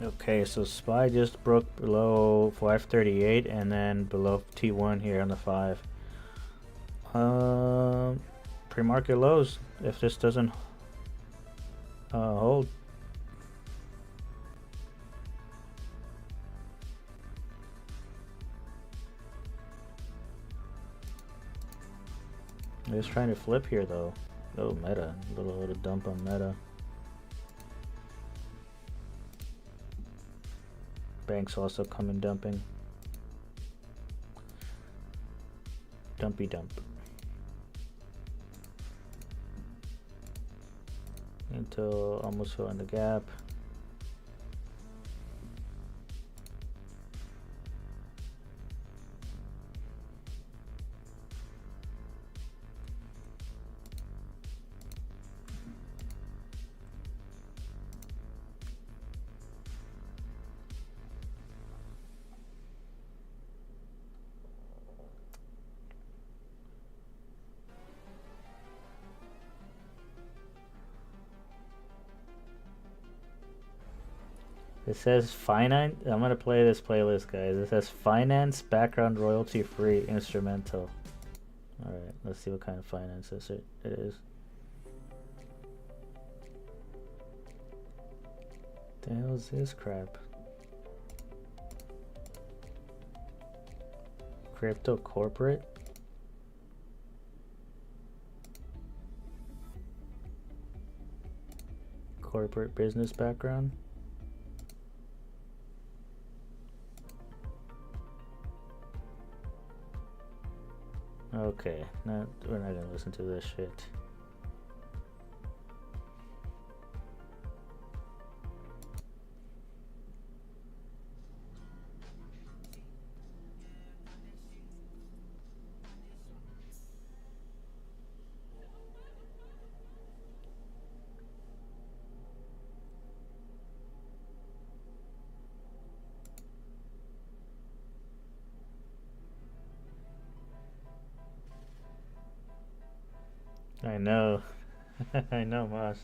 Okay, so SPY just broke below 538 and then below T1 here on the 5. Pre-market lows if this doesn't hold. It's trying to flip here though. Oh, meta. Little dump on meta. Banks also coming dumping. Dumpy dump. Until almost filling the gap. It says finance. I'm gonna play this playlist, guys. It says finance background royalty free instrumental. All right, let's see what kind of finance it is. The hell is this crap? Crypto corporate. Corporate business background. Okay, we're not gonna listen to this shit. I know. I know, Moss.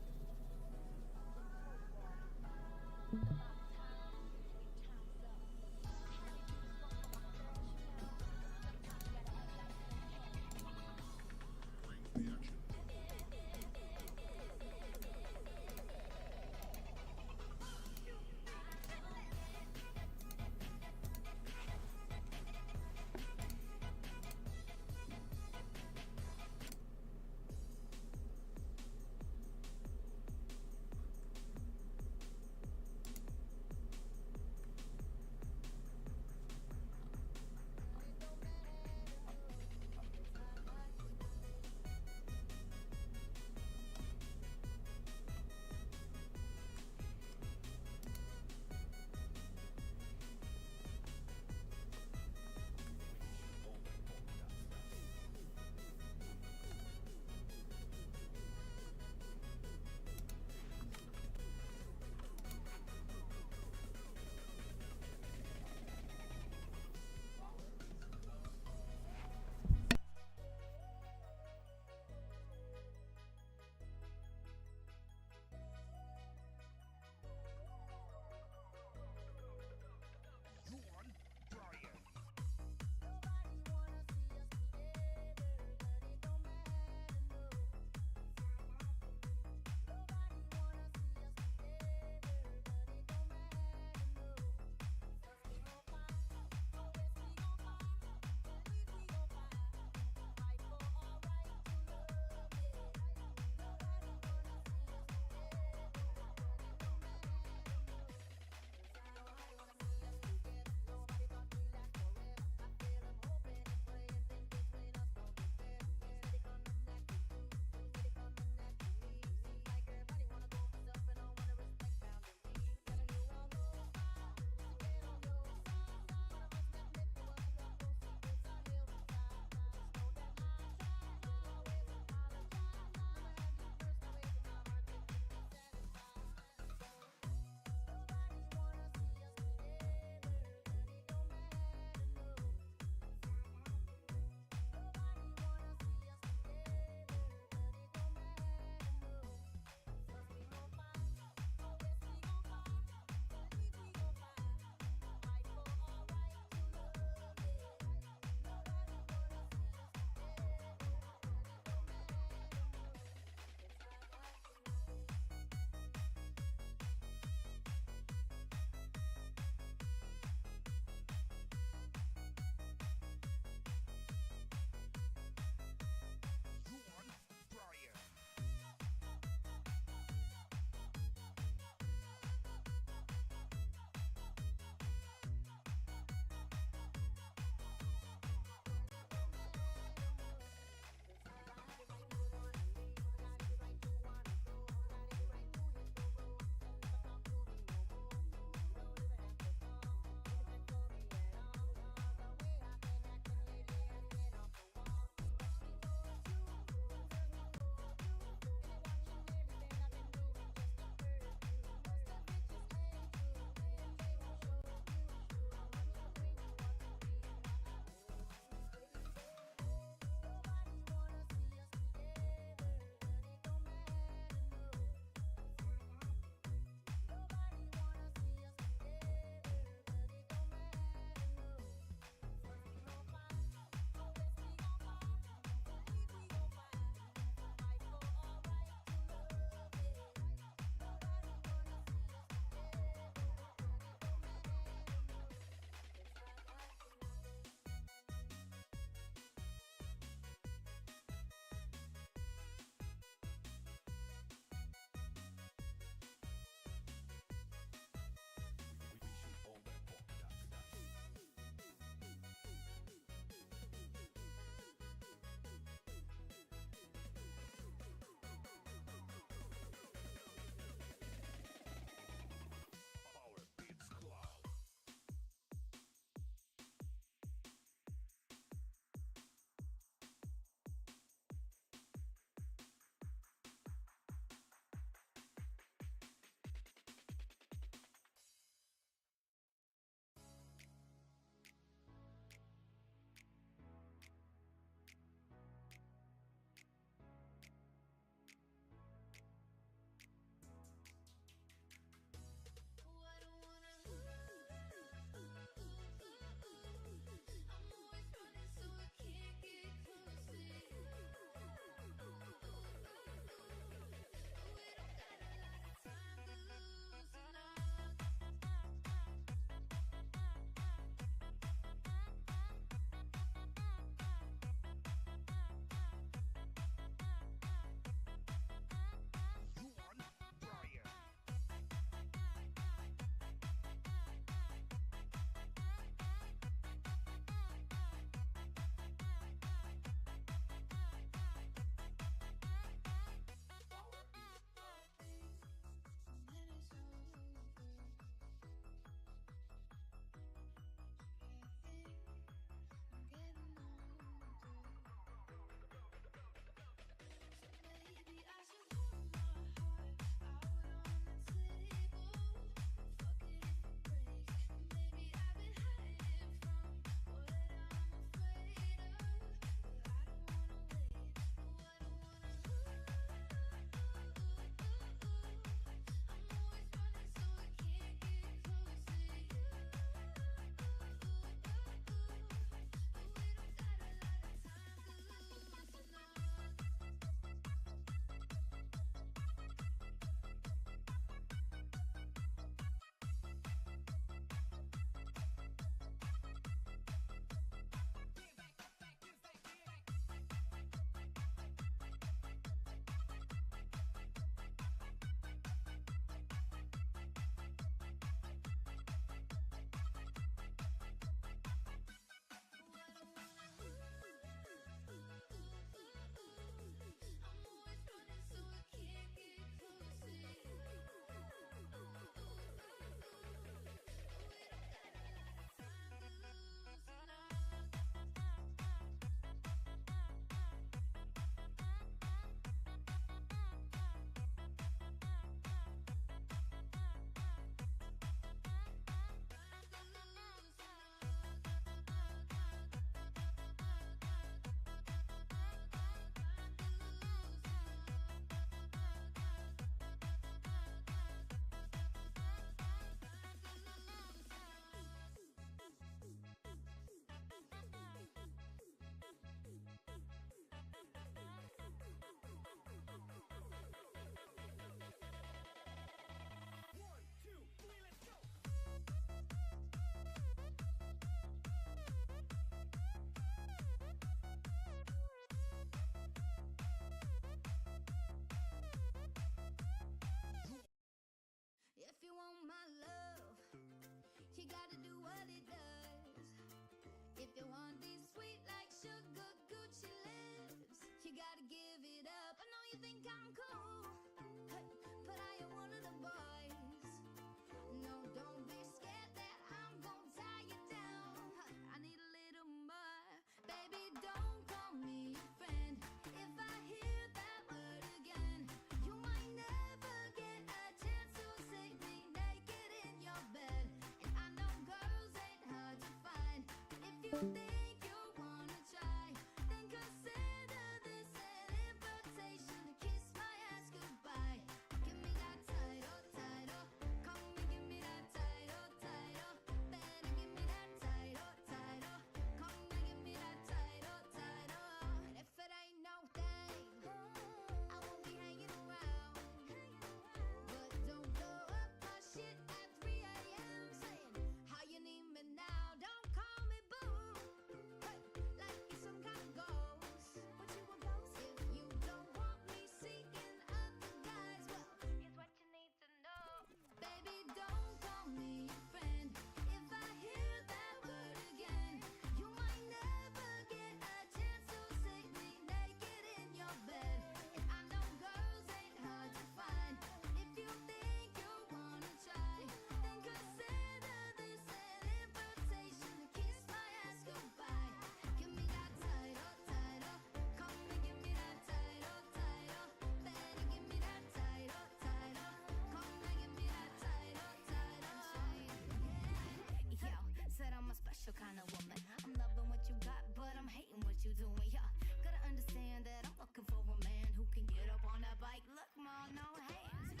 Kind of woman. I'm loving what you got, but I'm hating what you doing. Yeah, gotta understand that I'm looking for a man who can get up on that bike. Look, ma, no hands.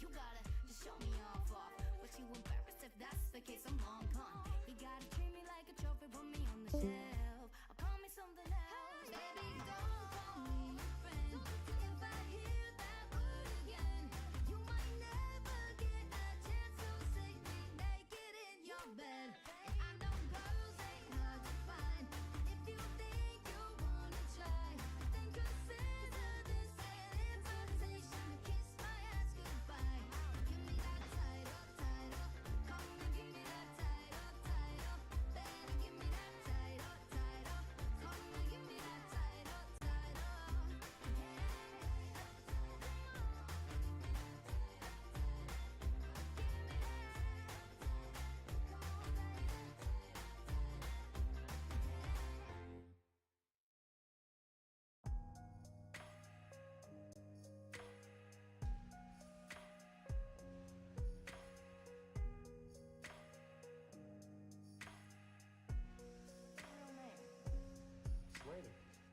You gotta just show me off. But you embarrassed if that's the case. I'm long gone. You gotta treat me like a trophy, put me on the shelf. I promise something else. Baby, don't call me your friend. If I hear that word again, you might never get a chance to see me naked in your bed.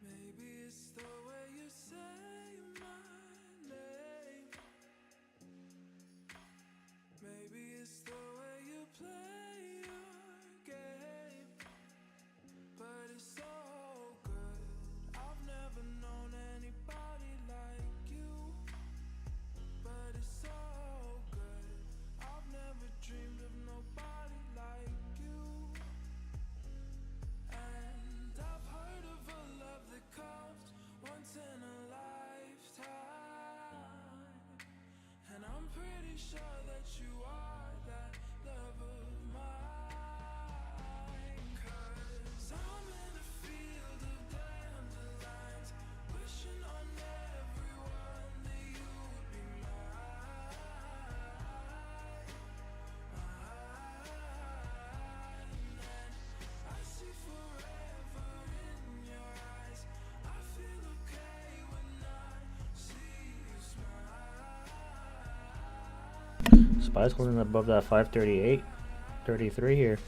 Maybe it's the way you say my name. Maybe it's the way you play your game. But it's so good. I've never known anybody like you. But it's so good. I've never dreamed of nobody like you. And I've heard of a love that comes once in a lifetime. And I'm pretty sure that you are that love of mine. 'Cause I'm in a field of dandelions, wishing on everyone that you would be mine. And I see forever in your eyes. I feel okay when I see you smile. Spy's holding above that 538, 33 here.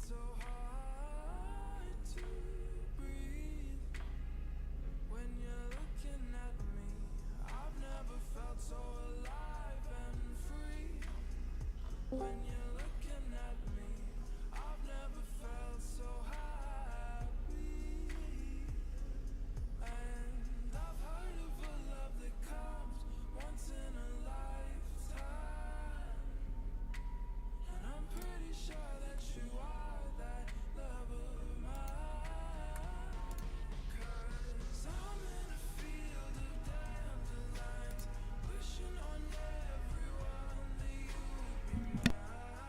So hard to breathe when you're looking at me. I've never felt so alive and free. When you're looking at me, I've never felt so happy. And I've heard of a love that comes once in a lifetime. And I'm pretty sure that you are that love of mine. 'Cause I'm in a field of dandelions, wishing on everyone that you would be mine.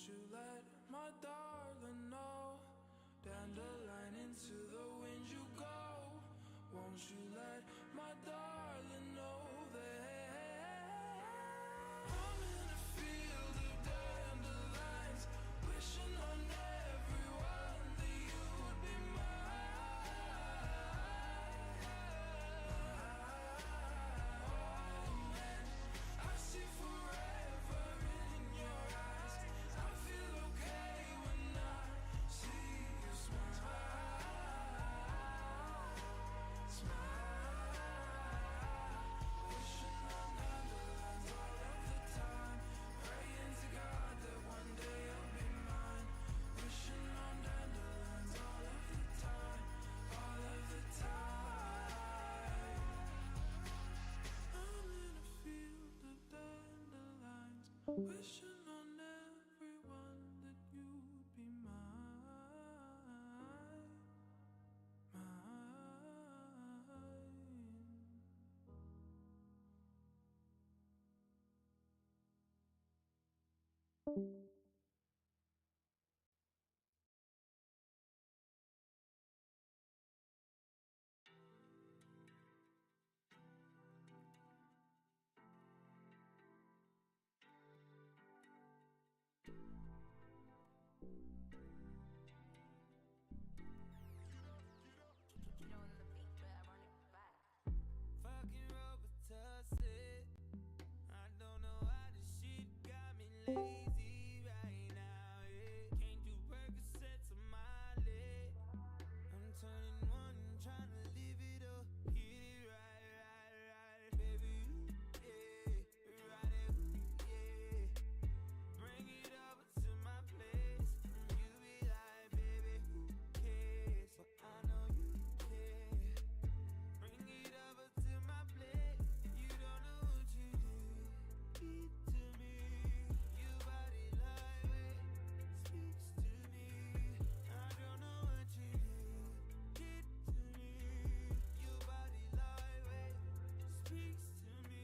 you let my darling know? Dandelion into the wind you go. Won't you let my darling know that I'm in a field of dandelions, wishing on everyone that you would be mine. And I see forever in your eyes. I feel okay when I see you wishing on dandelions all of the time, praying to God that one day you'll be mine. Wishing on dandelions all of the time, all of the time. I'm in a field of dandelions, wishing on everyone that you'd be mine, mine. Fucking Robitussin. I don't know why this shit got me lazy right now. Yeah. Can't do Percocets on my leg. I'm turning one, trying to live it up. Hit it right, baby. Yeah, right it, yeah. Bring it over to my place. You be like, baby, who cares? But I know you care. Bring it over to my place. You don't know what you did to me. Your body lightweight speaks to me. I don't know what you did to me. Your body lightweight speaks to me.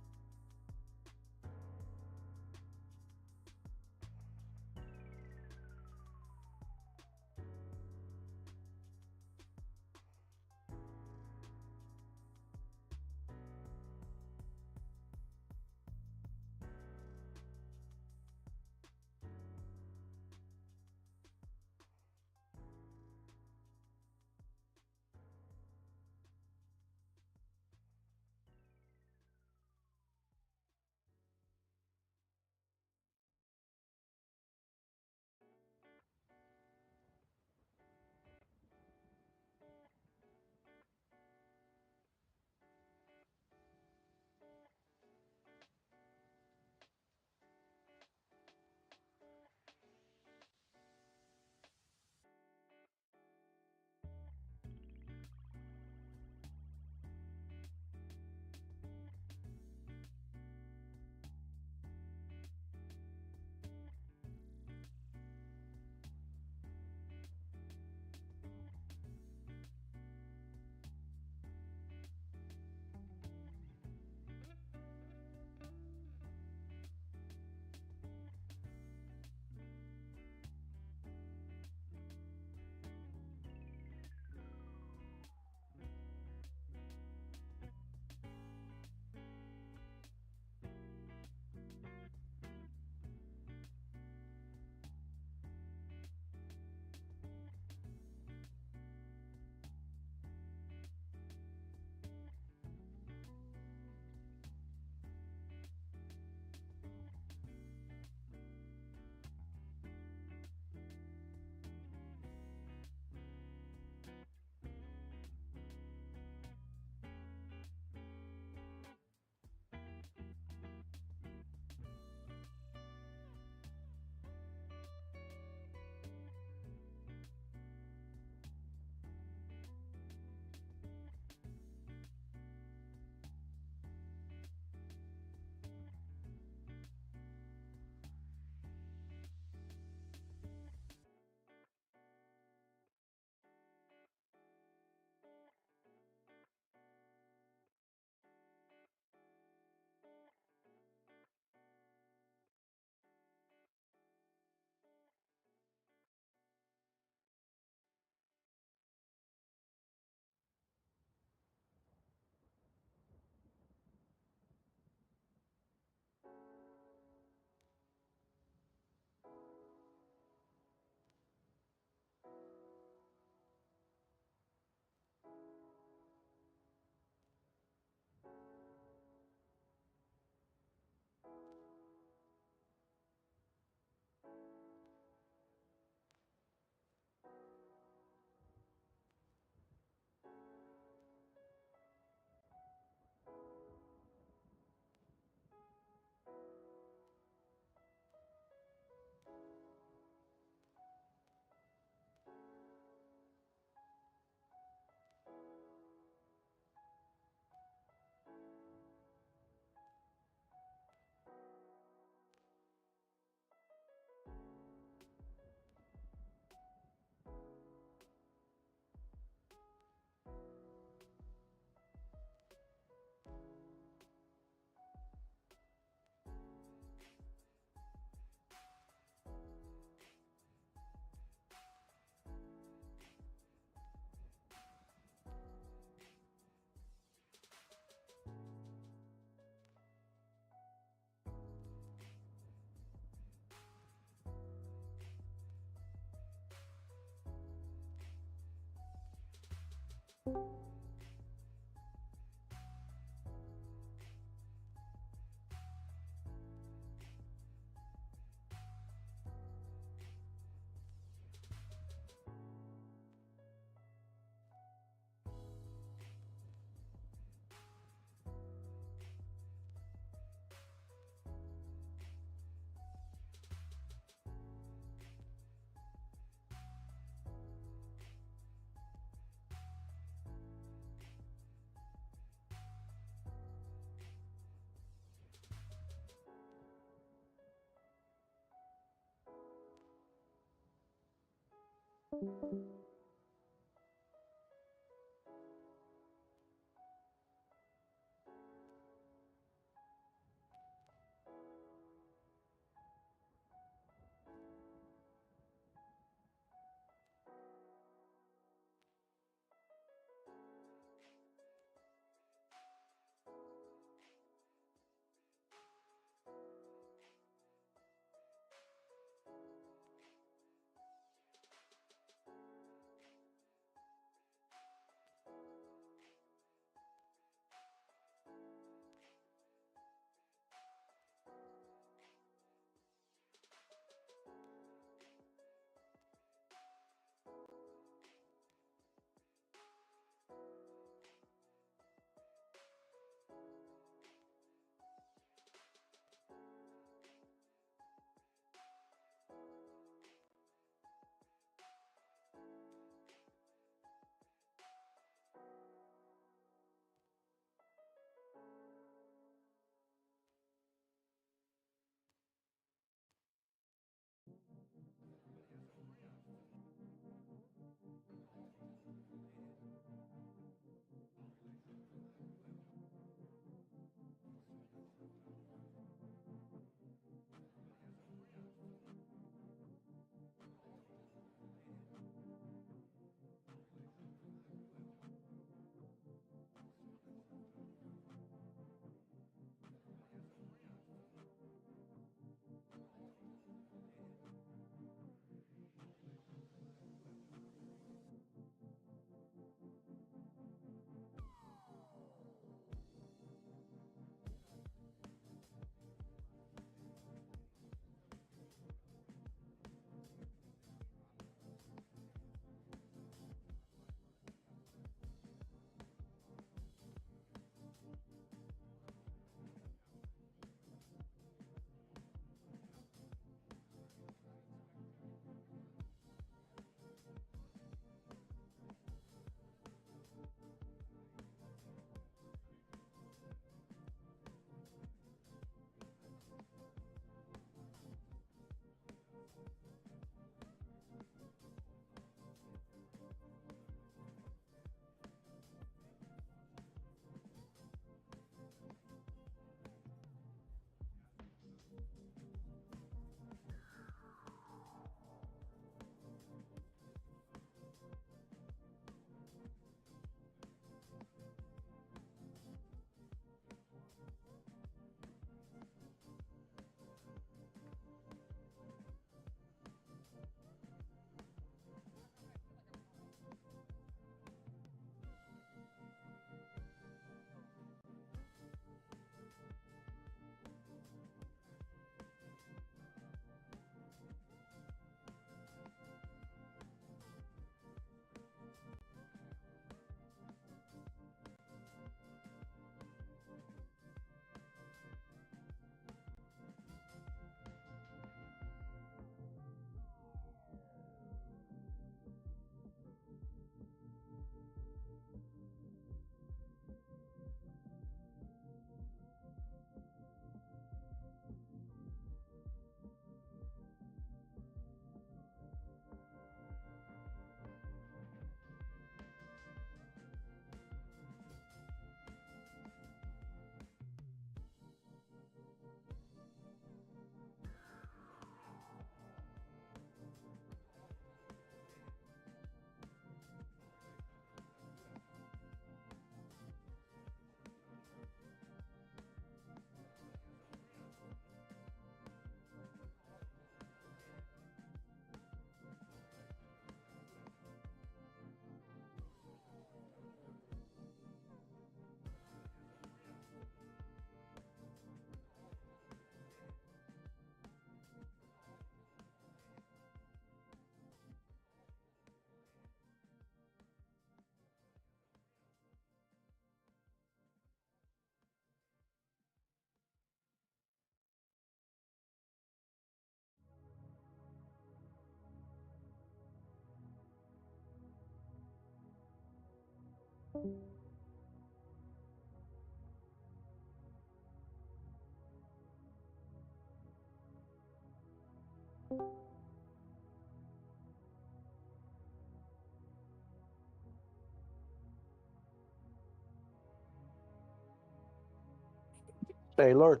Hey, Lord.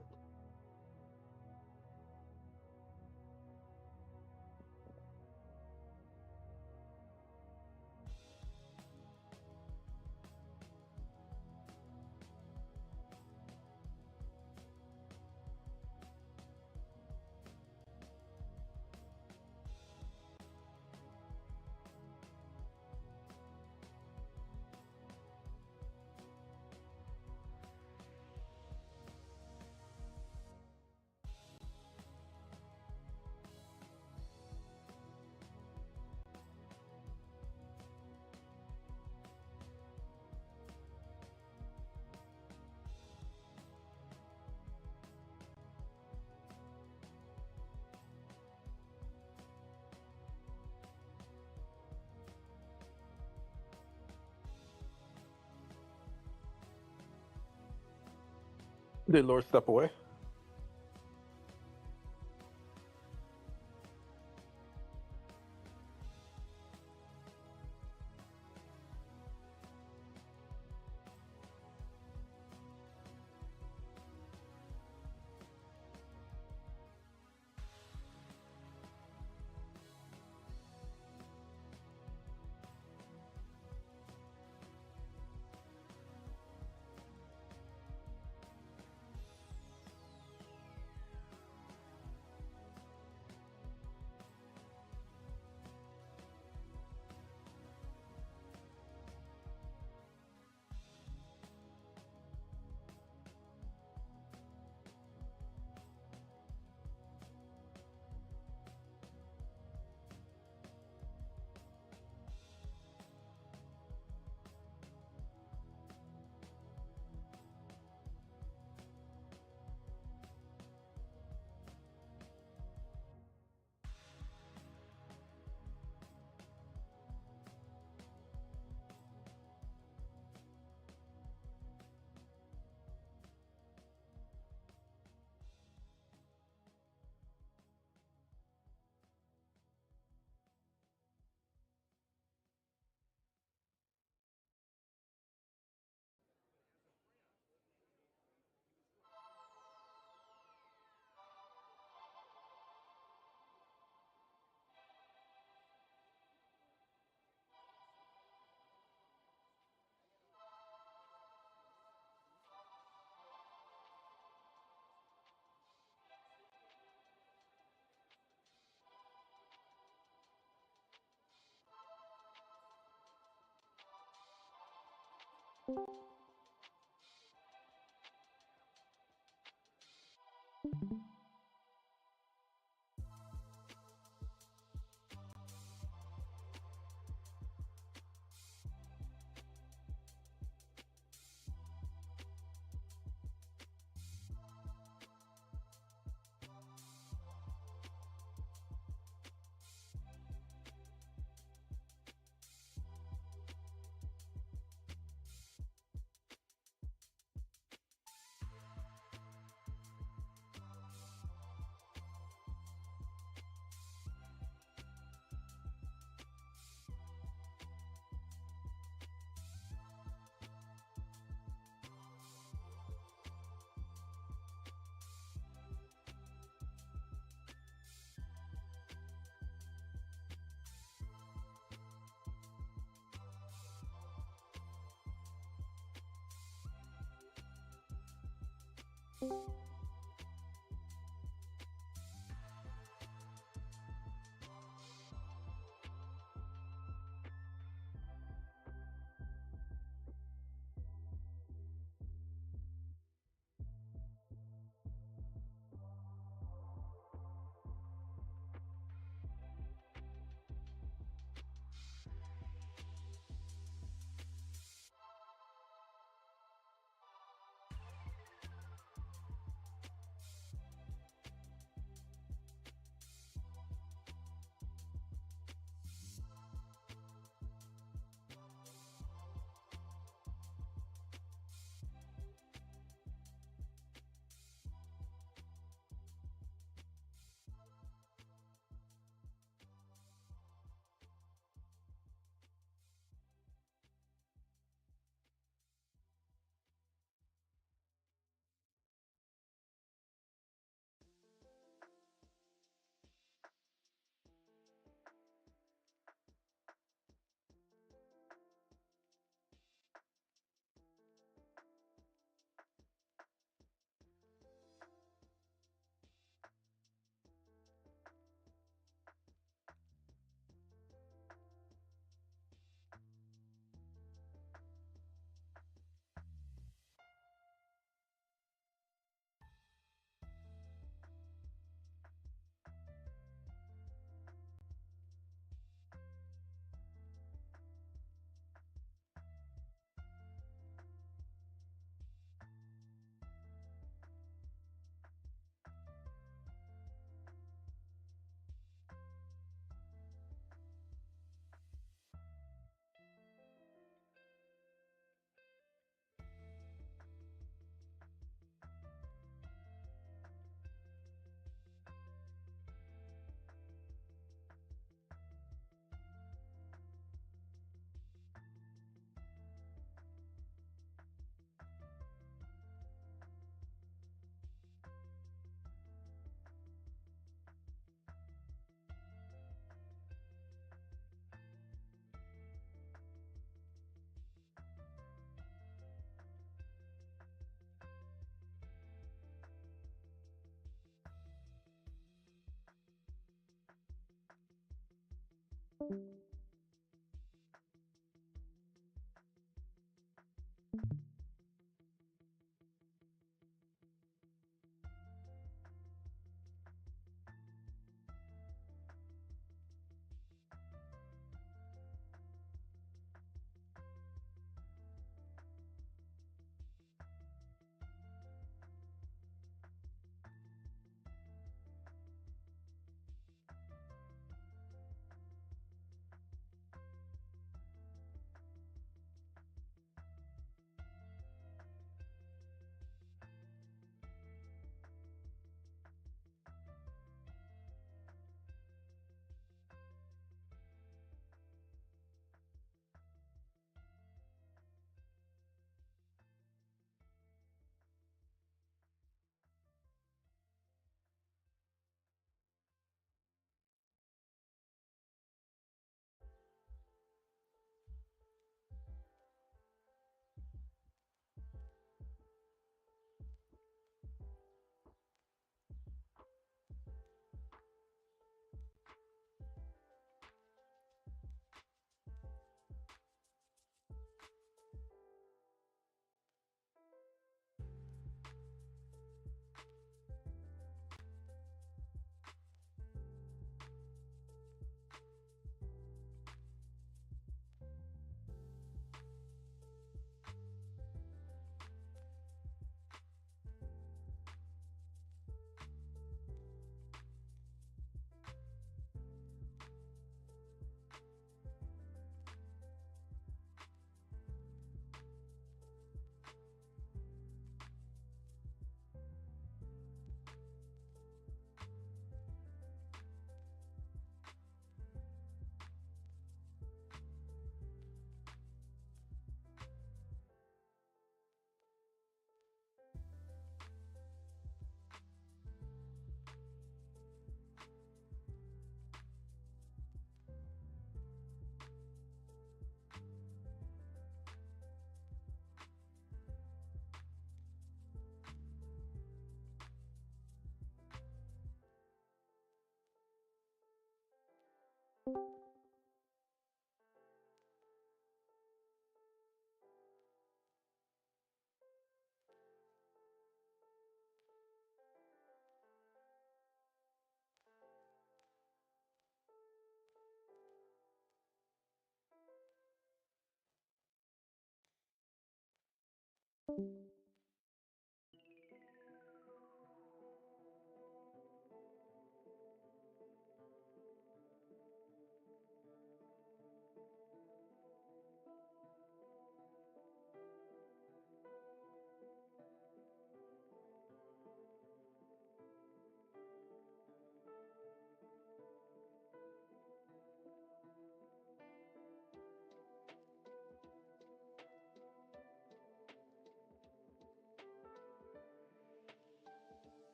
Did Lord step away?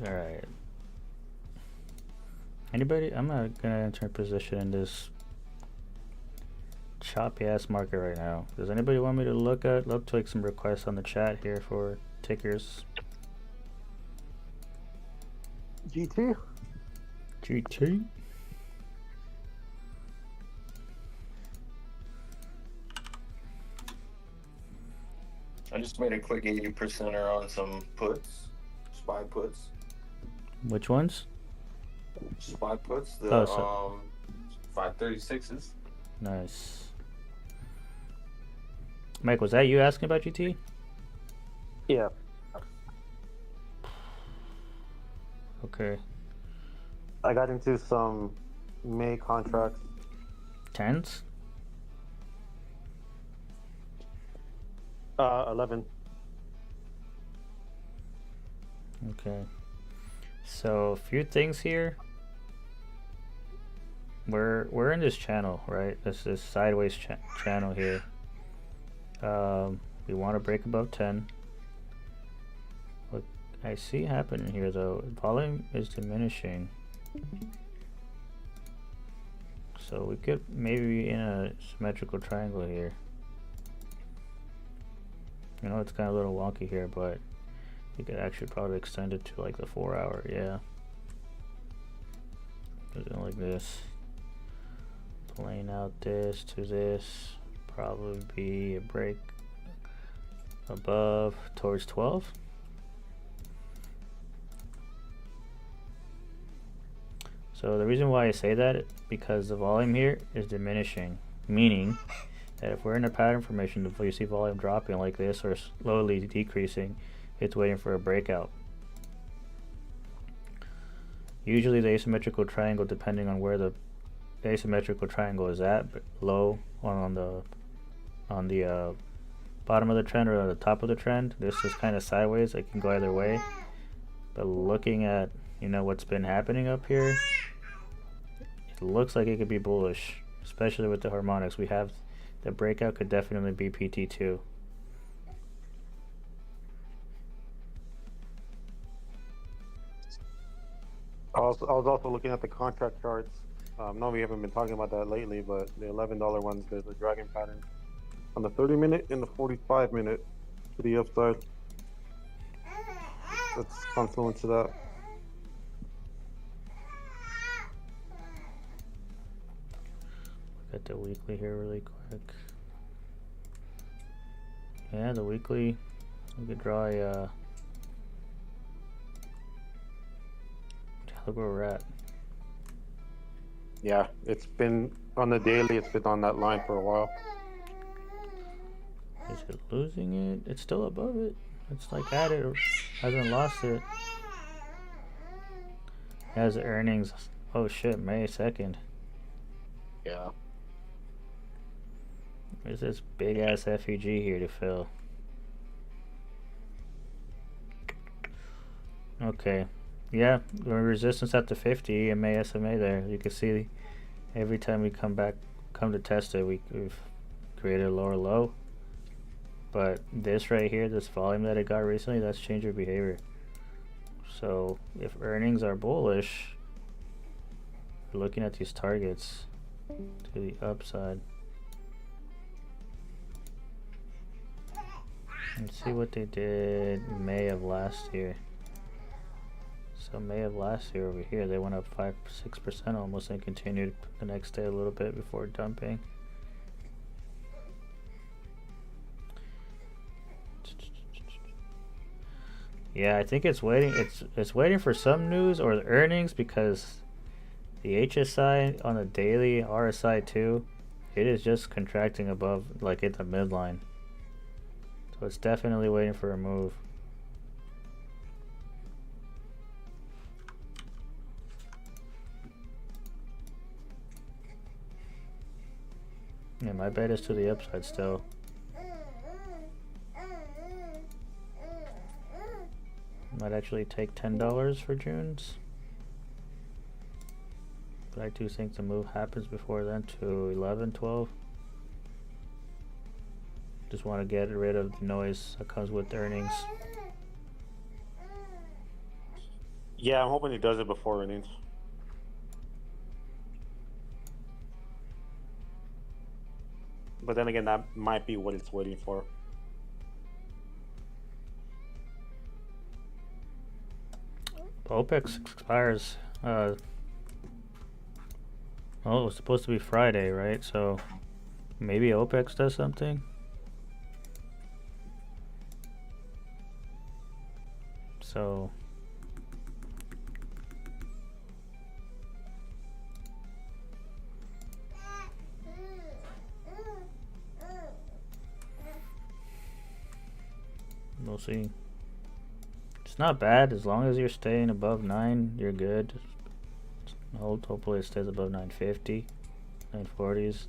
All right. Anybody? I'm not gonna enter a position in this choppy ass market right now. Does anybody want me to look at? Love to take some requests on the chat here for tickers. GT. GT. I just made a quick 80%er on some puts, SPY puts. Which ones? SPY puts, the Oh, so 536s. nice. Mike, was that you asking about GT? Yeah. Okay. I got into some May contracts. Tens? 11. Okay. So a few things here. We're in this channel, right? This is sideways channel here. We want to break above 10. What I see happening here though, volume is diminishing. So we could maybe be in a symmetrical triangle here. I know it's kind of a little wonky here, but you could actually probably extend it to like the 4 hour, yeah. Something like this. Playing out this to this, probably be a break above towards 12. So the reason why I say that, because the volume here is diminishing, meaning that if we're in a pattern formation, if you see volume dropping like this or slowly decreasing, it's waiting for a breakout. Usually the asymmetrical triangle, depending on where the asymmetrical triangle is at, but low on the bottom of the trend or the top of the trend, this is kind of sideways. It can go either way. But looking at, you know, what's been happening up here, It looks like it could be bullish, especially with the harmonics. We have the breakout could definitely be PT2. I was also looking at the contract charts. No, we haven't been talking about that lately, but the $11 ones, there's a dragon pattern on the 30-minute and the 45-minute to the upside. That's confluence to that. Look at the weekly here really quick. Yeah, the weekly, we could draw a, look where we're at. Yeah, it's been on the daily, it's been on that line for a while. Is it losing it? It's still above it. It's like at it, hasn't lost it. Has earnings, oh shit, May 2nd. Yeah. There's this big ass FEG here to fill. Okay. Yeah, resistance at the 50 EMA SMA there. You can see every time we come to test it, we've created a lower low. But this right here, this volume that it got recently, that's change of behavior. So if earnings are bullish, we're looking at these targets to the upside. Let's see what they did May of last year. So May of last year over here, they went up 5-6% almost and continued the next day a little bit before dumping. Yeah, I think it's waiting. It's waiting for some news or the earnings, because the HSI on the daily RSI too, it is just contracting above, like at the midline. So it's definitely waiting for a move. Yeah, my bet is to the upside still. Might actually take $10 for June's. But I do think the move happens before then to 11, 12. Just want to get rid of the noise that comes with earnings. Yeah, I'm hoping he does it before earnings. But then again, that might be what it's waiting for. OPEC expires. Oh, it was supposed to be Friday, right? So maybe OPEC does something. So we'll see. It's not bad as long as you're staying above 9. You're good. Hopefully it stays above 950, 940s.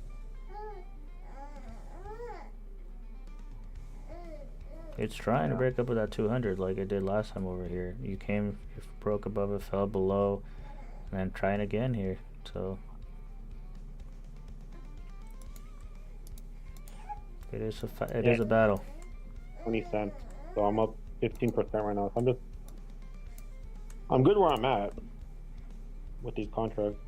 It's trying to break up with that 200 like it did last time over here. You came, you broke above it, fell below, and then trying again here. So it is a battle. 20 cents. So I'm up 15% right now. So I'm good where I'm at with these contracts.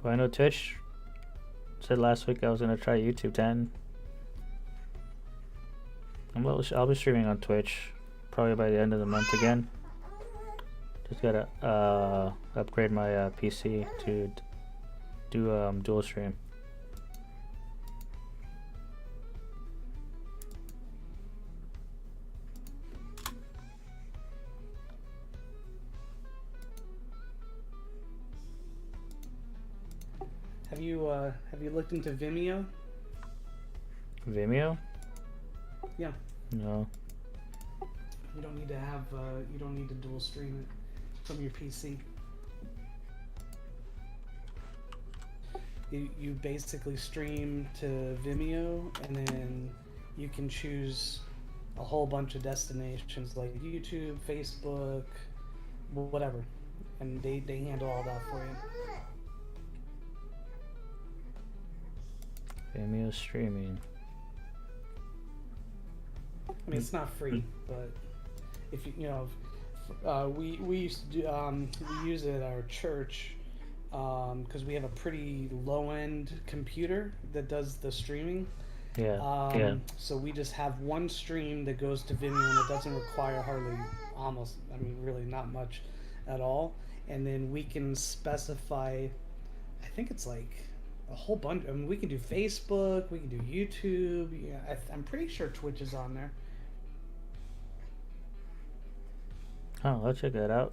Well, I know Twitch said last week I was gonna try YouTube 10. I'll be streaming on Twitch probably by the end of the month again. Just gotta upgrade my PC to do dual stream. Have you looked into Vimeo? Vimeo? Yeah. No. You don't need to have you don't need to dual stream it from your PC. You basically stream to Vimeo, and then you can choose a whole bunch of destinations like YouTube, Facebook, whatever, and they handle all that for you. Vimeo streaming. I mean, it's not free, but if you know, we used to do, we use it at our church because we have a pretty low end computer that does the streaming. Yeah. So we just have one stream that goes to Vimeo, and it doesn't require really not much at all. And then we can specify, I think it's like a whole bunch. I mean, we can do Facebook, we can do YouTube. Yeah, I'm pretty sure Twitch is on there. Oh, I'll check that out.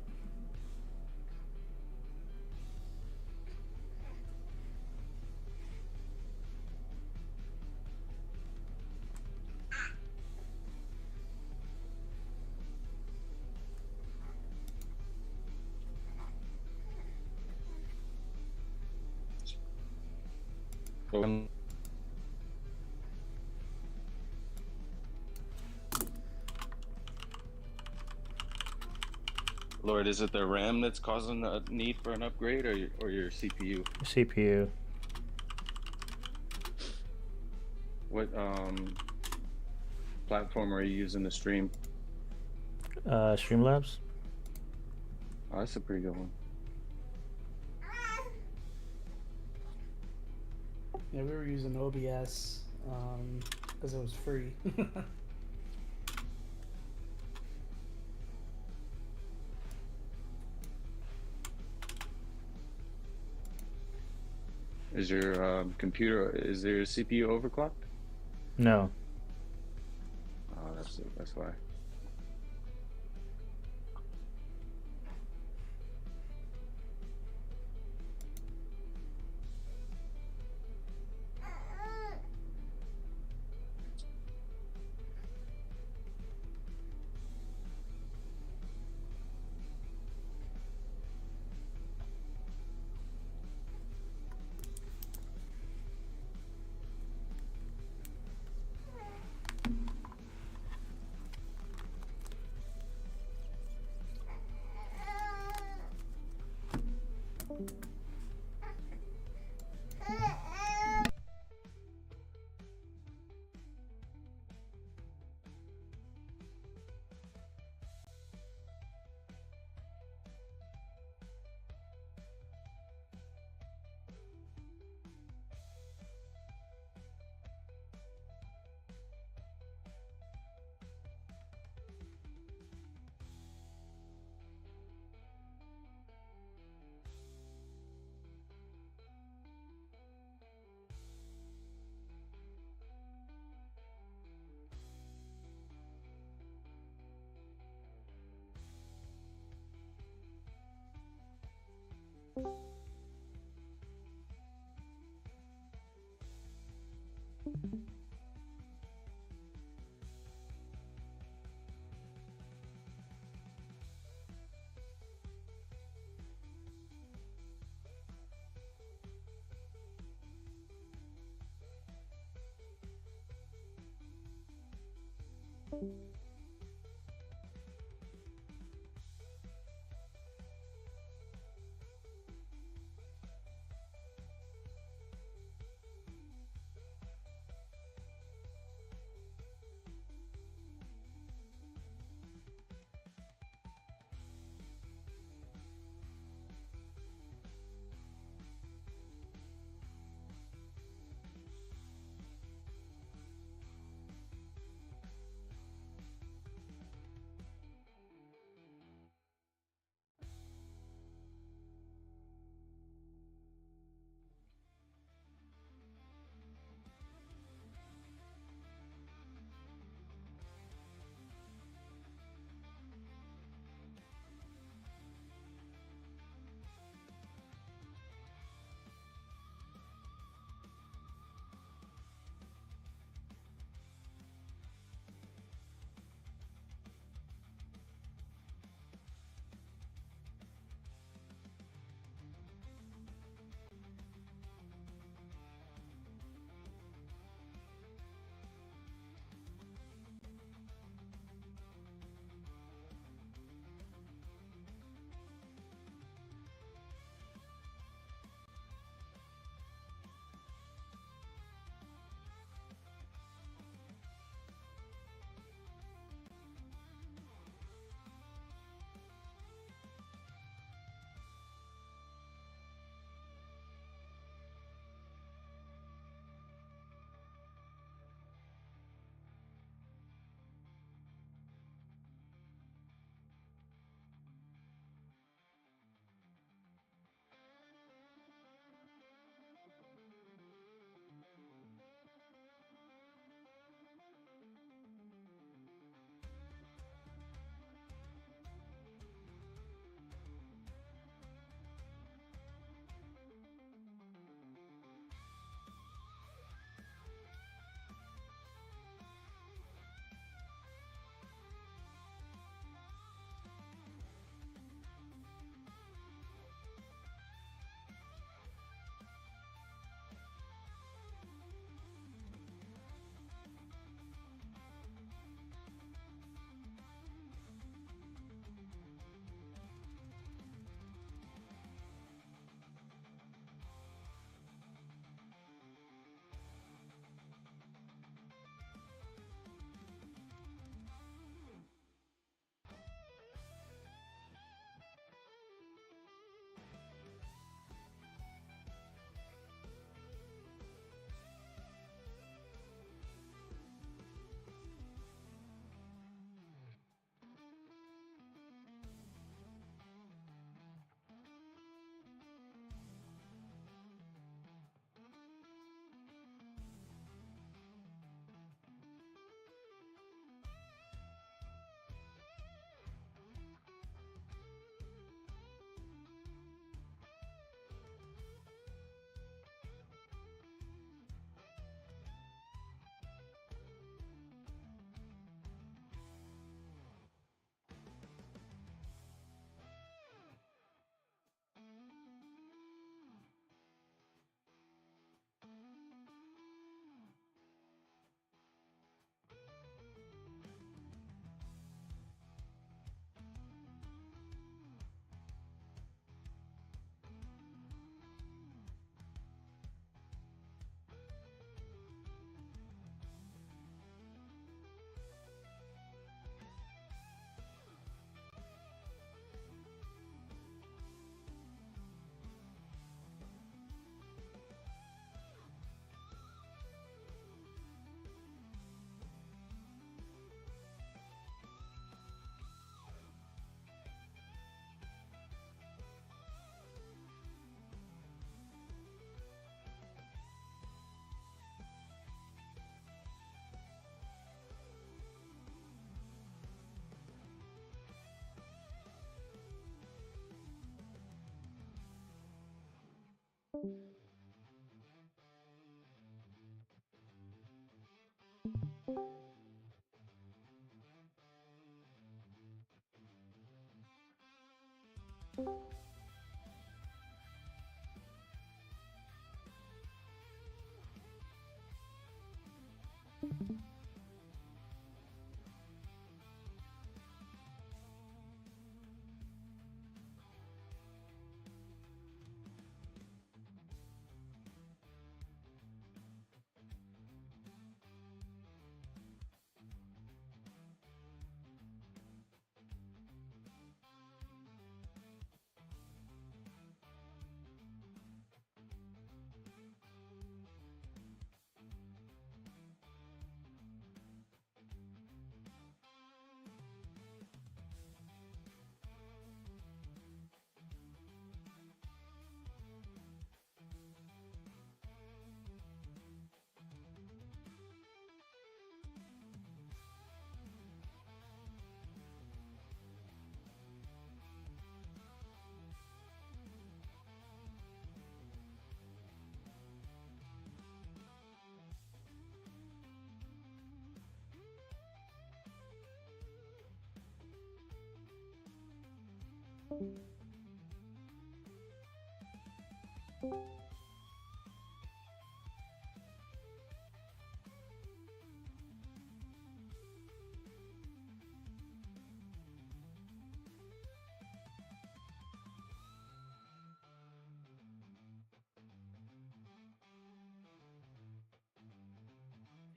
Lord, is it the RAM that's causing the need for an upgrade, or your CPU? CPU. What platform are you using to stream? Streamlabs. Oh, that's a pretty good one. Yeah, we were using OBS because it was free. Is your computer, is there CPU overclocked? No. Oh, that's why.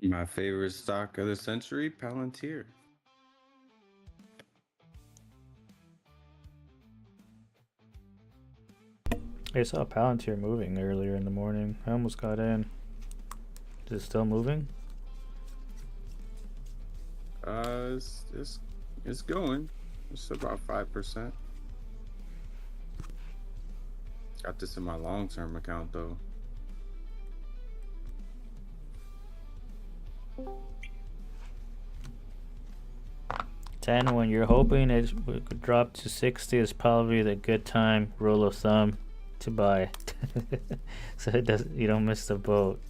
My favorite stock of the century, Palantir. I saw Palantir moving earlier in the morning. I almost got in. Is it still moving? It's going. It's about 5%. Got this in my long-term account though. When you're hoping it would drop to 60 is probably the good time, rule of thumb, to buy. So it does, you don't miss the boat.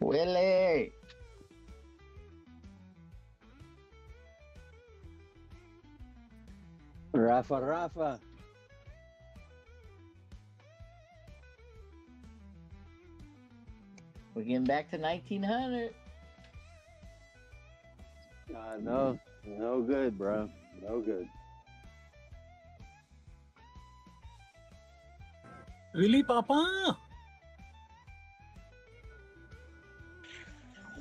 Willie. Rafa. We're getting back to 1900. No good, bro. No good. Really, Papa?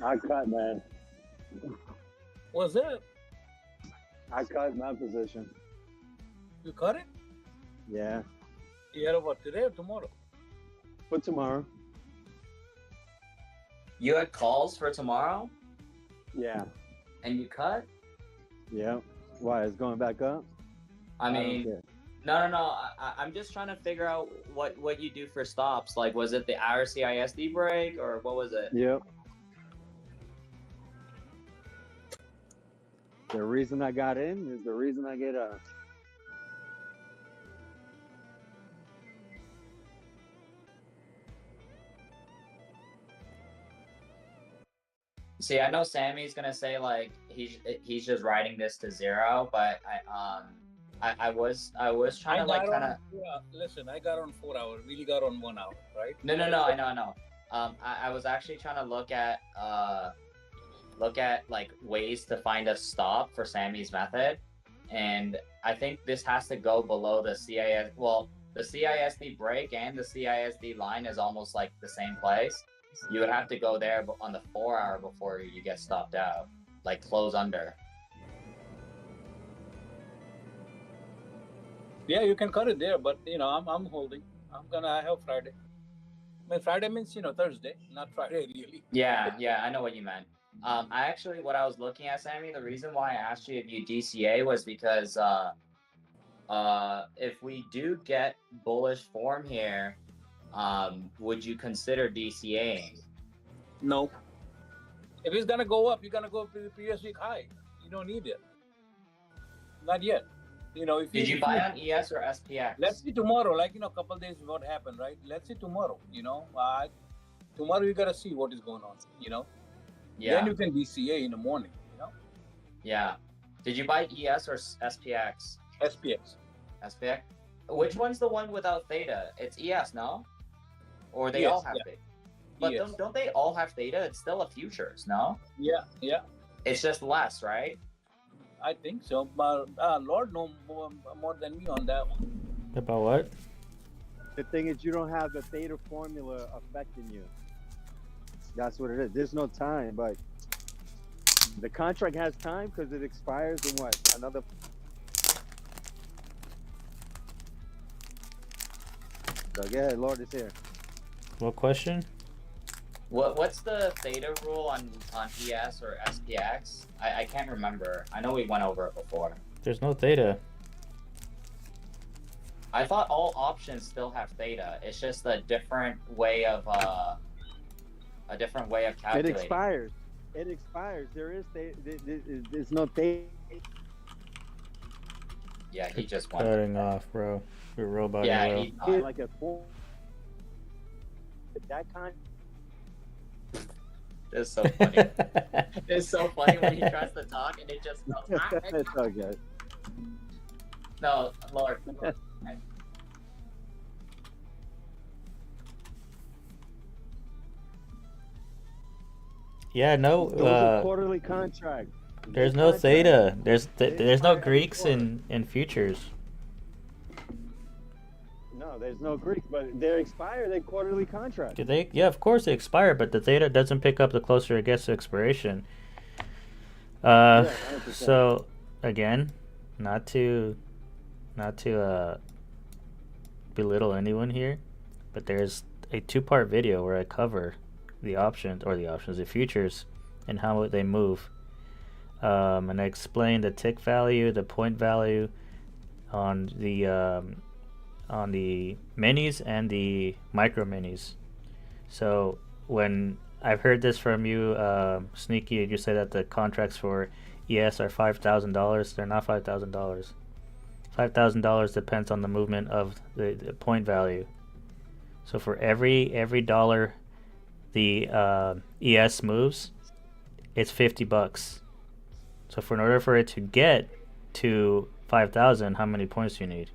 I cut, man. What's that? I cut my position. You cut it? Yeah. You had about today or tomorrow? For tomorrow. You had calls for tomorrow, Yeah. and you cut. Yeah. Why? It's going back up? I don't mean, care. no. I'm just trying to figure out what you do for stops. Like, was it the RCISD break or what was it? Yep. The reason I got in is the reason I get out. See, I know Sammy's gonna say like he's just riding this to zero, but I was trying to like kind of listen. I got on 4 hours. Really got on 1 hour, right? no I know. I was actually trying to look at like ways to find a stop for Sammy's method, and I think this has to go below the CIS. Well, the CISD break and the CISD line is almost like the same place. You would have to go there on the 4 hour before you get stopped out, like close under. Yeah, you can cut it there, but I'm holding. I have Friday. I mean, Friday means Thursday, not Friday really. Yeah, I know what you meant. What I was looking at, Sammy, the reason why I asked you if you DCA was because if we do get bullish form here, would you consider DCAing? No. If it's gonna go up, you're gonna go to the previous week high. You don't need it. Not yet. If Did you buy on ES or SPX? Let's see tomorrow. Like a couple days what happened, right? Let's see tomorrow. Tomorrow you gotta see what is going on. Yeah. Then you can DCA in the morning. Yeah. Did you buy ES or SPX? SPX. SPX. Which one's the one without theta? It's ES, no? Or they all have theta? But don't they all have theta? It's still a futures, no? Yeah. It's just less, right? I think so. But Lord knows more than me on that one. About what? The thing is, you don't have the theta formula affecting you. That's what it is. There's no time, but the contract has time because it expires in what? Another. So go ahead, Lord is here. What question? What's the theta rule on ES or SPX? I can't remember. I know we went over it before. There's no theta. I thought all options still have theta. It's just a different way of calculating. It expires. There is there's no theta. Yeah, he just went. Cutting off, bro. You're robot. Yeah, like a full. That kind. It's so funny. It's so funny when he tries to talk and it just goes. It's okay. No, Lord. Yeah, no. Those are quarterly contract. There's no theta. There's no Greeks in futures. No, there's no Greeks, but they expire. They quarterly contract. Yeah, of course they expire, but the theta doesn't pick up the closer it gets to expiration. So again, not to belittle anyone here, but there's a 2-part video where I cover the futures and how they move. And I explain the tick value, the point value on the minis and the micro minis. So when I've heard this from you, Sneaky, you say that the contracts for ES are $5,000. They're not $5,000. $5,000 depends on the movement of the point value. So for every dollar the ES moves, it's $50. So in order for it to get to 5,000, how many points do you need?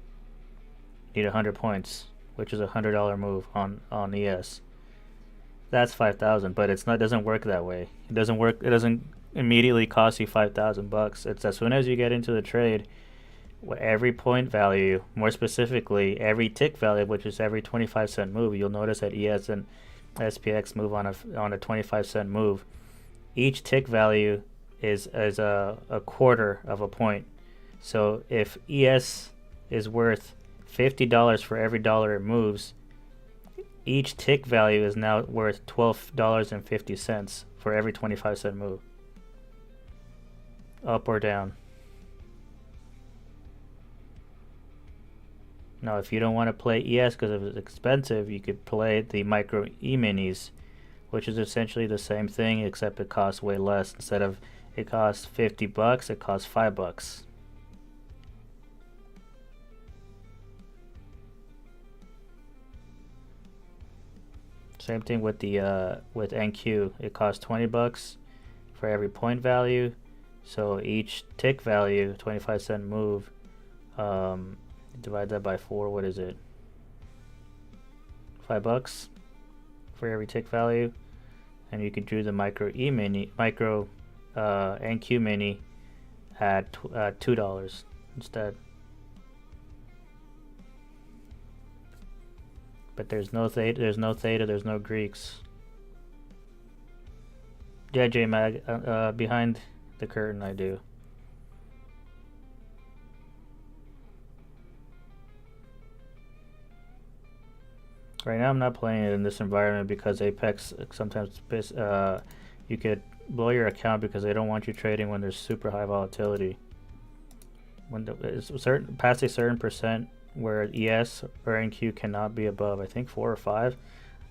You need 100 points, which is a $100 move on ES. That's 5,000, but it's not. Doesn't work that way. It doesn't work. It doesn't immediately cost you $5,000. It's as soon as you get into the trade, every point value, more specifically, every tick value, which is every 25-cent move. You'll notice that ES and SPX move on a 25-cent move. Each tick value is a quarter of a point. So if ES is worth $50 for every dollar it moves, each tick value is now worth $12.50 for every 25-cent move, up or down. Now, if you don't want to play ES because it's expensive, you could play the micro E-minis, which is essentially the same thing, except it costs way less. Instead of it costs $50, it costs $5. Same thing with the with NQ. It costs $20 for every point value. So each tick value, 25-cent move, divide that by 4. What is it? $5 for every tick value, and you could do the micro NQ mini at $2 instead. But there's no theta, there's no Greeks. Yeah, J-Mag, behind the curtain I do. Right now I'm not playing it in this environment because Apex sometimes you could blow your account because they don't want you trading when there's super high volatility. When it's past a certain percent where ES or NQ cannot be above, I think 4 or 5.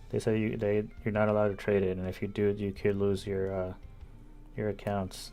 They say you're not allowed to trade it, and if you do, you could lose your accounts.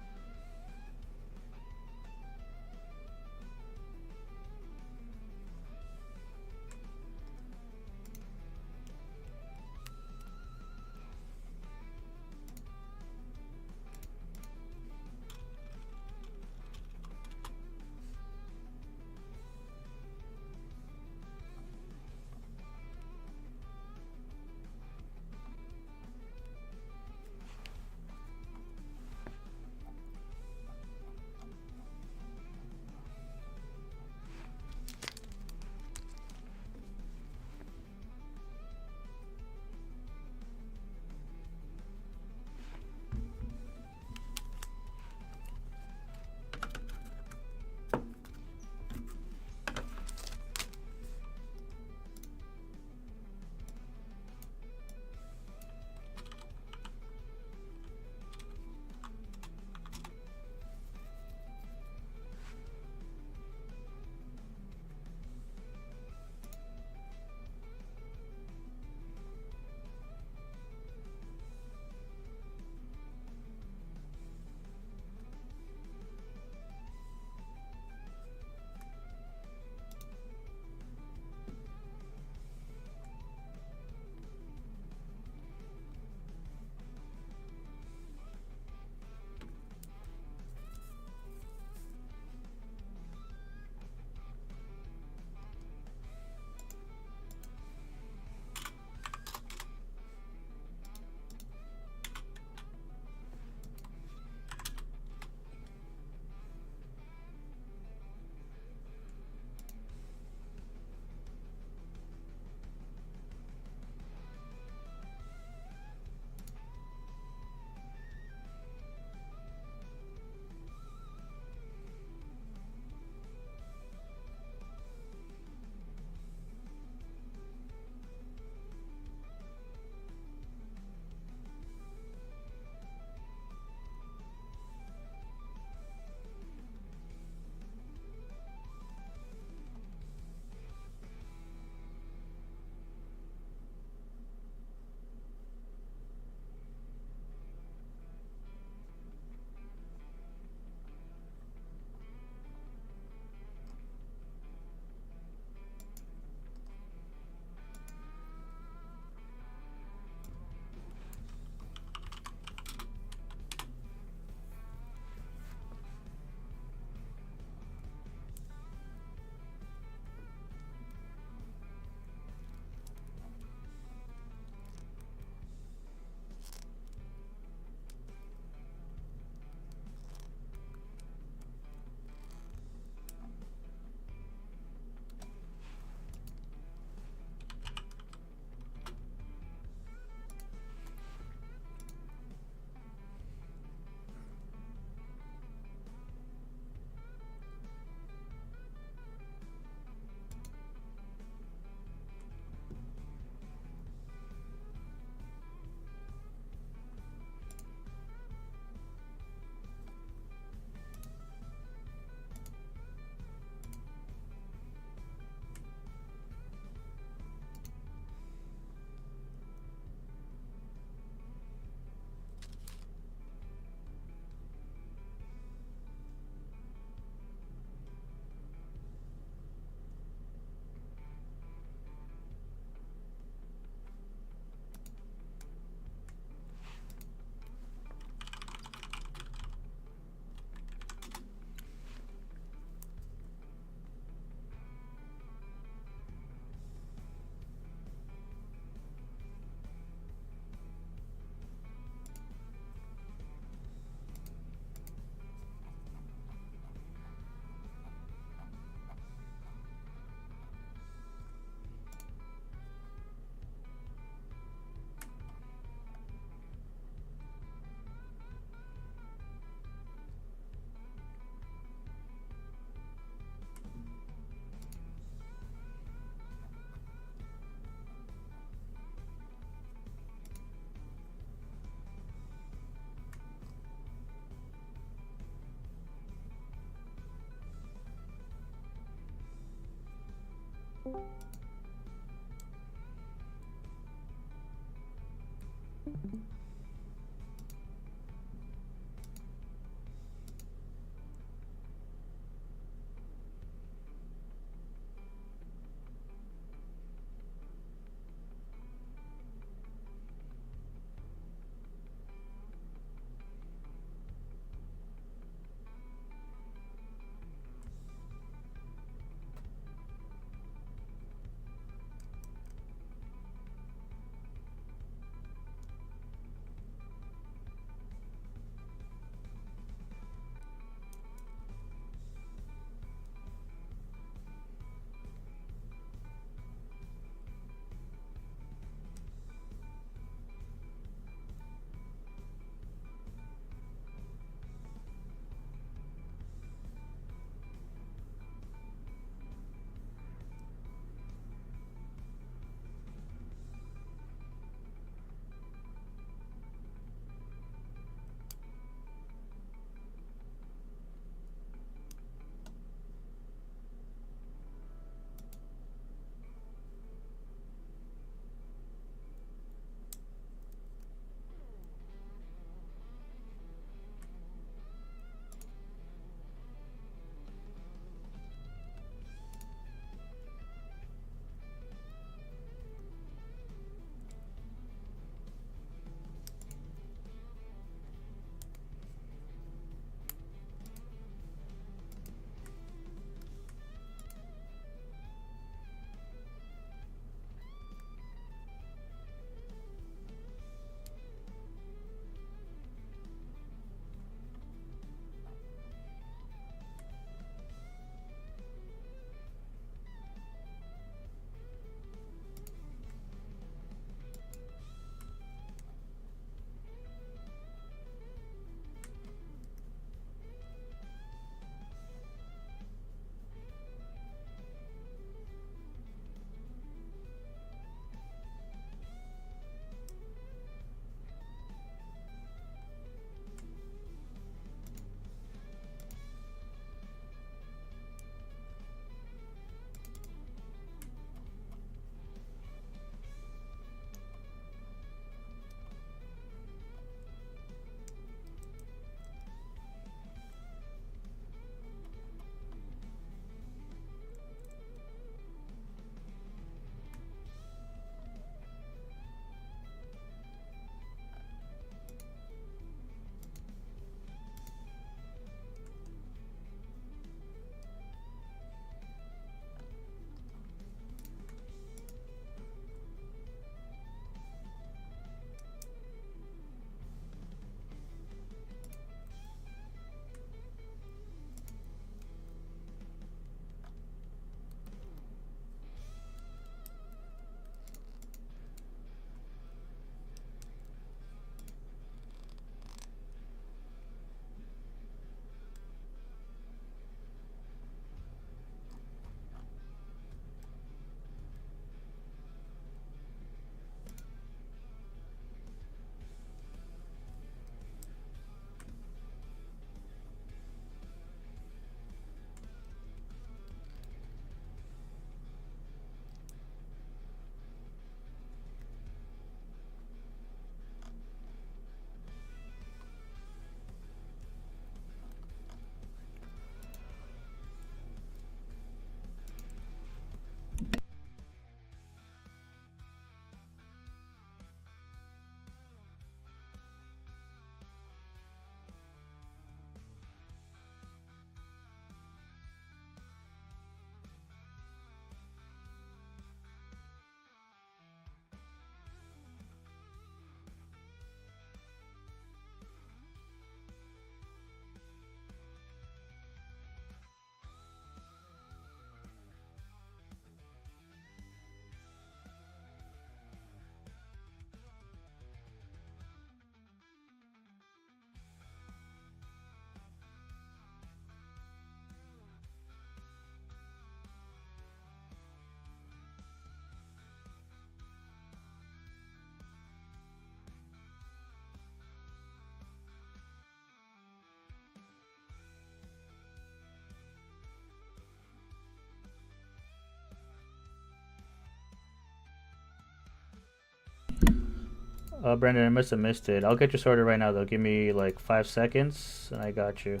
Brandon, I must have missed it. I'll get you sorted right now. They'll give me like 5 seconds, and I got you.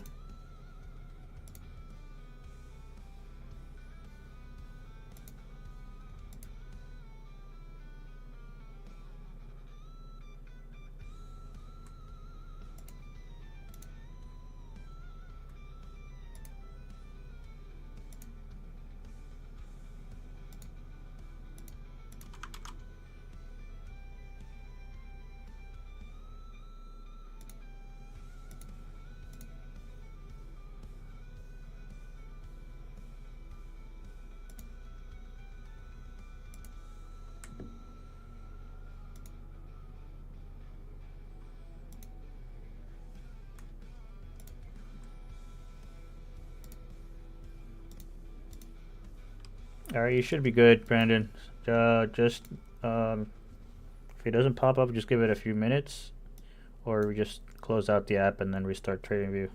All right, you should be good, Brandon. Just if it doesn't pop up, just give it a few minutes, or we just close out the app and then restart TradingView.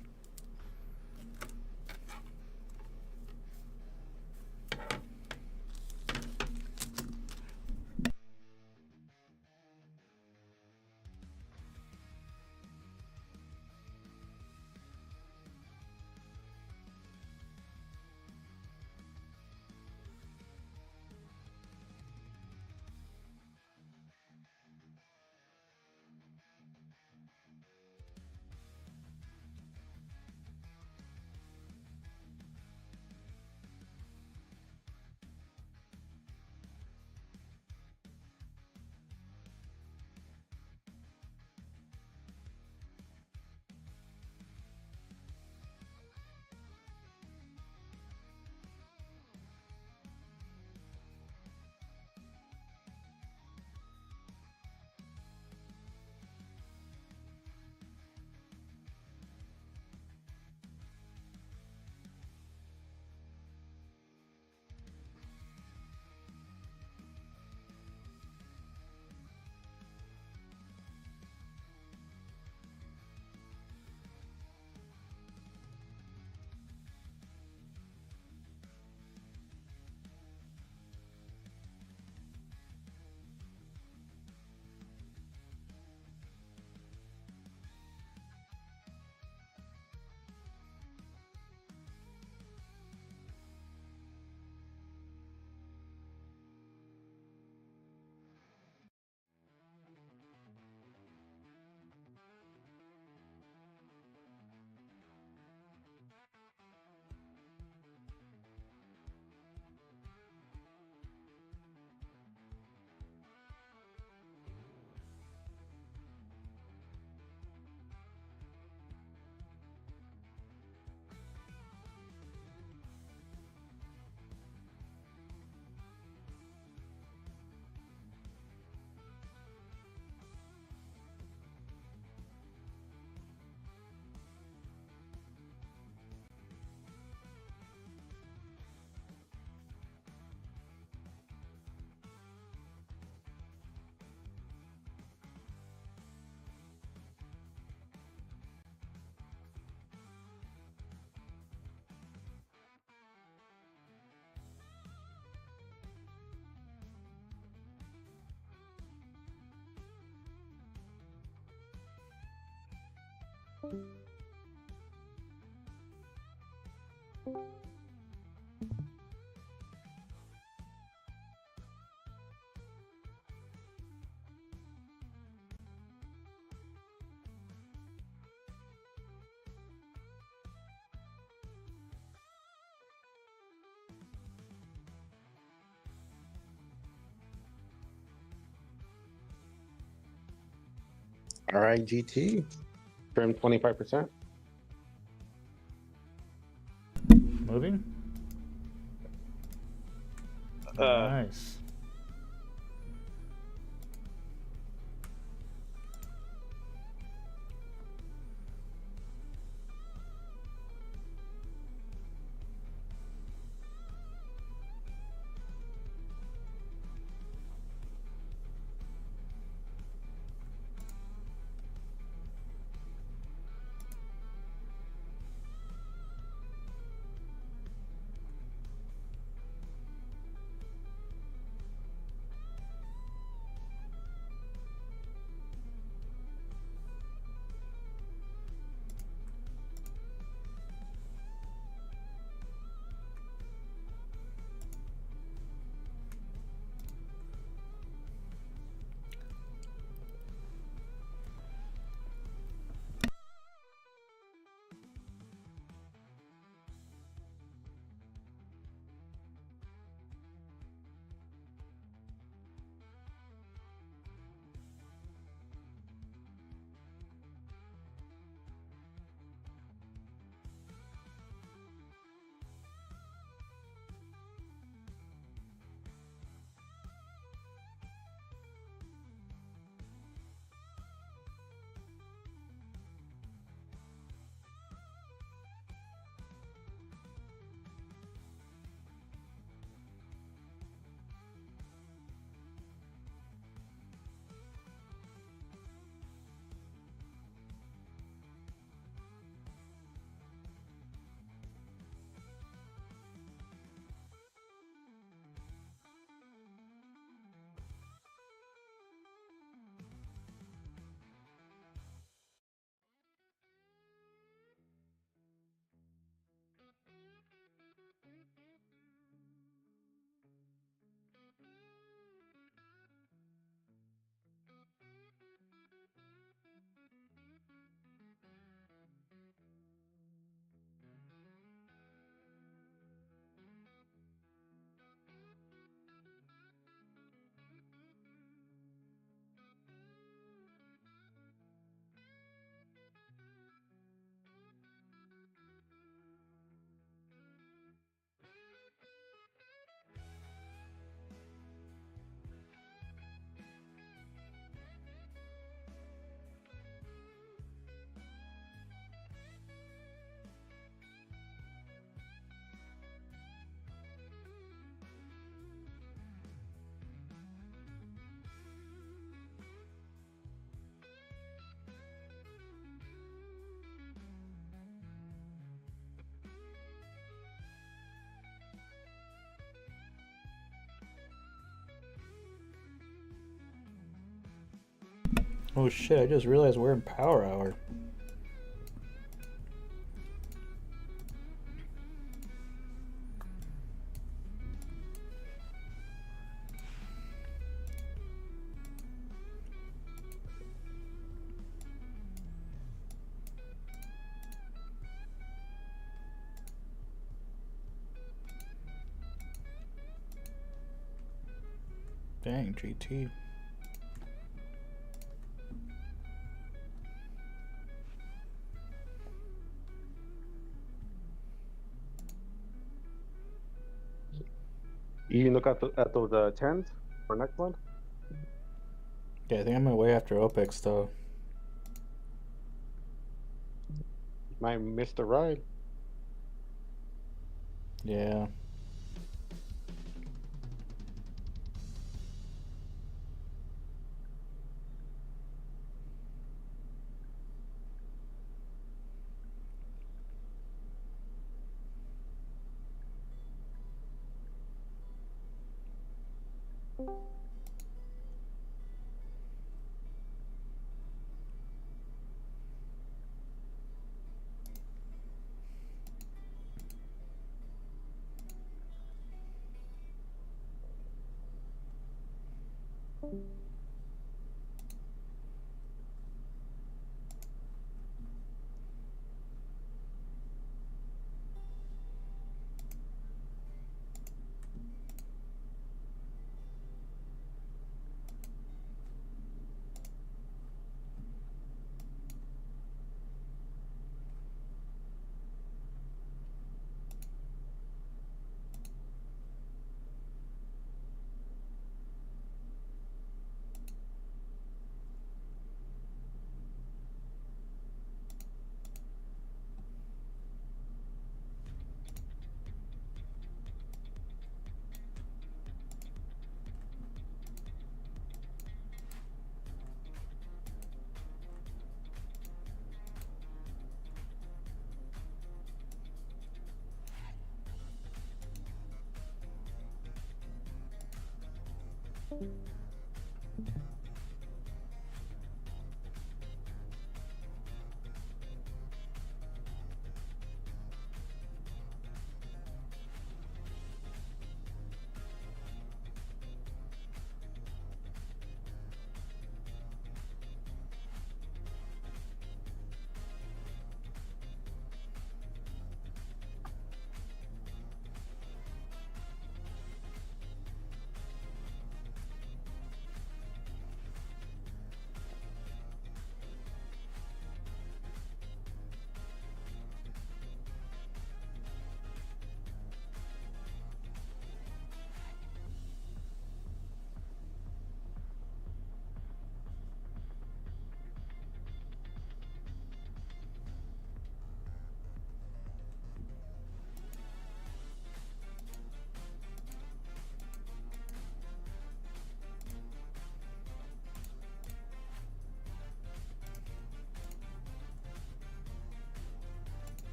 All right, GT. Trim 25%. Moving. Nice. Oh shit, I just realized we're in power hour. Dang, GT. You look at those tens for next month. Yeah, I think I'm gonna wait after OPEX though. Might miss the ride. Yeah.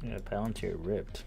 Yeah, Palantir ripped.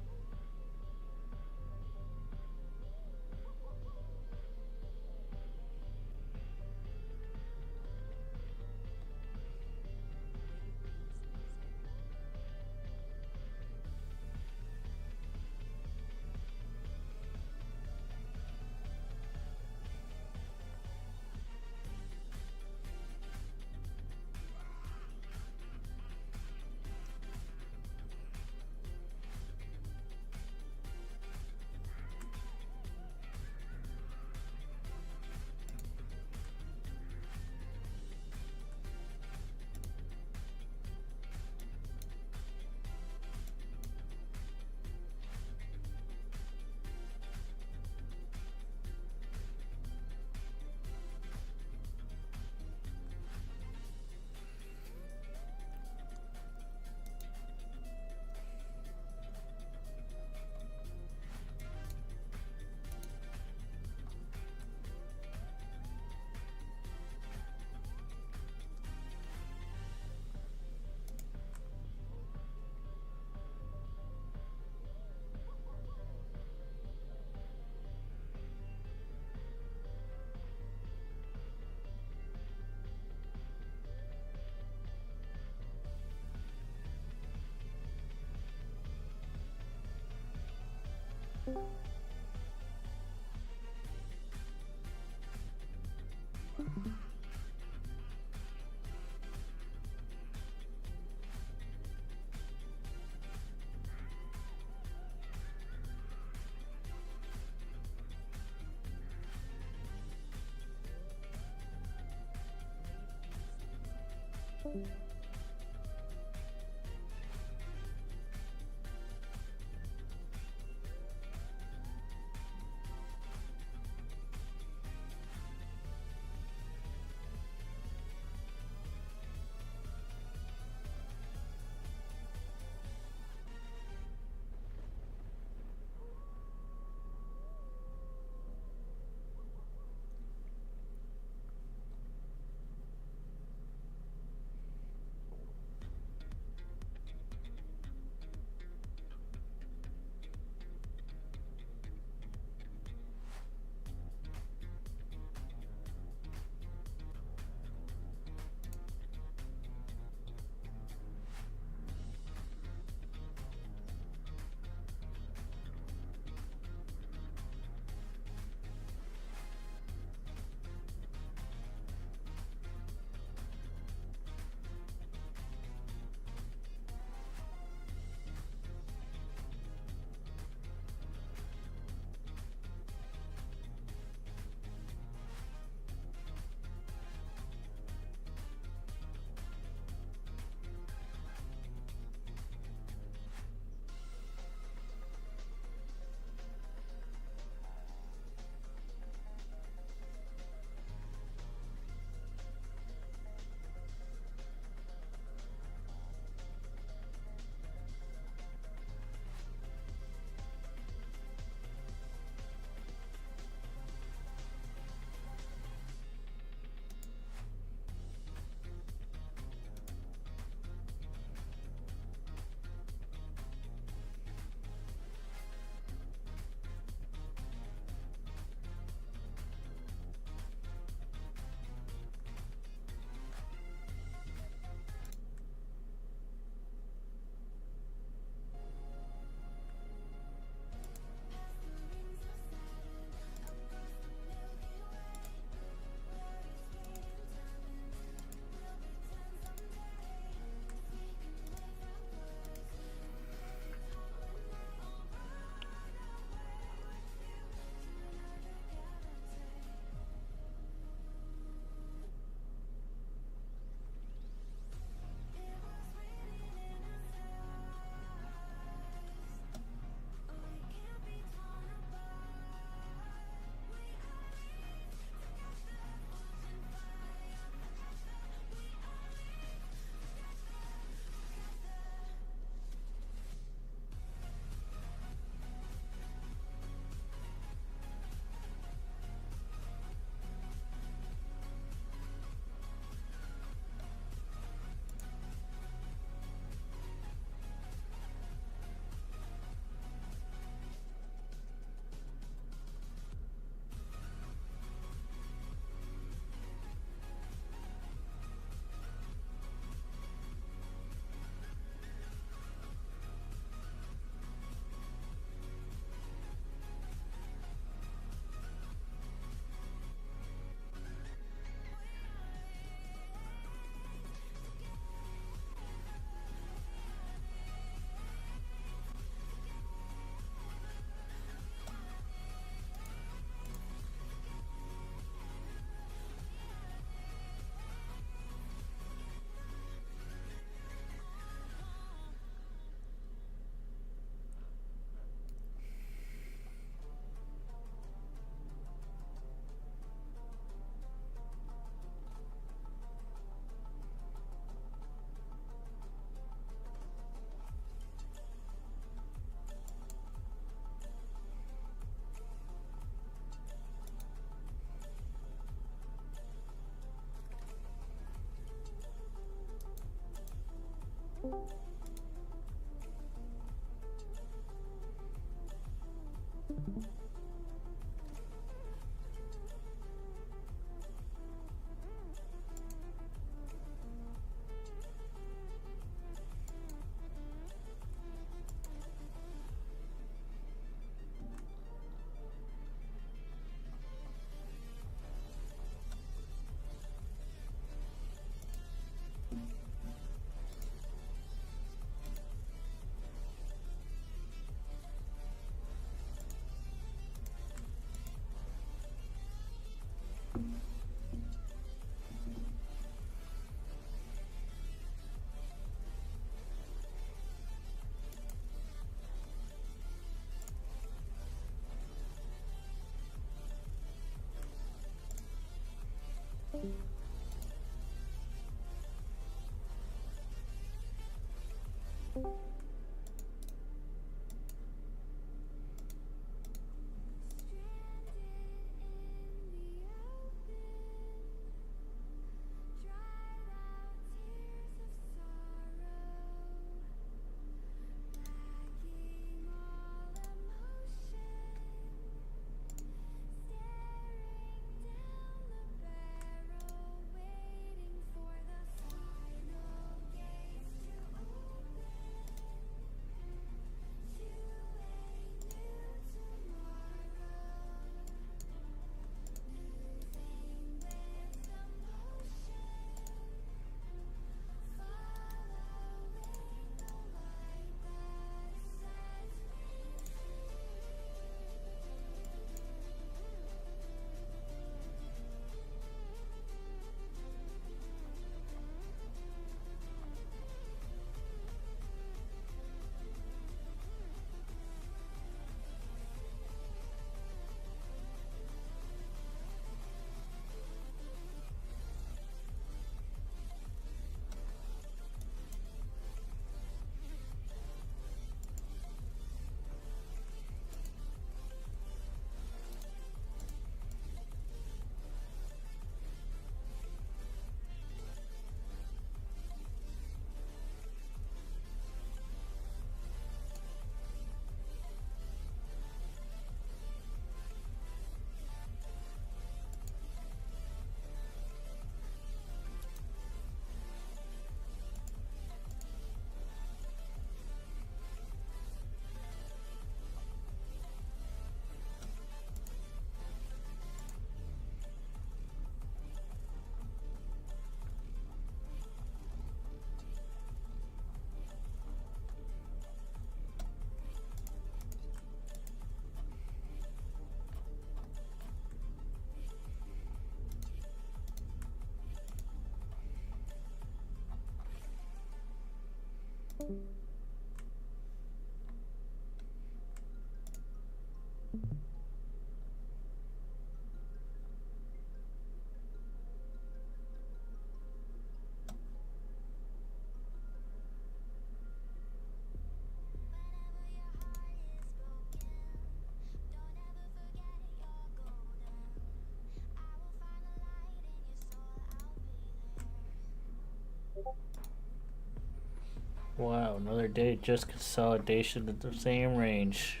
Wow, another day, just consolidation at the same range.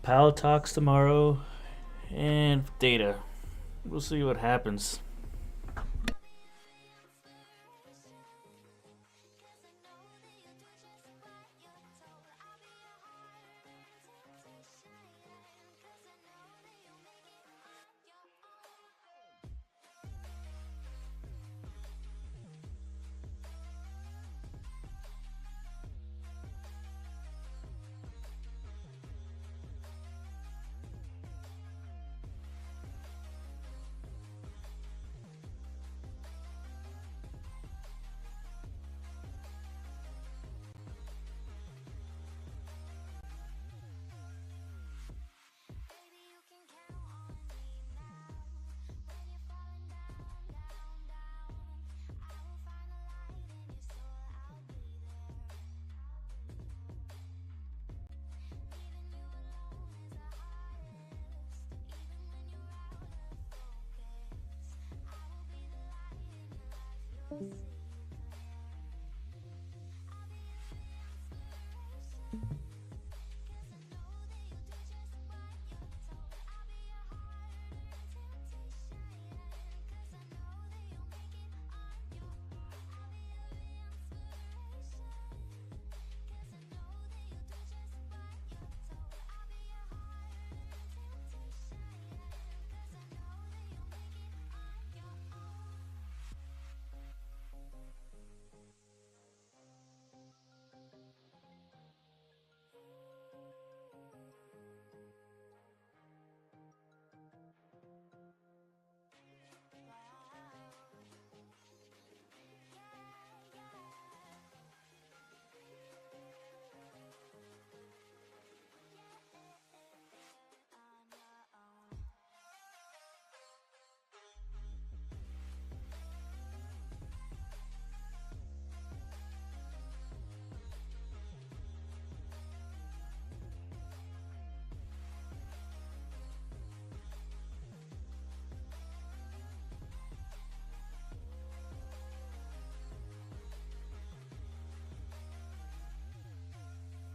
Powell talks tomorrow, and data. We'll see what happens.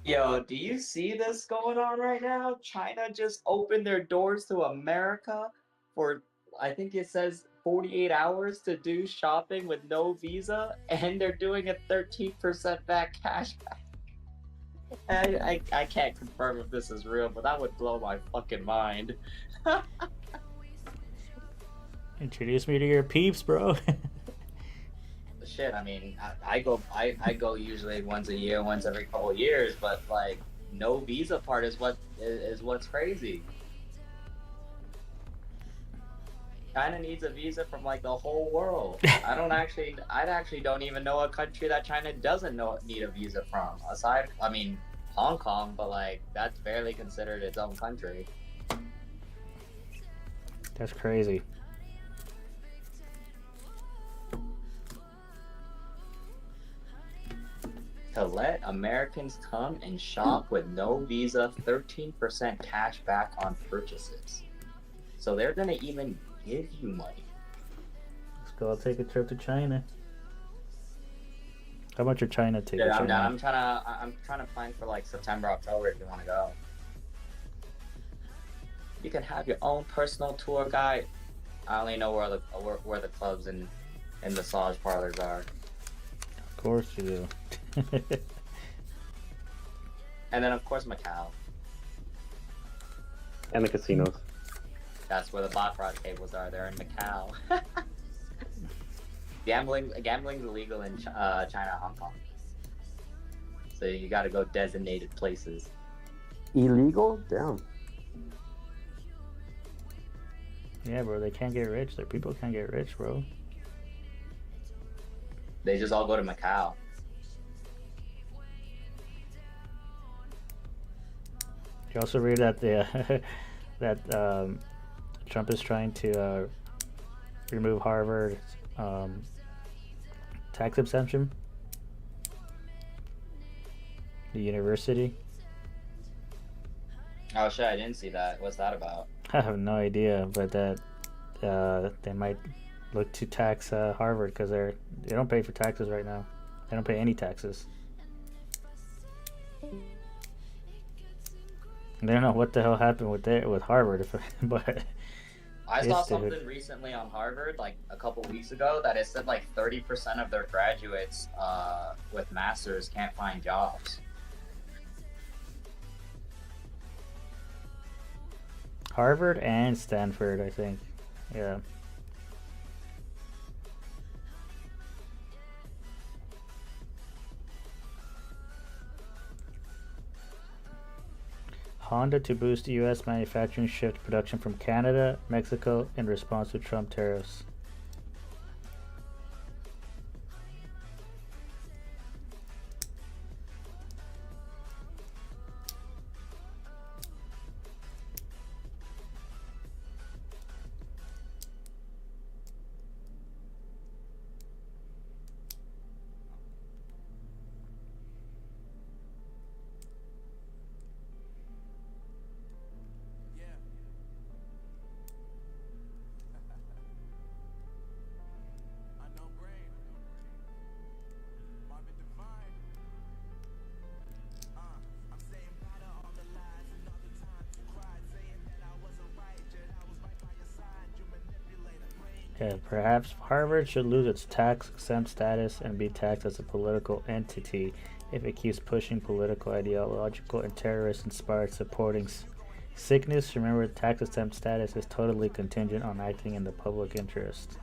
Yo, do you see this going on right now? China just opened their doors to America for, I think it says 48 hours to do shopping with no visa, and they're doing a 13% back cashback. I can't confirm if this is real, but that would blow my fucking mind. Introduce me to your peeps, bro. Shit, I mean, I go usually once a year, once every couple of years, but like no visa part is what's crazy. China needs a visa from like the whole world. I actually don't even know a country that China doesn't need a visa from. Aside, I mean, Hong Kong, but like that's barely considered its own country. That's crazy. To let Americans come and shop with no visa, 13% cash back on purchases. So they're gonna even give you money. Let's go take a trip to China. How about your China ticket? Yeah, I'm trying to plan for like September, October if you want to go. You can have your own personal tour guide. I only know where the clubs and massage parlors are. Of course you do. And then of course Macau. And the casinos. That's where the baccarat tables are. They're in Macau. Gambling's illegal in China, Hong Kong. So you got to go designated places. Illegal? Damn. Yeah, bro, they can't get rich. Their people can't get rich, bro. They just all go to Macau. You also read that that Trump is trying to remove Harvard tax exemption. The university. Oh shit! I didn't see that. What's that about? I have no idea, but that they might look to tax Harvard because they don't pay for taxes right now. They don't pay any taxes. I don't know what the hell happened with Harvard, but I saw something recently on Harvard, like a couple weeks ago, that it said like 30% of their graduates with masters can't find jobs. Harvard and Stanford, I think. Yeah. Honda to boost U.S. manufacturing shift production from Canada, Mexico in response to Trump tariffs. Yeah, perhaps Harvard should lose its tax-exempt status and be taxed as a political entity if it keeps pushing political, ideological, and terrorist-inspired supporting sickness. Remember, tax-exempt status is totally contingent on acting in the public interest.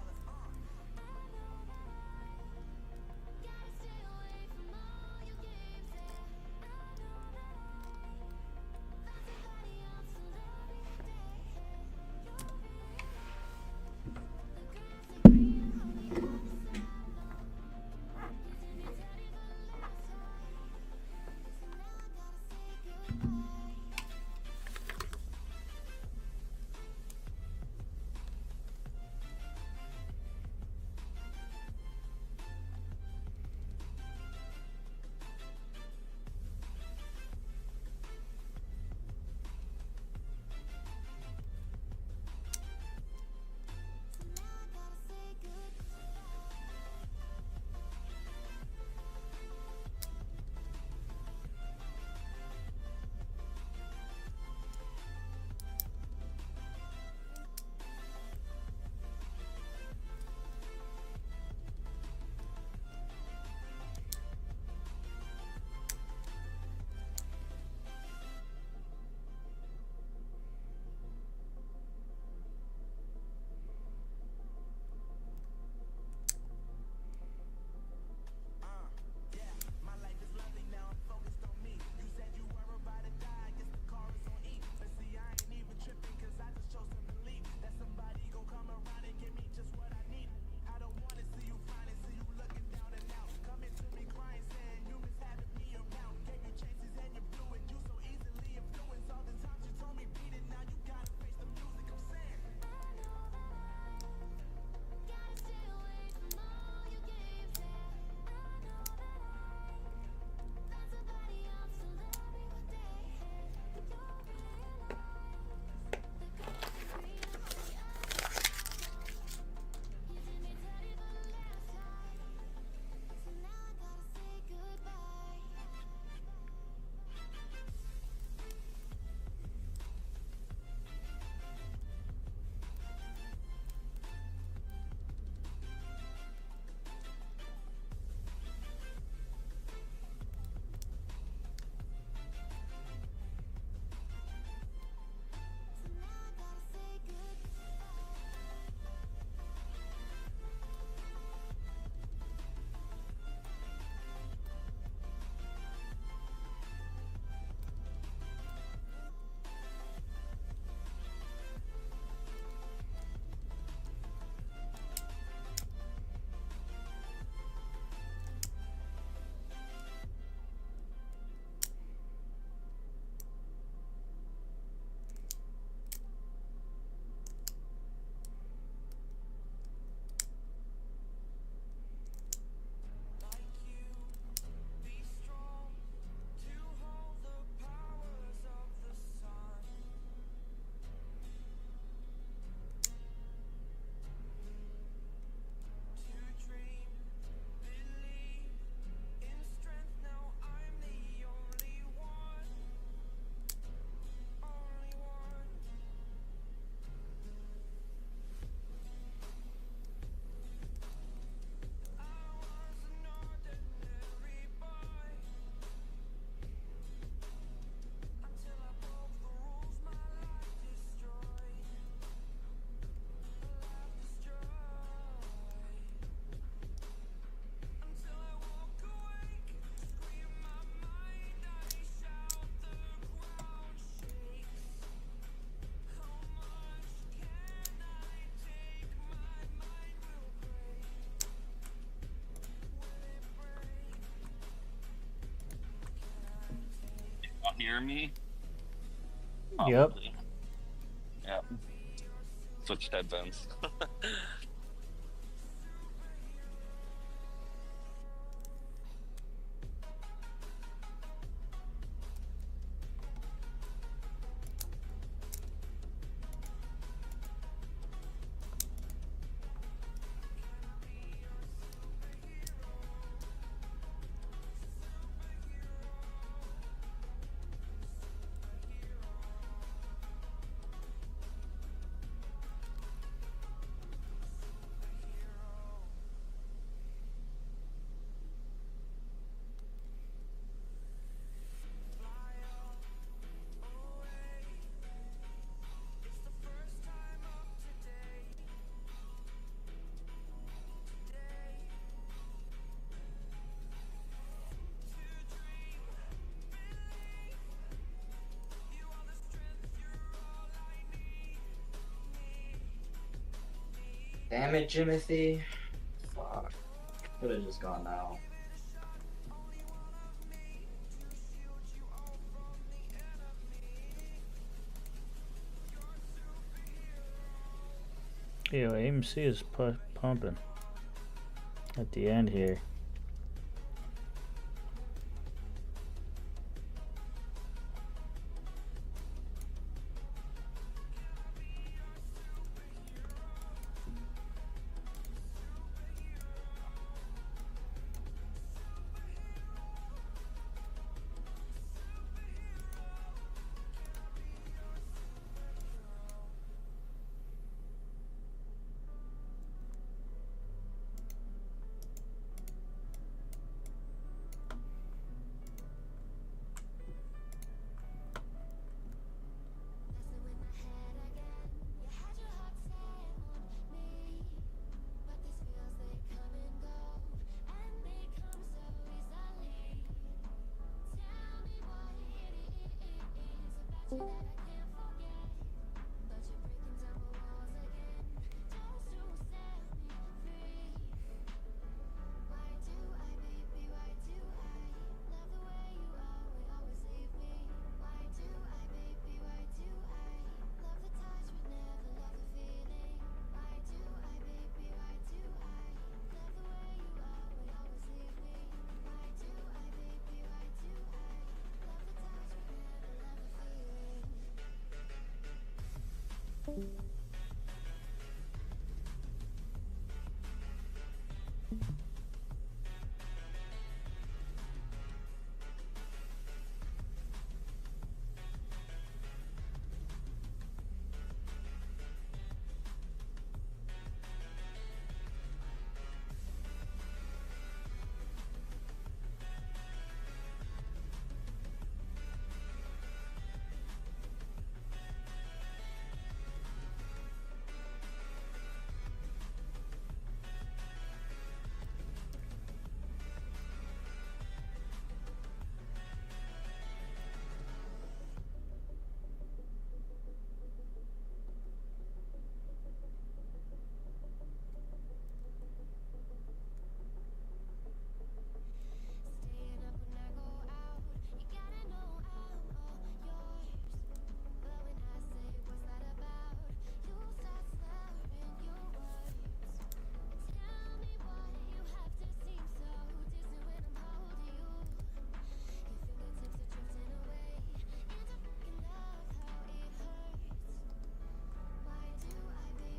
hear me? Yep. Probably. Yep. Switched headphones. Damn it, Jimothy. Fuck. Could have just gone now. Yo, AMC is pumping at the end here.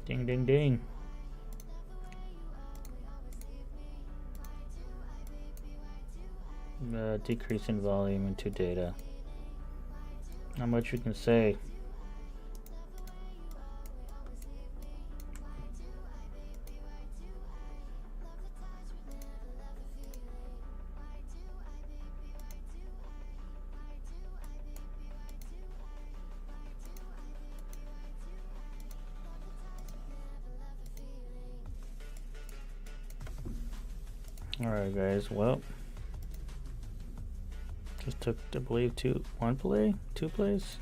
Ding, ding, ding. Decrease in volume into data. Not much you can say. Alright guys, well, just took, I believe, two plays.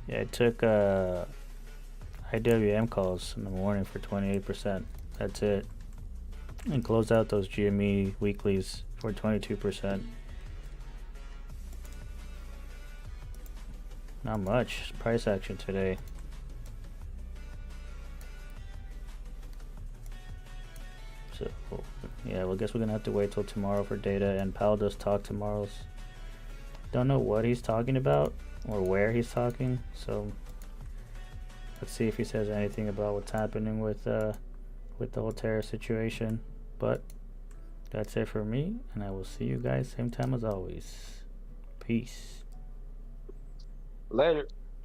Yeah, I took IWM calls in the morning for 28%. That's it. And closed out those GME weeklies for 22%. Not much price action today. So yeah, well, I guess we're gonna have to wait till tomorrow for data. And Powell does talk tomorrow. Don't know what he's talking about or where he's talking. So let's see if he says anything about what's happening with the whole tariff situation. But that's it for me, and I will see you guys same time as always. Peace. Later.